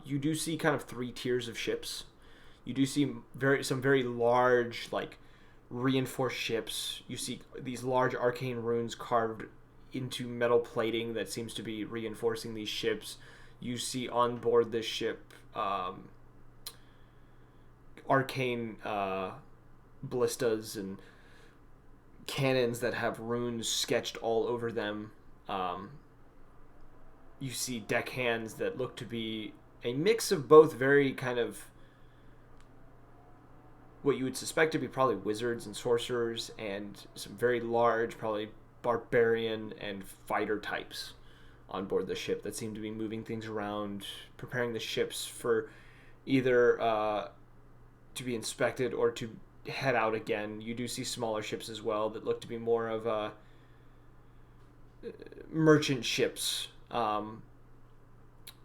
you do see kind of 3 tiers of ships. You do see some very large, like, reinforced ships. You see these large arcane runes carved into metal plating that seems to be reinforcing these ships. You see on board this ship arcane ballistas and cannons that have runes sketched all over them. You see deckhands that look to be a mix of both very kind of what you would suspect to be probably wizards and sorcerers, and some very large, probably barbarian and fighter types on board the ship that seem to be moving things around, preparing the ships for either to be inspected or to head out again. You do see smaller ships as well that look to be more of merchant ships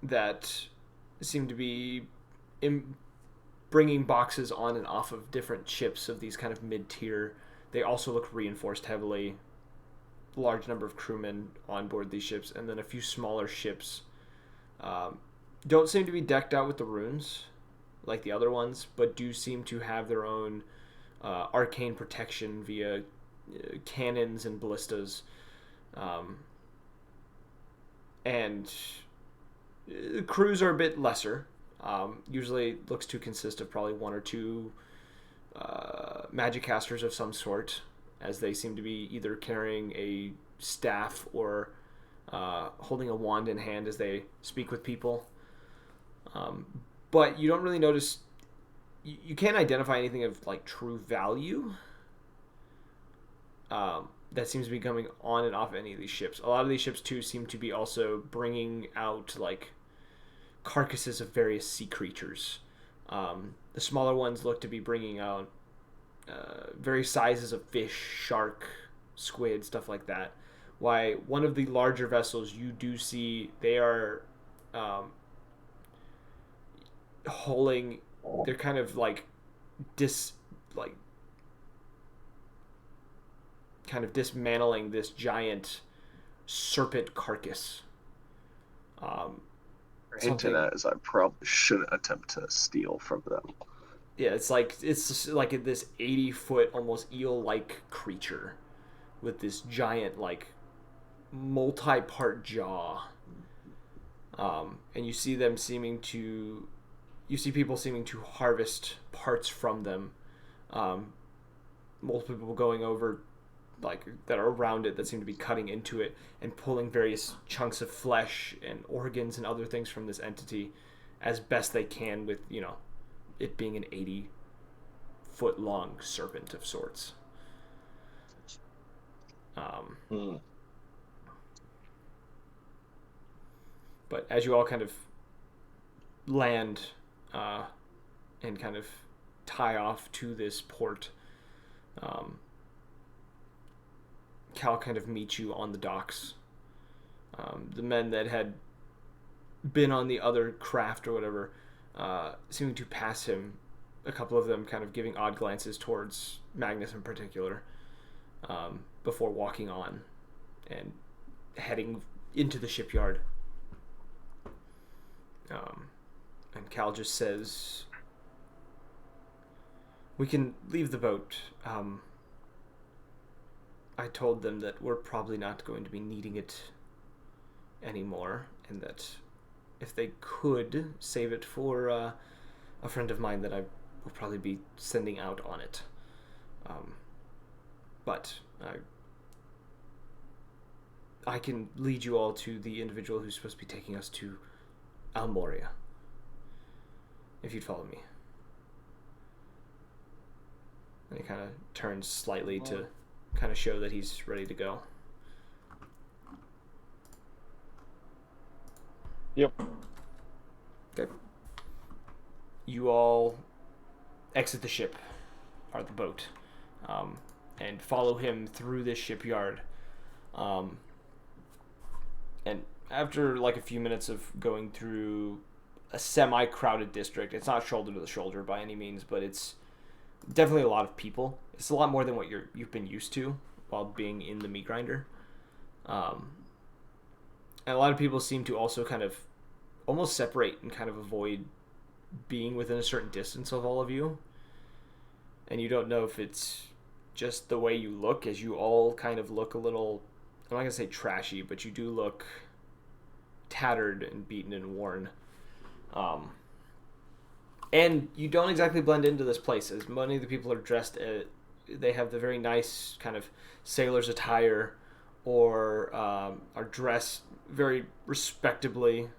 that seem to be bringing boxes on and off of different ships of these kind of mid-tier. They also look reinforced heavily. Large number of crewmen on board these ships, and then a few smaller ships. Don't seem to be decked out with the runes like the other ones, but do seem to have their own arcane protection via cannons and ballistas. And crews are a bit lesser. Usually looks to consist of probably one or two magic casters of some sort, as they seem to be either carrying a staff or holding a wand in hand as they speak with people. But you don't really notice, you can't identify anything of like true value that seems to be coming on and off any of these ships. A lot of these ships too seem to be also bringing out like carcasses of various sea creatures. The smaller ones look to be bringing out various sizes of fish, shark, squid, stuff like that. Why one of the larger vessels you do see, they are holding, they're kind of like kind of dismantling this giant serpent carcass. Hinting at is I probably shouldn't attempt to steal from them. Yeah, it's like this 80-foot almost eel-like creature with this giant like multi-part jaw. And you see people seeming to harvest parts from them. Multiple people going over like that are around it that seem to be cutting into it and pulling various chunks of flesh and organs and other things from this entity as best they can, with it being an 80-foot long serpent of sorts. But as you all kind of land and kind of tie off to this port, Cal kind of meets you on the docks. The men that had been on the other craft or whatever, seeming to pass him, a couple of them kind of giving odd glances towards Magnus in particular, before walking on and heading into the shipyard. And Cal just says, "We can leave the boat. I told them that we're probably not going to be needing it anymore, and that if they could save it for a friend of mine, that I will probably be sending out on it. But I can lead you all to the individual who's supposed to be taking us to Almoria, if you'd follow me." And he kind of turns slightly to kind of show that he's ready to go. Yep. Okay. You all exit the ship, or the boat, and follow him through this shipyard. And after like a few minutes of going through a semi-crowded district, it's not shoulder to shoulder by any means, but it's definitely a lot of people. It's a lot more than what you've been used to while being in the meat grinder. And a lot of people seem to also kind of almost separate and kind of avoid being within a certain distance of all of you. And you don't know if it's just the way you look, as you all kind of look a little, I'm not going to say trashy, but you do look tattered and beaten and worn. And you don't exactly blend into this place, as many of the people are dressed, they have the very nice kind of sailor's attire, or are dressed very respectably,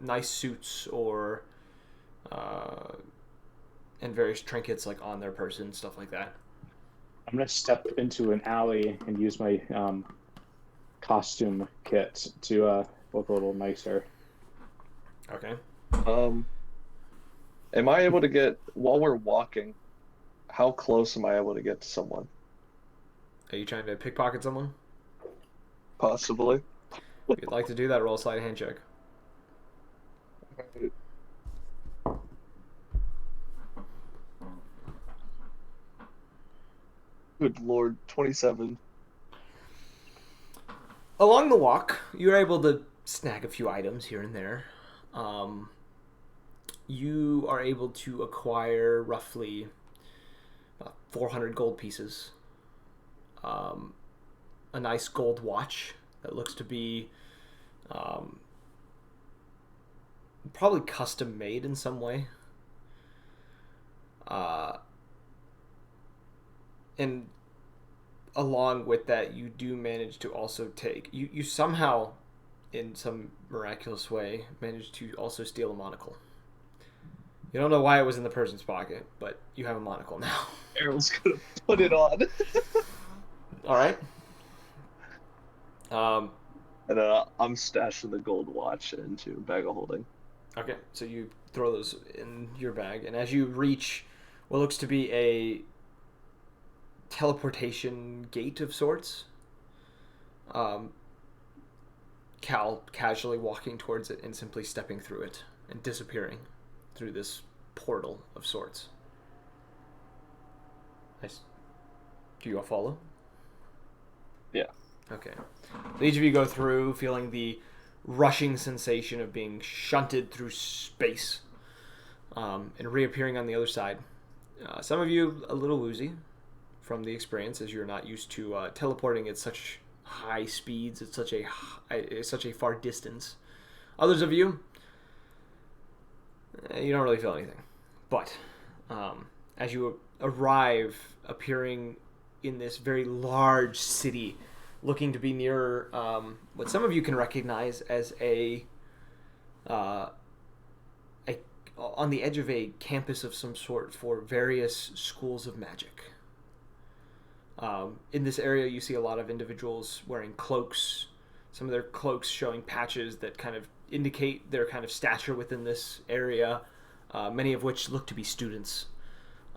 nice suits, or and various trinkets like on their person, stuff like that. I'm gonna step into an alley and use my costume kit to look a little nicer. Okay. Am I able to get, while we're walking, how close am I able to get to someone? Are you trying to pickpocket someone? Possibly. If you'd like to do that, roll a sleight of hand check. Good lord, 27. Along the walk, you're able to snag a few items here and there. You are able to acquire roughly 400 gold pieces. A nice gold watch that looks to be probably custom made in some way. And along with that, you do manage to also take... You somehow, in some miraculous way, managed to also steal a monocle. You don't know why it was in the person's pocket, but you have a monocle now. Errol's gonna put it on. All right. And I'm stashing the gold watch into a bag of holding. Okay, so you throw those in your bag, and as you reach what looks to be a teleportation gate of sorts, Cal casually walking towards it and simply stepping through it and disappearing through this portal of sorts. Nice. Do you all follow? Yeah. Okay. Each of you go through feeling the rushing sensation of being shunted through space and reappearing on the other side. Some of you a little woozy from the experience, as you're not used to teleporting at such high speeds, at such a far distance. Others of you, you don't really feel anything. But as you arrive, appearing in this very large city, looking to be near what some of you can recognize as on the edge of a campus of some sort for various schools of magic. In this area, you see a lot of individuals wearing cloaks, some of their cloaks showing patches that kind of indicate their kind of stature within this area, many of which look to be students.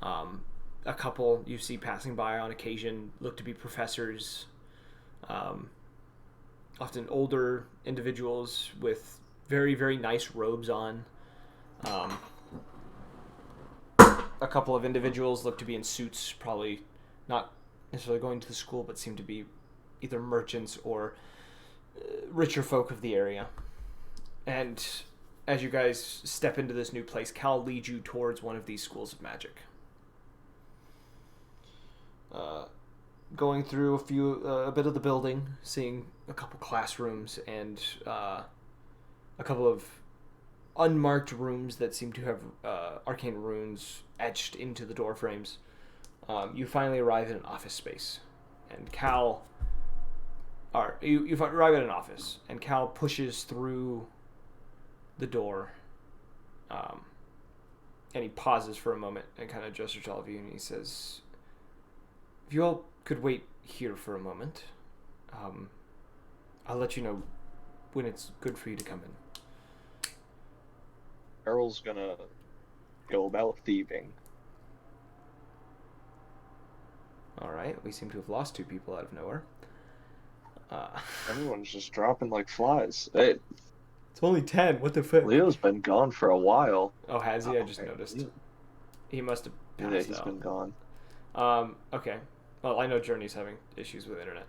A couple you see passing by on occasion look to be professors, often older individuals with very, very nice robes on. A couple of individuals look to be in suits, probably not necessarily going to the school, but seem to be either merchants or richer folk of the area. And as you guys step into this new place, Cal leads you towards one of these schools of magic. Going through a bit of the building, seeing a couple classrooms and a couple of unmarked rooms that seem to have arcane runes etched into the door frames. You finally arrive in an office space, and Cal... You arrive at an office, and Cal pushes through the door, and he pauses for a moment and kind of gestures to all of you, and he says, if you all could wait here for a moment, I'll let you know when it's good for you to come in. Errol's gonna go about thieving. Alright, we seem to have lost two people out of nowhere. Everyone's just dropping like flies. Hey, It's only 10, what the fuck? Leo's been gone for a while. Oh, has he? I just Okay. noticed. He must have Yeah, passed he's out. been gone. Okay. Well, I know Journey's having issues with internet.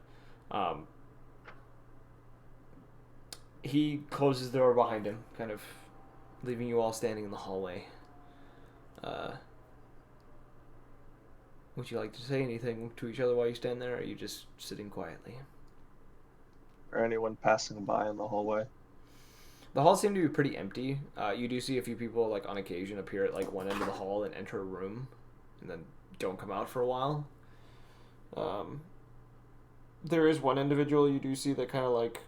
He closes the door behind him, kind of leaving you all standing in the hallway. Would you like to say anything to each other while you stand there, or are you just sitting quietly? Or anyone passing by in the hallway. The hall seemed to be pretty empty. You do see a few people, like, on occasion appear at, like, one end of the hall and enter a room, and then don't come out for a while. There is one individual you do see that kind of, like,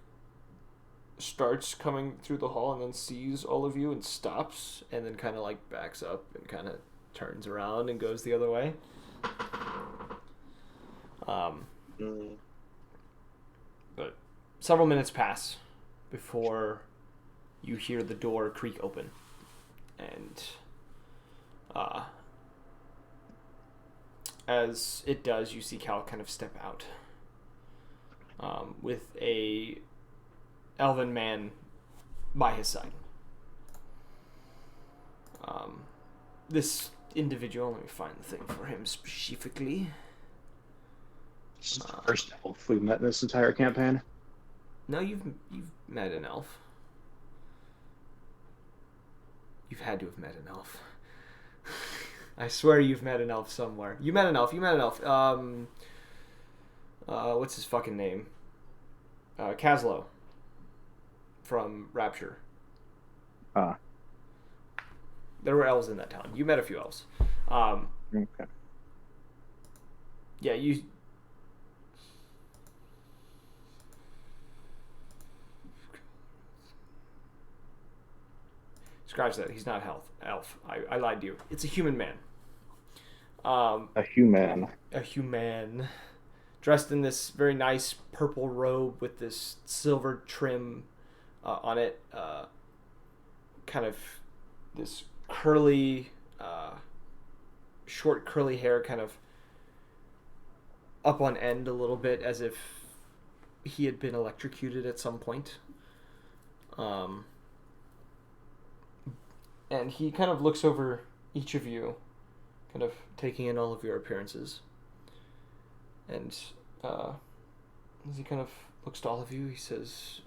starts coming through the hall and then sees all of you and stops, and then kind of, like, backs up and kind of turns around and goes the other way. But several minutes pass before you hear the door creak open, and as it does, you see Cal kind of step out with a elven man by his side. This individual, let me find the thing for him specifically. This is the first elf we've met in this entire campaign. No, you've met an elf. You've had to have met an elf. I swear you've met an elf somewhere. You met an elf. What's his fucking name? Caslow. From Rapture. There were elves in that town. You met a few elves. Okay. Yeah, you... Scratch that. He's not elf. I lied to you. It's a human man. A human. A human. Dressed in this very nice purple robe with this silver trim on it. Kind of this curly, short curly hair kind of up on end a little bit as if he had been electrocuted at some point. And he kind of looks over each of you, kind of taking in all of your appearances. And as he kind of looks to all of you, he says,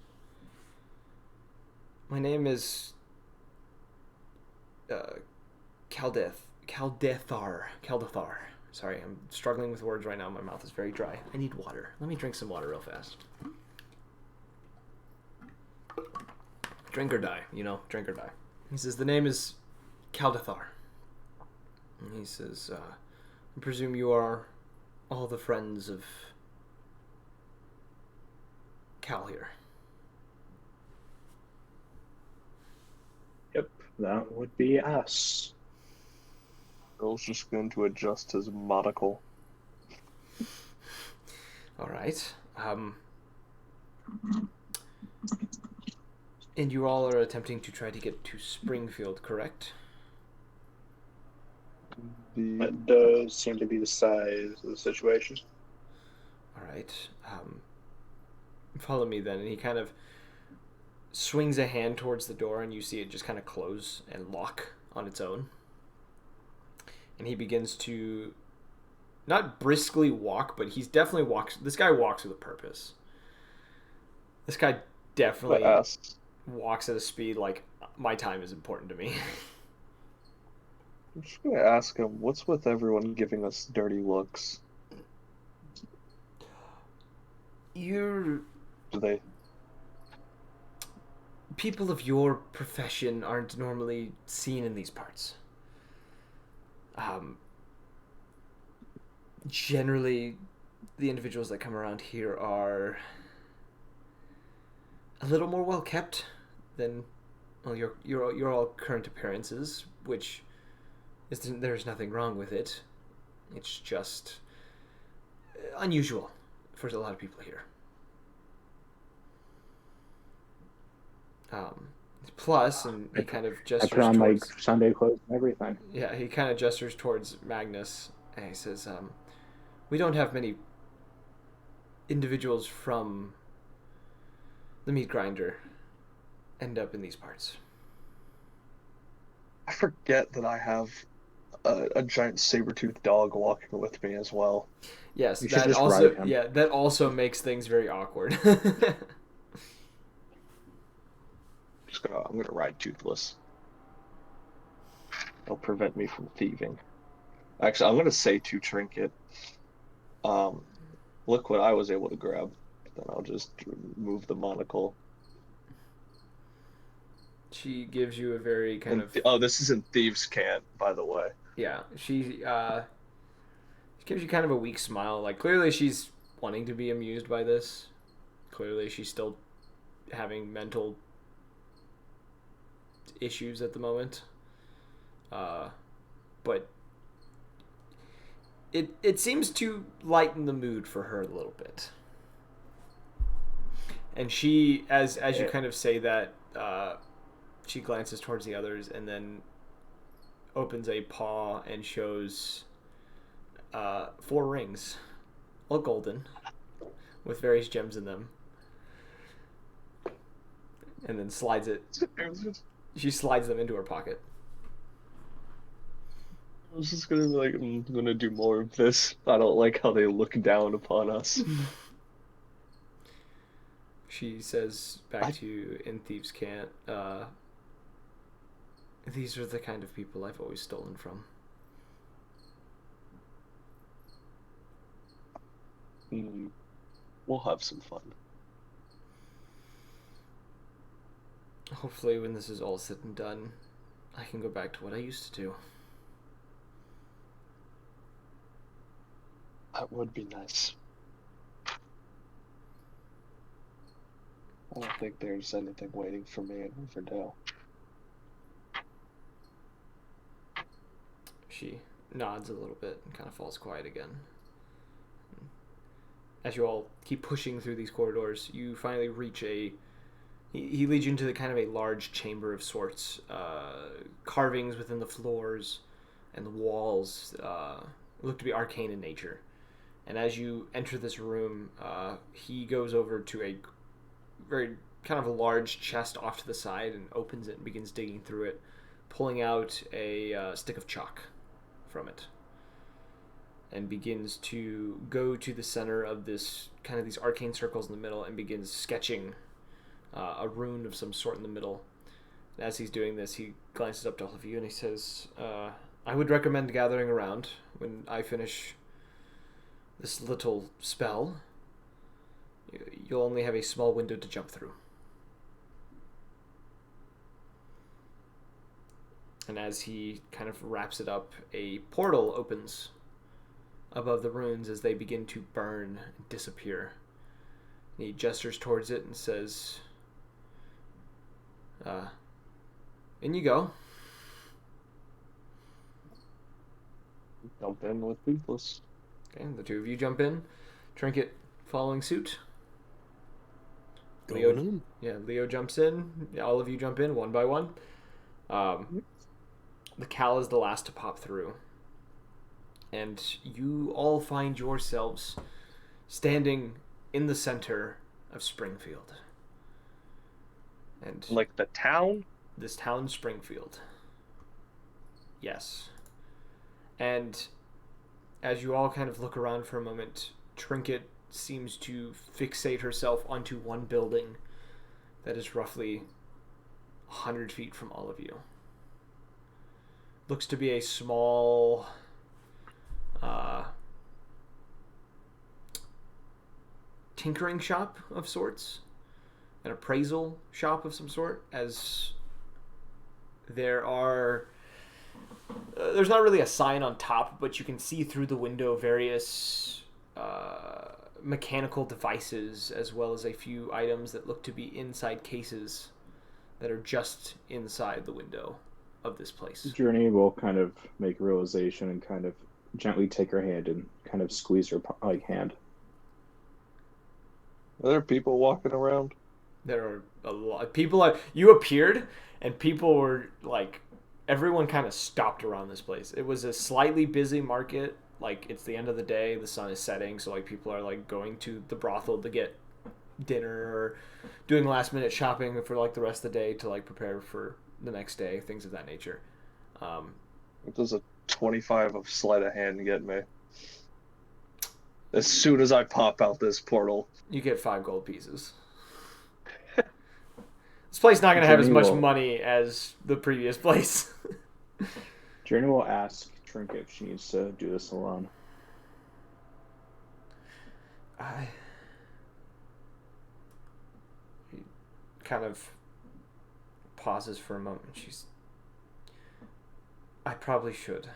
"My name is Caldethar. Sorry, I'm struggling with words right now. My mouth is very dry. I need water. Let me drink some water real fast. Drink or die, drink or die." He says, "The name is Caldethar." And he says, "I presume you are all the friends of Cal here." Yep, that would be us. Earl's just going to adjust his monocle. All right. And you all are attempting to try to get to Springfield, correct? That does seem to be the size of the situation. All right. Follow me then. And he kind of swings a hand towards the door, and you see it just kind of close and lock on its own. And he begins to not briskly walk, but he's definitely walks. This guy walks with a purpose. This guy definitely walks at a speed like, my time is important to me. I'm just gonna ask him, what's with everyone giving us dirty looks? Do they? People of your profession aren't normally seen in these parts. Generally, the individuals that come around here are a little more well kept than, well, your all current appearances, which there's nothing wrong with it. It's just unusual for a lot of people here. Plus, and he kind of gestures. I put on towards, my Sunday clothes and everything. Yeah, he kind of gestures towards Magnus, and he says, "We don't have many individuals from the meat grinder end up in these parts." I forget that I have a giant saber-toothed dog walking with me as well. Yes, You that also that also makes things very awkward. I'm gonna ride Toothless. It'll prevent me from thieving. Actually, I'm gonna say to Trinket, look what I was able to grab. Then I'll just remove the monocle. She gives you a very kind of... Oh, this isn't Thieves' Cant, by the way. Yeah, she gives you kind of a weak smile. Like, clearly she's wanting to be amused by this. Clearly she's still having mental issues at the moment. But it seems to lighten the mood for her a little bit. And she, as you kind of say that, she glances towards the others and then opens a paw and shows 4 rings, all golden, with various gems in them. And then slides it. She slides them into her pocket. I was just gonna be like, I'm gonna do more of this. I don't like how they look down upon us. She says back I- to you in Thieves' Cant, these are the kind of people I've always stolen from. We'll have some fun. Hopefully, when this is all said and done, I can go back to what I used to do. That would be nice. I don't think there's anything waiting for me in Riverdale. She nods a little bit and kind of falls quiet again. As you all keep pushing through these corridors, you finally reach a... He leads you into the kind of a large chamber of sorts. Carvings within the floors and the walls look to be arcane in nature. And as you enter this room, he goes over to a very kind of a large chest off to the side and opens it and begins digging through it, pulling out a stick of chalk from it. And begins to go to the center of this kind of these arcane circles in the middle and begins sketching a rune of some sort in the middle. And as he's doing this, he glances up to all of you and he says, I would recommend gathering around when I finish this little spell. You'll only have a small window to jump through. And as he kind of wraps it up, a portal opens above the runes as they begin to burn and disappear. And he gestures towards it and says, in you go. Jump in with Toothless. Okay, the two of you jump in. Trinket following suit. Going Leo, in. yeah, Leo jumps in. All of you jump in one by one. The Cal is the last to pop through. And you all find yourselves standing in the center of Springfield. And Like the town? this town, Springfield. Yes. And as you all kind of look around for a moment, Trinket seems to fixate herself onto one building that is roughly 100 feet from all of you. Looks to be a small tinkering shop of sorts, an appraisal shop of some sort, as there are there's not really a sign on top, but you can see through the window various mechanical devices, as well as a few items that look to be inside cases that are just inside the window of this place. Journey will kind of make a realization and kind of gently take her hand and kind of squeeze her hand. Are there people walking around? There are a lot of people. You appeared, and people were like, everyone kind of stopped around this place. It was a slightly busy market. Like, it's the end of the day, the sun is setting, so like people are like going to the brothel to get dinner or doing last minute shopping for like the rest of the day to like prepare for the next day, things of that nature. What does a 25 of sleight of hand get me? As soon as I pop out this portal. You get 5 gold pieces. This place not going to have as much money as the previous place. Journey will ask Trinket if she needs to do this alone. He kind of pauses for a moment. I probably should.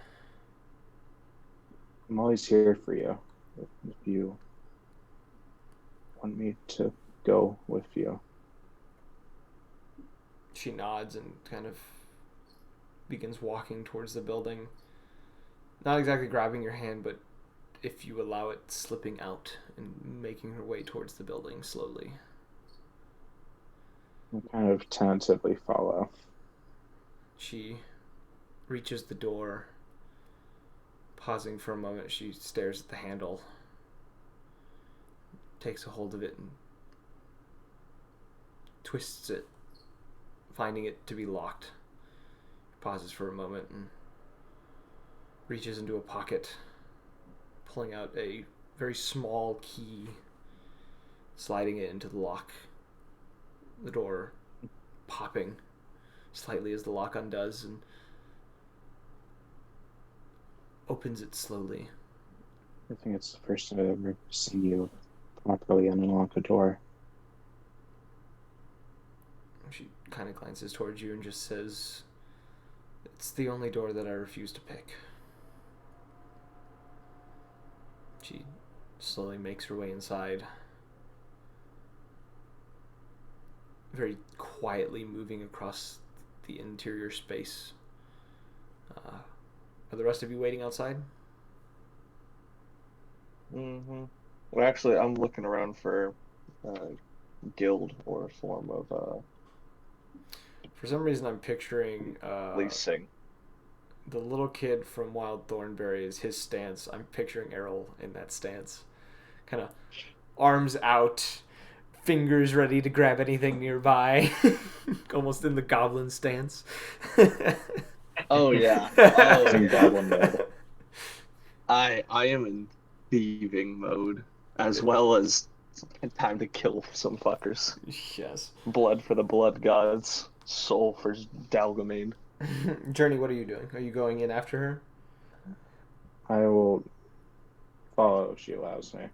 I'm always here for you. If you want me to go with you. She nods and kind of begins walking towards the building. Not exactly grabbing your hand, but if you allow it, slipping out and making her way towards the building slowly. I kind of tentatively follow. She reaches the door. Pausing for a moment, she stares at the handle. Takes a hold of it and twists it, finding it to be locked. Pauses for a moment and reaches into a pocket, pulling out a very small key, sliding it into the lock. The door popping slightly as the lock undoes and opens it slowly. I think it's the first time I've ever seen you properly unlock a door. She kind of glances towards you and just says, "It's the only door that I refuse to pick." She slowly makes her way inside, very quietly moving across the interior space. Are the rest of you waiting outside? Mm-hmm. Well, actually, I'm looking around for guild or form of For some reason, I'm picturing leasing. the little kid from Wild Thornberry is his stance. I'm picturing Errol in that stance. Kind of arms out, fingers ready to grab anything nearby. Almost in the goblin stance. Oh yeah. Oh In yeah. goblin mode. I am in thieving mode as well as time to kill some fuckers. Yes. Blood for the blood gods, soul for Dalgamane. Journey, what are you doing? Are you going in after her? I will follow if she allows me.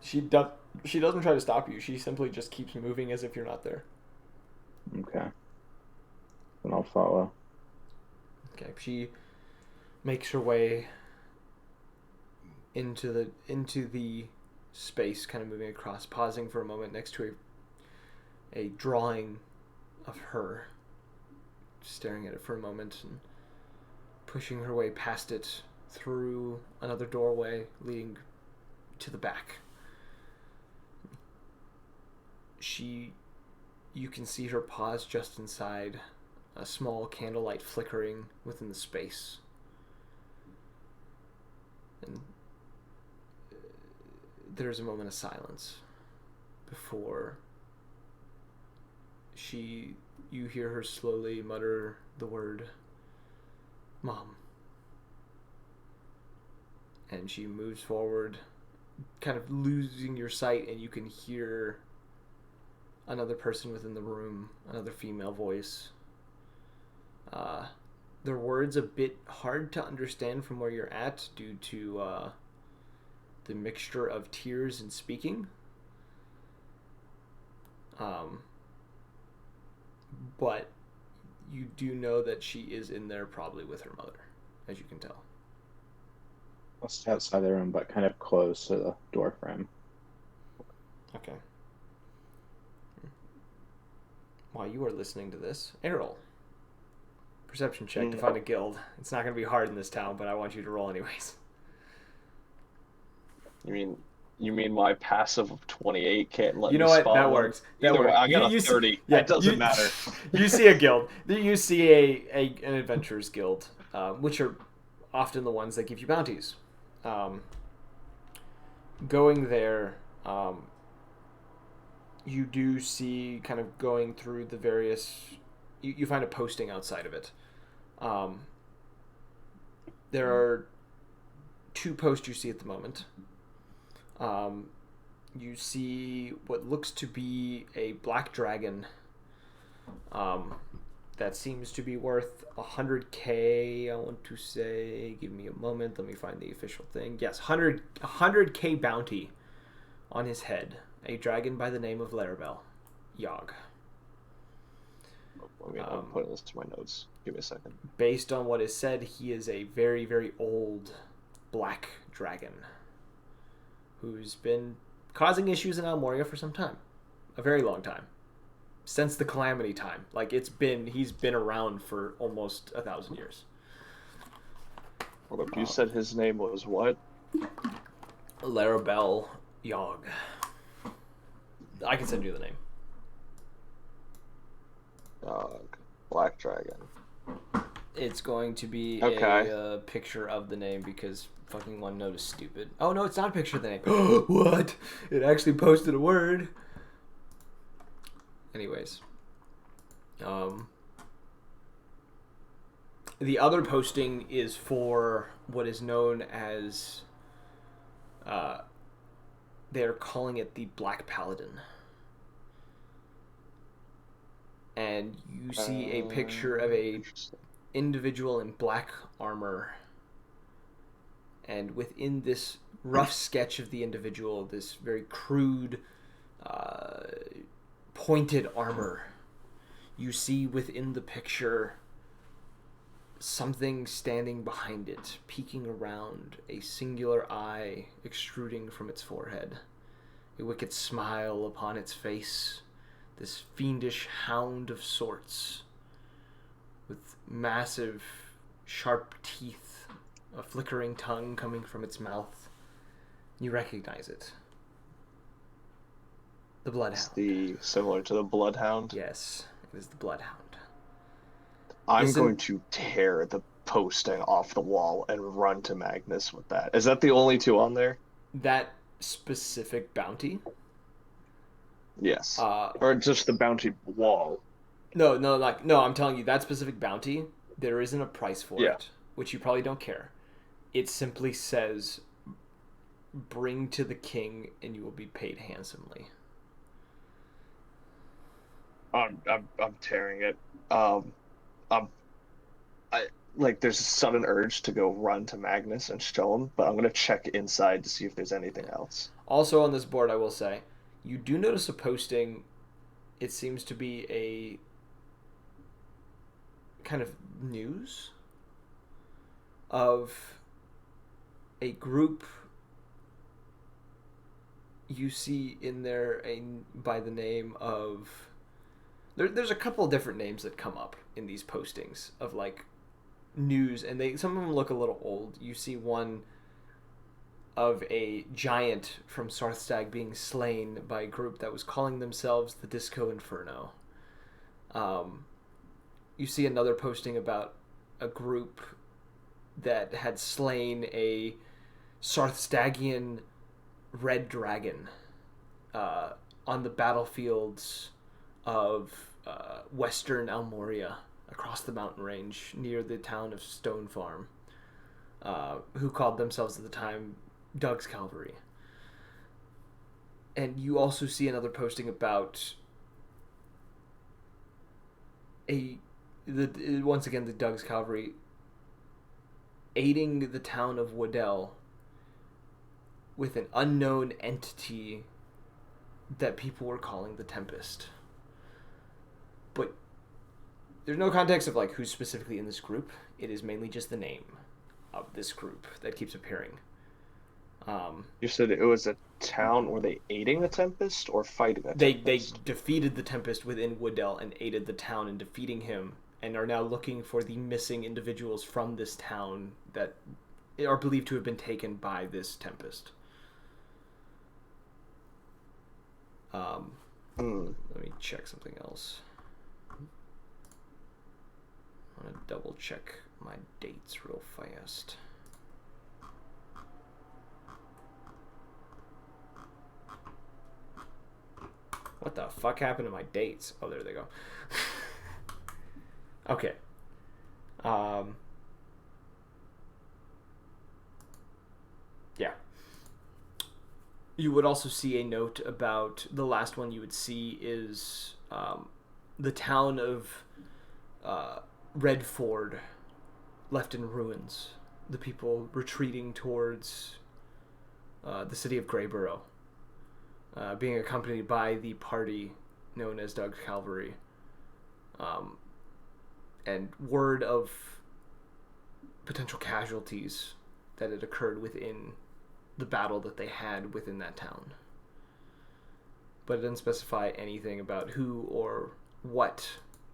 She doesn't try to stop you. She simply just keeps moving as if you're not there. Okay. Then I'll follow. Okay. She makes her way into the space, kind of moving across, pausing for a moment next to a drawing of her, staring at it for a moment and pushing her way past it through another doorway leading to the back. You can see her pause just inside, a small candlelight flickering within the space. And there's a moment of silence before you hear her slowly mutter the word, "Mom." And she moves forward, kind of losing your sight, and you can hear another person within the room, another female voice. Their words a bit hard to understand from where you're at due to the mixture of tears and speaking. But you do know that she is in there probably with her mother, as you can tell. I'll stay outside the room, but kind of close to the door frame. Okay. While you are listening to this, Errol, perception check to find a guild. It's not going to be hard in this town, but I want you to roll anyways. You mean my passive of 28 can't let You me know what? spot That one? works. That Either way, works. I got a 30. It doesn't matter. You see a guild. You see an adventurers guild, which are often the ones that give you bounties. Going there, you do see kind of going through the various. You find a posting outside of it. There are 2 posts you see at the moment. You see what looks to be a black dragon that seems to be worth 100k. I want to say, give me a moment, let me find the official thing. Yes, 100k bounty on his head. A dragon by the name of Larabel Yogg. I'm putting this to my notes. Give me a second. Based on what is said, he is a very, very old black dragon who's been causing issues in Almoria for some time. A very long time. Since the Calamity time. Like, he's been around for almost 1,000 years. Hold up, you said his name was what? Larabel Yogg. I can send you the name. Black Dragon. It's going to be Okay. a picture of the name because fucking OneNote is stupid. Oh no, it's not a picture of the name. What? It actually posted a word. Anyways. The other posting is for what is known as, they're calling it the Black Paladin. And you see a picture of a Interesting. individual in black armor. And within this rough sketch of the individual, this very crude, pointed armor, you see within the picture something standing behind it, peeking around, a singular eye extruding from its forehead, a wicked smile upon its face, this fiendish hound of sorts, with massive, sharp teeth, a flickering tongue coming from its mouth. You recognize it. The It's Bloodhound. similar to the Bloodhound. Yes, it is the Bloodhound. I'm Isn't- going to tear the posting off the wall and run to Magnus with that. Is that the only two on there? That specific bounty? Yes. Uh, Or just the bounty wall? no, I'm telling you, that specific bounty, there isn't a price for Yeah. it, which you probably don't care. It simply says, bring to the king and you will be paid handsomely. I'm tearing it. I'm like there's a sudden urge to go run to Magnus and show him, but I'm gonna check inside to see if there's anything else. Also on this board, I will say, you do notice a posting. It seems to be a kind of news of a group you see in there by the name of... There's a couple of different names that come up in these postings of like news, and some of them look a little old. You see one of a giant from Sarthstag being slain by a group that was calling themselves the Disco Inferno. You see another posting about a group that had slain a Sarthstagian red dragon on the battlefields of western Almoria across the mountain range near the town of Stone Farm, who called themselves at the time Doug's Cavalry. And you also see another posting about once again the Doug's Cavalry aiding the town of Waddell with an unknown entity that people were calling the Tempest. But there's no context of like who's specifically in this group. It is mainly just the name of this group that keeps appearing. You said it was a town. Were they aiding the Tempest or fighting the They Tempest? defeated the Tempest within Waddell and aided the town in defeating him, and are now looking for the missing individuals from this town that are believed to have been taken by this Tempest. Let me check something else. I want to double check my dates real fast. What the fuck happened to my dates? Oh, there they go. Okay. Yeah. You would also see a note about the last one you would see is the town of Redford left in ruins. The people retreating towards the city of Greyborough, being accompanied by the party known as Doug's Cavalry. And word of potential casualties that had occurred within the battle that they had within that town. But it didn't specify anything about who or what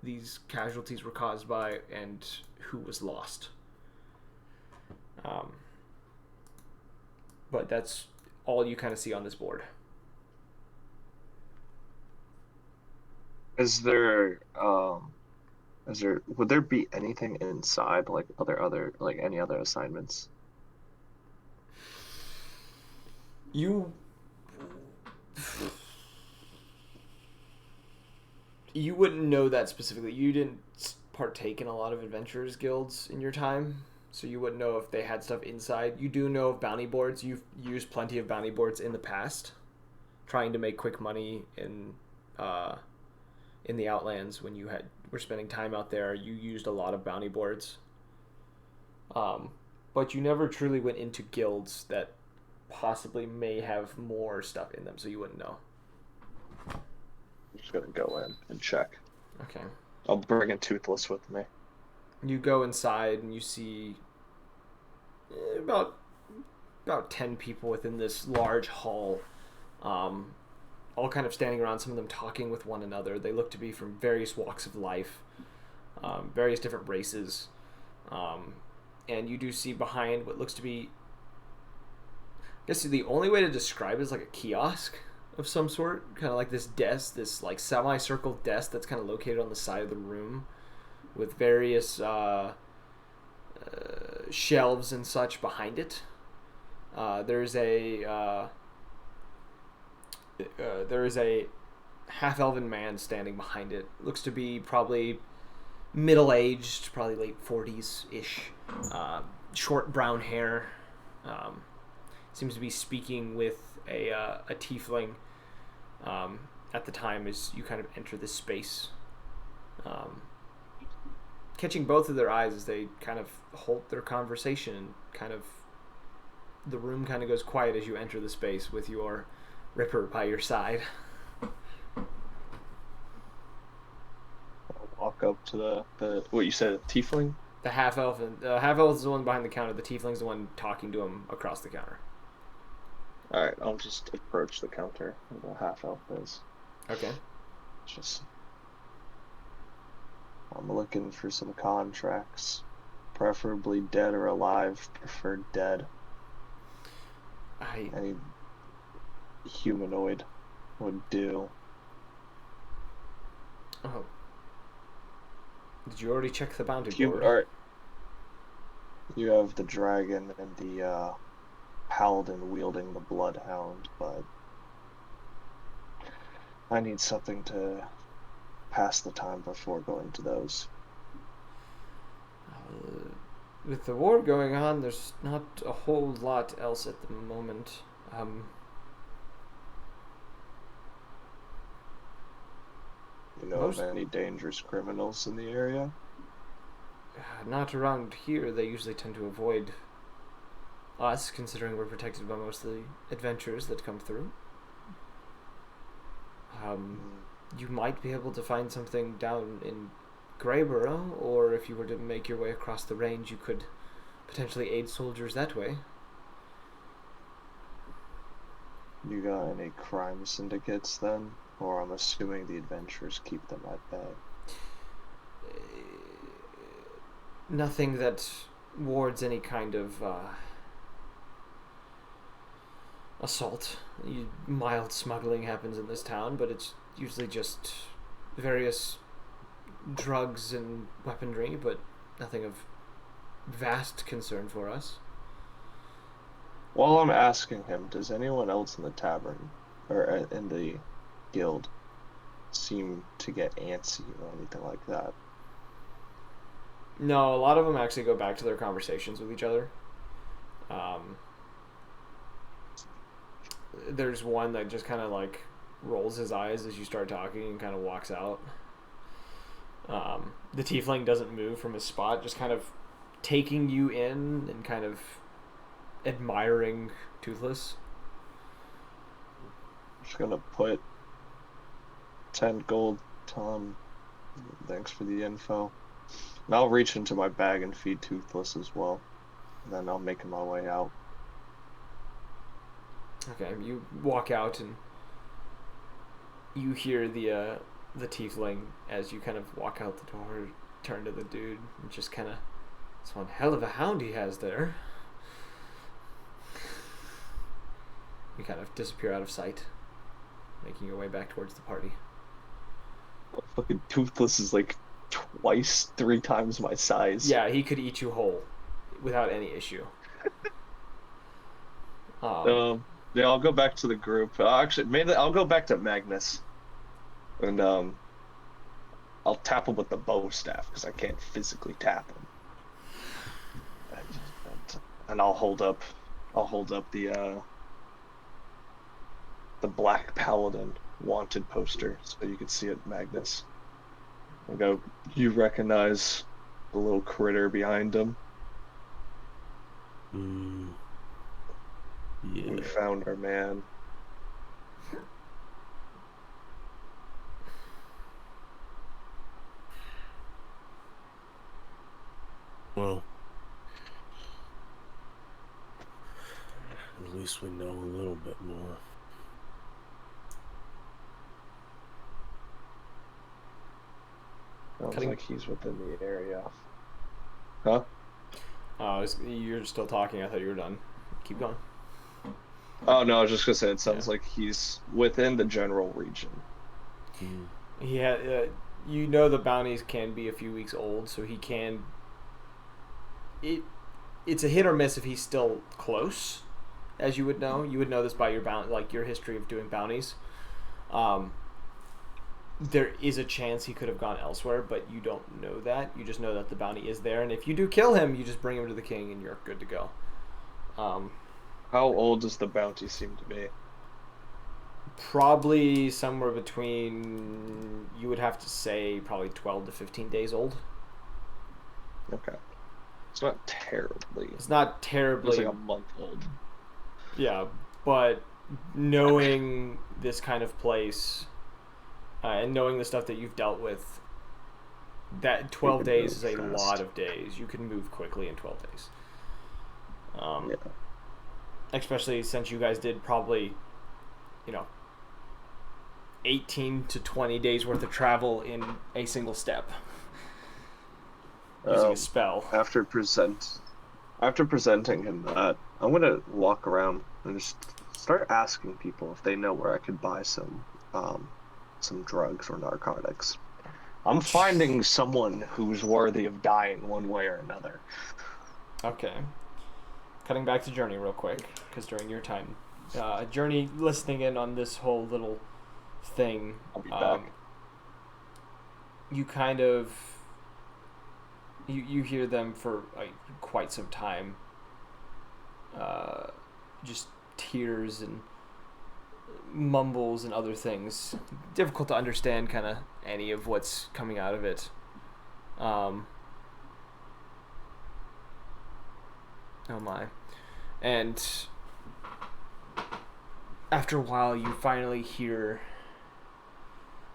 these casualties were caused by and who was lost. But that's all you kind of see on this board. Would there be anything inside, like any other assignments? You wouldn't know that specifically. You didn't partake in a lot of adventurers guilds in your time, so you wouldn't know if they had stuff inside. You do know of bounty boards. You've used plenty of bounty boards in the past, trying to make quick money in the Outlands when you were spending time out there. You used a lot of bounty boards, but you never truly went into guilds that possibly may have more stuff in them, so you wouldn't know. I'm just gonna go in and check. Okay. I'll bring a Toothless with me. You go inside and you see about 10 people within this large hall, all kind of standing around, some of them talking with one another. They look to be from various walks of life, various different races, and you do see behind what looks to be, I guess the only way to describe it is like a kiosk of some sort, kind of like this desk, this like semicircle desk that's kind of located on the side of the room with various shelves and such behind it. There is a half-elven man standing behind it. Looks to be probably middle-aged, probably late 40s-ish. Short brown hair. Seems to be speaking with a tiefling at the time as you kind of enter this space. Catching both of their eyes as they kind of halt their conversation, and kind of the room kind of goes quiet as you enter the space with your Ripper by your side. I'll walk up to the what you said, a tiefling? The half-elf is the one behind the counter. The tiefling's the one talking to him across the counter. Alright, I'll just approach the counter where the half-elf is. Okay. I'm looking for some contracts. Preferably dead or alive. Preferred dead. Any humanoid would do. Oh. Did you already check the bounty board? Alright. You have the dragon and the paladin wielding the bloodhound, but I need something to pass the time before going to those. With the war going on, there's not a whole lot else at the moment. You know of any dangerous criminals in the area? Not around here. They usually tend to avoid us, considering we're protected by most of the adventurers that come through. You might be able to find something down in Greyborough, or if you were to make your way across the range, you could potentially aid soldiers that way. You got any crime syndicates then? Or I'm assuming the adventurers keep them at bay. Nothing that wards any kind of assault. Mild smuggling happens in this town, but it's usually just various drugs and weaponry, but nothing of vast concern for us. While I'm asking him, does anyone else in the tavern or in the guild seem to get antsy or anything like that? No, a lot of them actually go back to their conversations with each other. There's one that just kind of like rolls his eyes as you start talking and kind of walks out. The tiefling doesn't move from his spot, just kind of taking you in and kind of admiring Toothless. I'm just gonna put 10 gold, tell him thanks for the info. And I'll reach into my bag and feed Toothless as well. And then I'll make my way out. Okay, you walk out and you hear the tiefling as you kind of walk out the door, turn to the dude, and just kind of, it's one hell of a hound he has there. You kind of disappear out of sight, making your way back towards the party. Fucking Toothless is like twice, 3 times my size. Yeah, he could eat you whole without any issue. Yeah, I'll go back to the group. Actually, mainly I'll go back to Magnus, and I'll tap him with the bow staff because I can't physically tap him. And I'll hold up the Black Paladin wanted poster so you can see it, Magnus. I go, you recognize the little critter behind him? Yeah. We found our man. Well, at least we know a little bit more. Sounds Cutting- like he's within the area. Huh? You're still talking. I thought you were done. Keep going. Oh no, I was just gonna say it sounds Yeah. like he's within the general region. Yeah, you know the bounties can be a few weeks old, so he can. It's a hit or miss if he's still close, as you would know. You would know this by your your history of doing bounties. There is a chance he could have gone elsewhere, but you don't know that. You just know that the bounty is there, and if you do kill him, you just bring him to the king, and you're good to go. How old does the bounty seem to be? Probably somewhere between, you would have to say, probably 12 to 15 days old. Okay. It's not terribly. It's not It's terribly, like a month old. yeah, but knowing this kind of place and knowing the stuff that you've dealt with, that 12 can days is move a fast. lot of days. You can move quickly in 12 days. Yeah. Especially since you guys did probably, 18 to 20 days worth of travel in a single step using a spell. After presenting him that, I'm gonna walk around and just start asking people if they know where I could buy some drugs or narcotics. I'm finding someone who's worthy of dying one way or another. Okay. Cutting back to Journey real quick, because during your time, Journey listening in on this whole little thing, I'll be back. you kind of you hear them for quite some time, just tears and mumbles and other things. Difficult to understand kind of any of what's coming out of it. Oh my. And after a while you finally hear,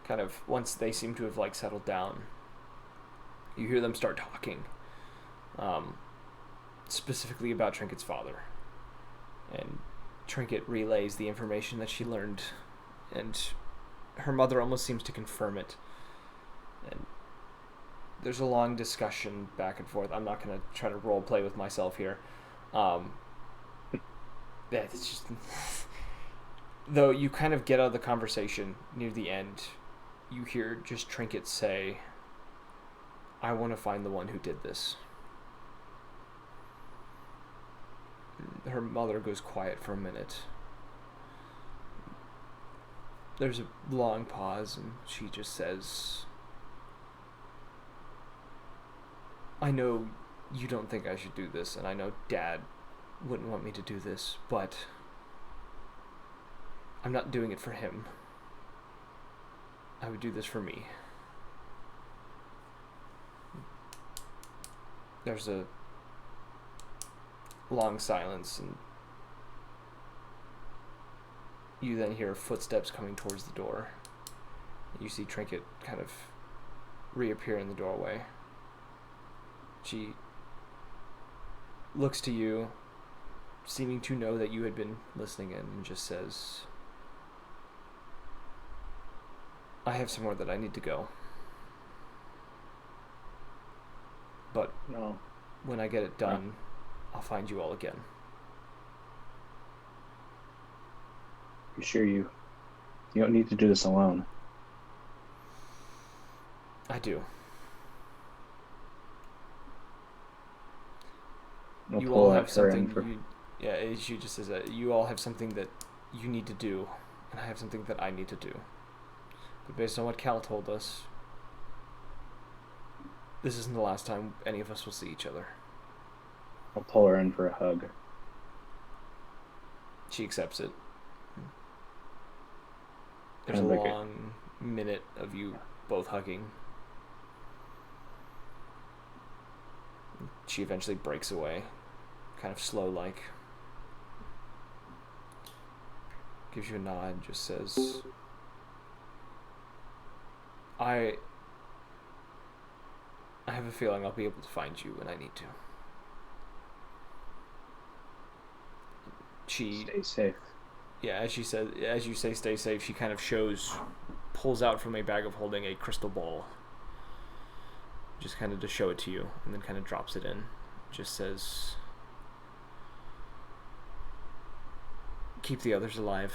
kind of once they seem to have settled down, you hear them start talking, specifically about Trinket's father. And Trinket relays the information that she learned, and her mother almost seems to confirm it. And there's a long discussion back and forth. I'm not going to try to role play with myself here. It's just though you kind of get out of the conversation near the end, you hear just Trinket say, "I want to find the one who did this." Her mother goes quiet for a minute. There's a long pause, and she just says, "I know you don't think I should do this, and I know Dad wouldn't want me to do this, but I'm not doing it for him. I would do this for me." There's a long silence, and you then hear footsteps coming towards the door. You see Trinket kind of reappear in the doorway. She looks to you, seeming to know that you had been listening in, and just says, "I have somewhere that I need to go. But No. when I get it done, I'll find you all again." You sure you don't need to do this alone? I do. I'll You pull all that have something. friend She just says that you all have something that you need to do, and I have something that I need to do. But based on what Cal told us, this isn't the last time any of us will see each other. I'll pull her in for a hug. She accepts it. There's a Kind of like long minute of you both hugging. She eventually breaks away, kind of slow-like. Gives you a nod and just says, I have a feeling I'll be able to find you when I need to. She, Stay safe. yeah, as you say stay safe, she kind of pulls out from a bag of holding a crystal ball. Just kind of to show it to you, and then kind of drops it in. Just says, keep the others alive.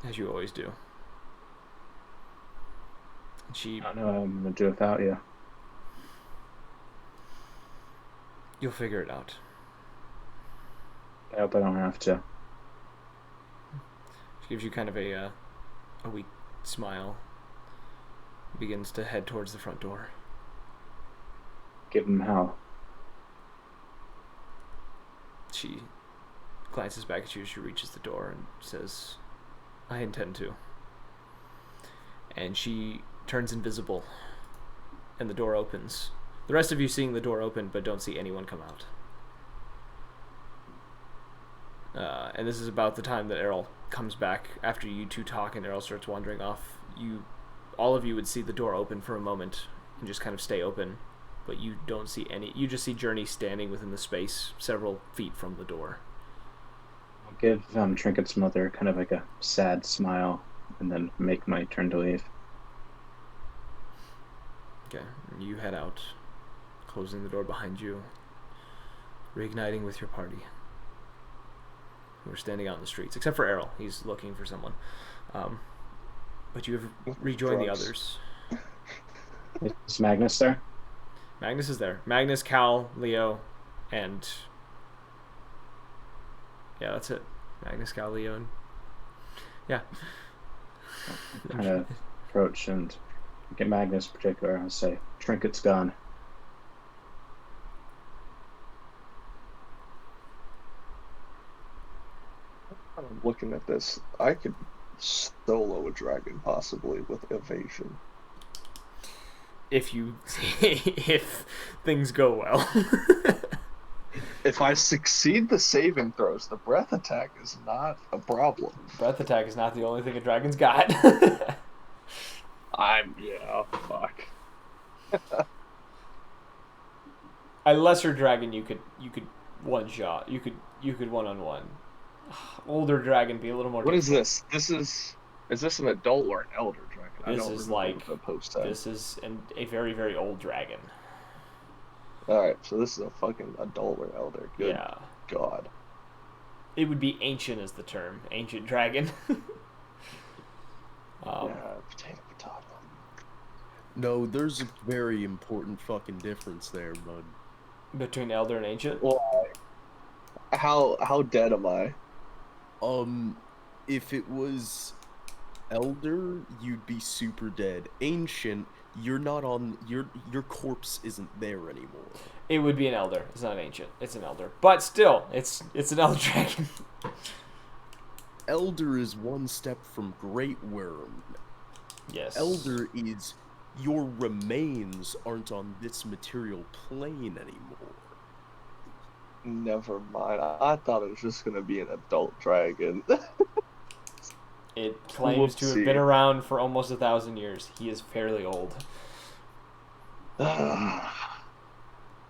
As you always do. And she, I don't know what I'm gonna do without you. you'll figure it out. I hope I don't have to. She gives you kind of a weak smile. Begins to head towards the front door. Give him hell. She glances back at you as she reaches the door and says, I intend to. And she turns invisible, and the door opens. The rest of you seeing the door open, but don't see anyone come out. And this is about the time that Errol comes back after you two talk and Errol starts wandering off. All of you would see the door open for a moment and just kind of stay open, but you don't see any. You just see Journey standing within the space several feet from the door. I'll give Trinket's mother kind of like a sad smile and then make my turn to leave. Okay, you head out, closing the door behind you, reigniting with your party, who are standing out in the streets, except for Errol. He's looking for someone. But you have rejoined the others. Is Magnus there? Magnus is there. Magnus, Cal, Leo, and... yeah, that's it. Magnus, Cal, Leo, and... yeah. Kind of approach and get Magnus in particular. I'll say, Trinket's gone. I'm looking at this. I could solo a dragon possibly with evasion. If things go well. If I succeed the saving throws, the breath attack is not a problem. Breath attack is not the only thing a dragon's got. Fuck. A lesser dragon you could one shot. You could one-on-one. Older dragon be a little more What is difficult. this? Is this an adult or an elder dragon? I This don't is remember like the post time. this is a very, very old dragon. Alright, so this is a fucking adult or elder. Good Yeah. God. It would be ancient is the term. Ancient dragon. Yeah, potato. No, there's a very important fucking difference there, bud. Between elder and ancient? Well, how dead am I? If it was elder, you'd be super dead. Ancient, you're not on your corpse isn't there anymore. It would be an elder. It's not an ancient. It's an elder. But still, it's an elder dragon. Elder is one step from Great Worm. Yes. Elder is your remains aren't on this material plane anymore. Never mind. I thought it was just gonna be an adult dragon. It claims to have been Whoopsie. around for almost 1,000 years. He is fairly old. I'll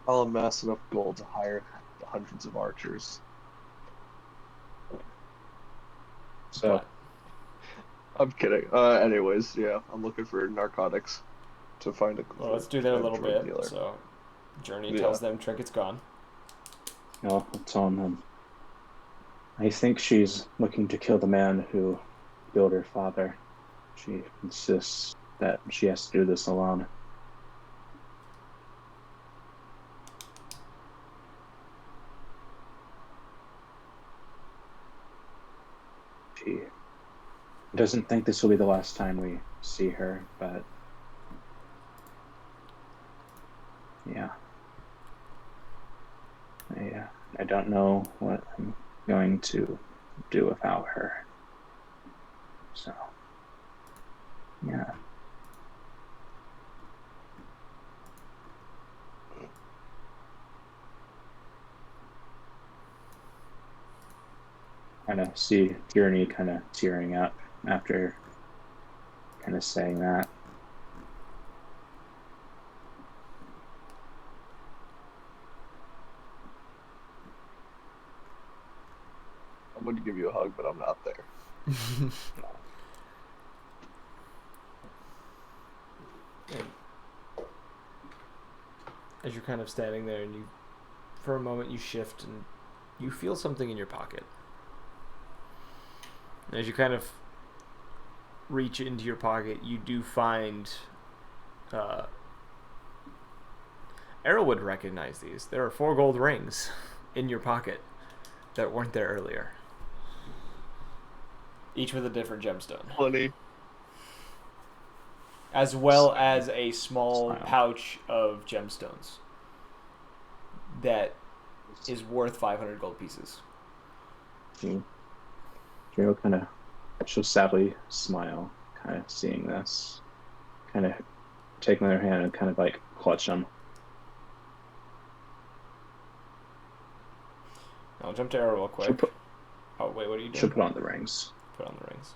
amass enough gold to hire hundreds of archers. So, But I'm kidding. Anyways, yeah, I'm looking for narcotics to find a. well, let's do that a little drug bit. dealer. So, Journey Yeah. tells them Trinket's gone. I'll tell him. I think she's looking to kill the man who killed her father. She insists that she has to do this alone. She doesn't think this will be the last time we see her, but Yeah. I don't know what I'm going to do without her. So, yeah. Kind of see Tierney kind of tearing up after kind of saying that. I'm going to give you a hug, but I'm not there. As you're kind of standing there and for a moment you shift and you feel something in your pocket. And as you kind of reach into your pocket, you do find Errol would recognize these. There are 4 gold rings in your pocket that weren't there earlier. Each with a different gemstone. Funny. As well as a small Smile. pouch of gemstones that is worth 500 gold pieces. Jiro kind of, she'll sadly smile, kind of seeing this, kind of take their hand and kind of like clutch them. I'll jump to Errol real quick. Oh, wait, what are you doing? She'll put on the rings. Put on the rings.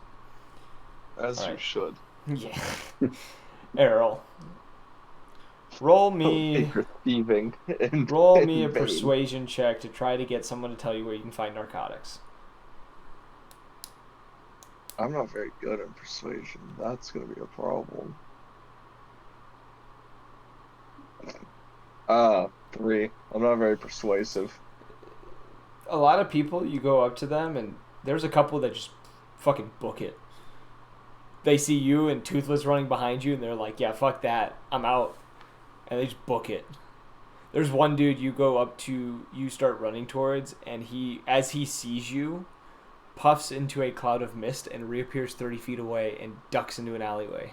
As All you right. should. Yeah. Errol. Roll me You're thieving. roll me a in vain. persuasion check to try to get someone to tell you where you can find narcotics. I'm not very good at persuasion. That's going to be a problem. 3. I'm not very persuasive. A lot of people, you go up to them and there's a couple that just fucking book it. They see you and Toothless running behind you and they're like, yeah, fuck that, I'm out. And they just book it. There's one dude you go up to, you start running towards, and as he sees you, puffs into a cloud of mist and reappears 30 feet away and ducks into an alleyway.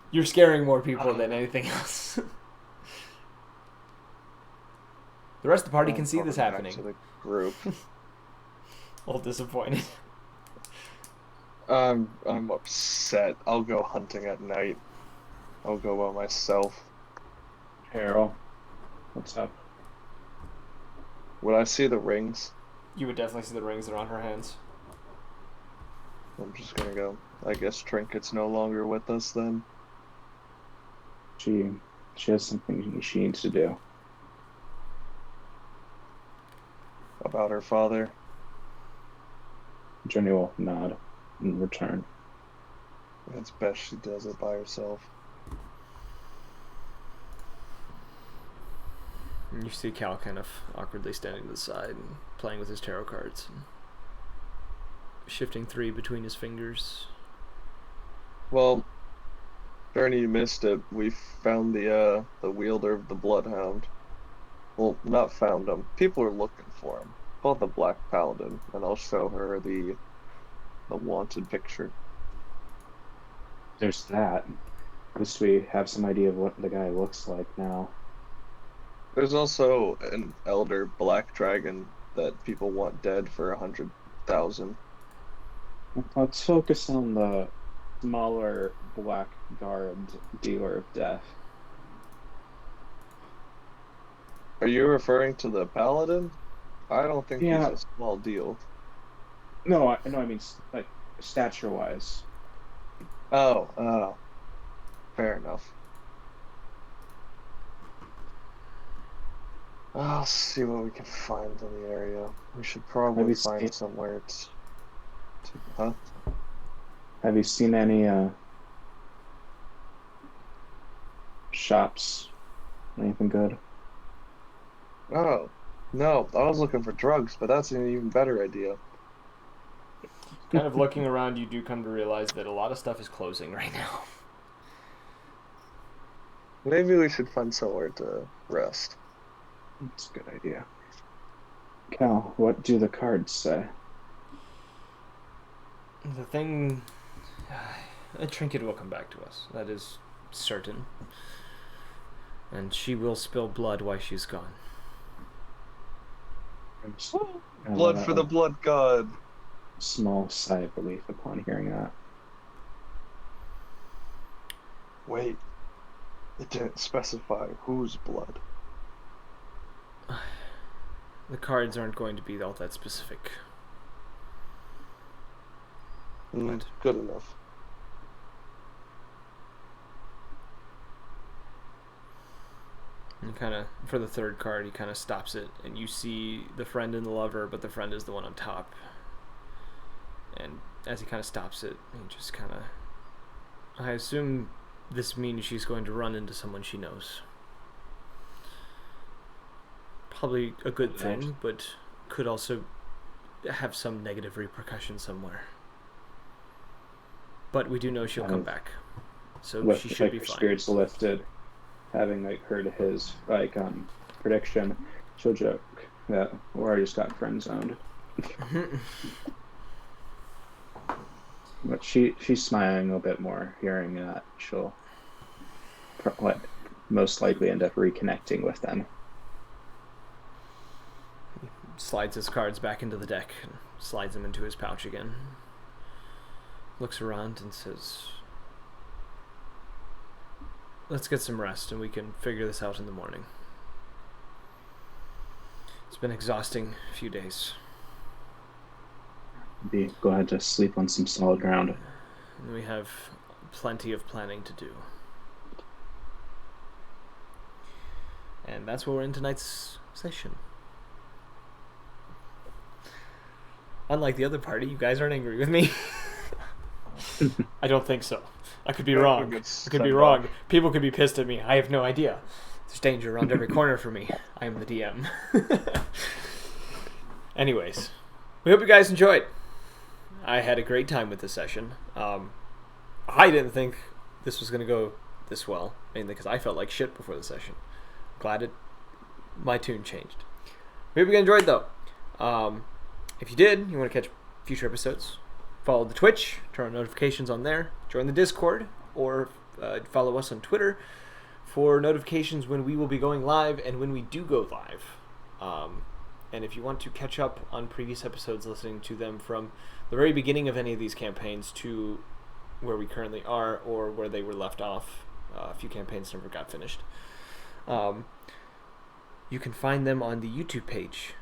You're scaring more people than anything else. The rest of the party can see this Going back happening. to the group. All disappointed. I'm upset. I'll go hunting at night. I'll go by myself. Errol, what's up? Would I see the rings? You would definitely see the rings that are on her hands. I'm just gonna go. I guess Trinket's no longer with us then. She has something she needs to do. About her father. Jenny will nod in return. It's best she does it by herself. And you see Cal kind of awkwardly standing to the side and playing with his tarot cards. And shifting 3 between his fingers. Well, Bernie, you missed it. We found the wielder of the Bloodhound. Well, not found him. People are looking for him. Called the Black Paladin, and I'll show her the wanted picture. There's that. At least we have some idea of what the guy looks like now. There's also an elder black dragon that people want dead for 100,000. Let's focus on the smaller black-garbed dealer of death. Are you referring to the paladin? I don't think Yeah. he's a small deal. No, I mean like stature-wise. Oh, fair enough. I'll see what we can find in the area. We should probably Maybe find see- somewhere huh? Have you seen any shops? Anything good? Oh, no, I was looking for drugs, but that's an even better idea. Kind of looking around, you do come to realize that a lot of stuff is closing right now. Maybe we should find somewhere to rest. That's a good idea. Cal, what do the cards say? The thing... A trinket will come back to us. That is certain. And she will spill blood while she's gone. Blood for the blood god. Small sigh of relief upon hearing that. Wait, it didn't specify whose blood. The cards aren't going to be all that specific. What? Good enough. And kind of, for the third card, he kind of stops it, and you see the friend and the lover, but the friend is the one on top. And as he kind of stops it, he just kind of... I assume this means she's going to run into someone she knows. Probably a good thing, but could also have some negative repercussions somewhere. But we do know she'll come back, so she should be her fine. Spirits lifted, having heard his prediction, she'll joke that Laura just got friend zoned. But she's smiling a bit more, hearing that she'll most likely end up reconnecting with them. He slides his cards back into the deck and slides them into his pouch again. Looks around and says, let's get some rest and we can figure this out in the morning. It's been an exhausting few days. Be glad to sleep on some solid ground. And we have plenty of planning to do. And that's where we're in tonight's session. Unlike the other party, you guys aren't angry with me. I don't think so. I could be wrong. I could be wrong. People could be pissed at me. I have no idea. There's danger around every corner for me. I am the DM. Anyways, we hope you guys enjoyed. I had a great time with this session. I didn't think this was going to go this well, mainly because I felt like shit before the session. Glad my tune changed. We hope you enjoyed, though. If you did, you want to catch future episodes, follow the Twitch, turn on notifications on there, join the Discord, or follow us on Twitter for notifications when we will be going live and when we do go live. And if you want to catch up on previous episodes, listening to them from the very beginning of any of these campaigns to where we currently are or where they were left off, a few campaigns never got finished, you can find them on the YouTube page,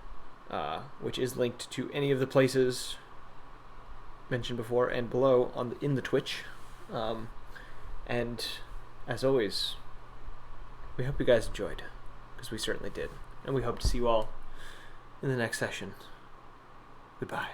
which is linked to any of the places mentioned before and below in the Twitch. And as always, we hope you guys enjoyed, because we certainly did. And we hope to see you all in the next session. Goodbye.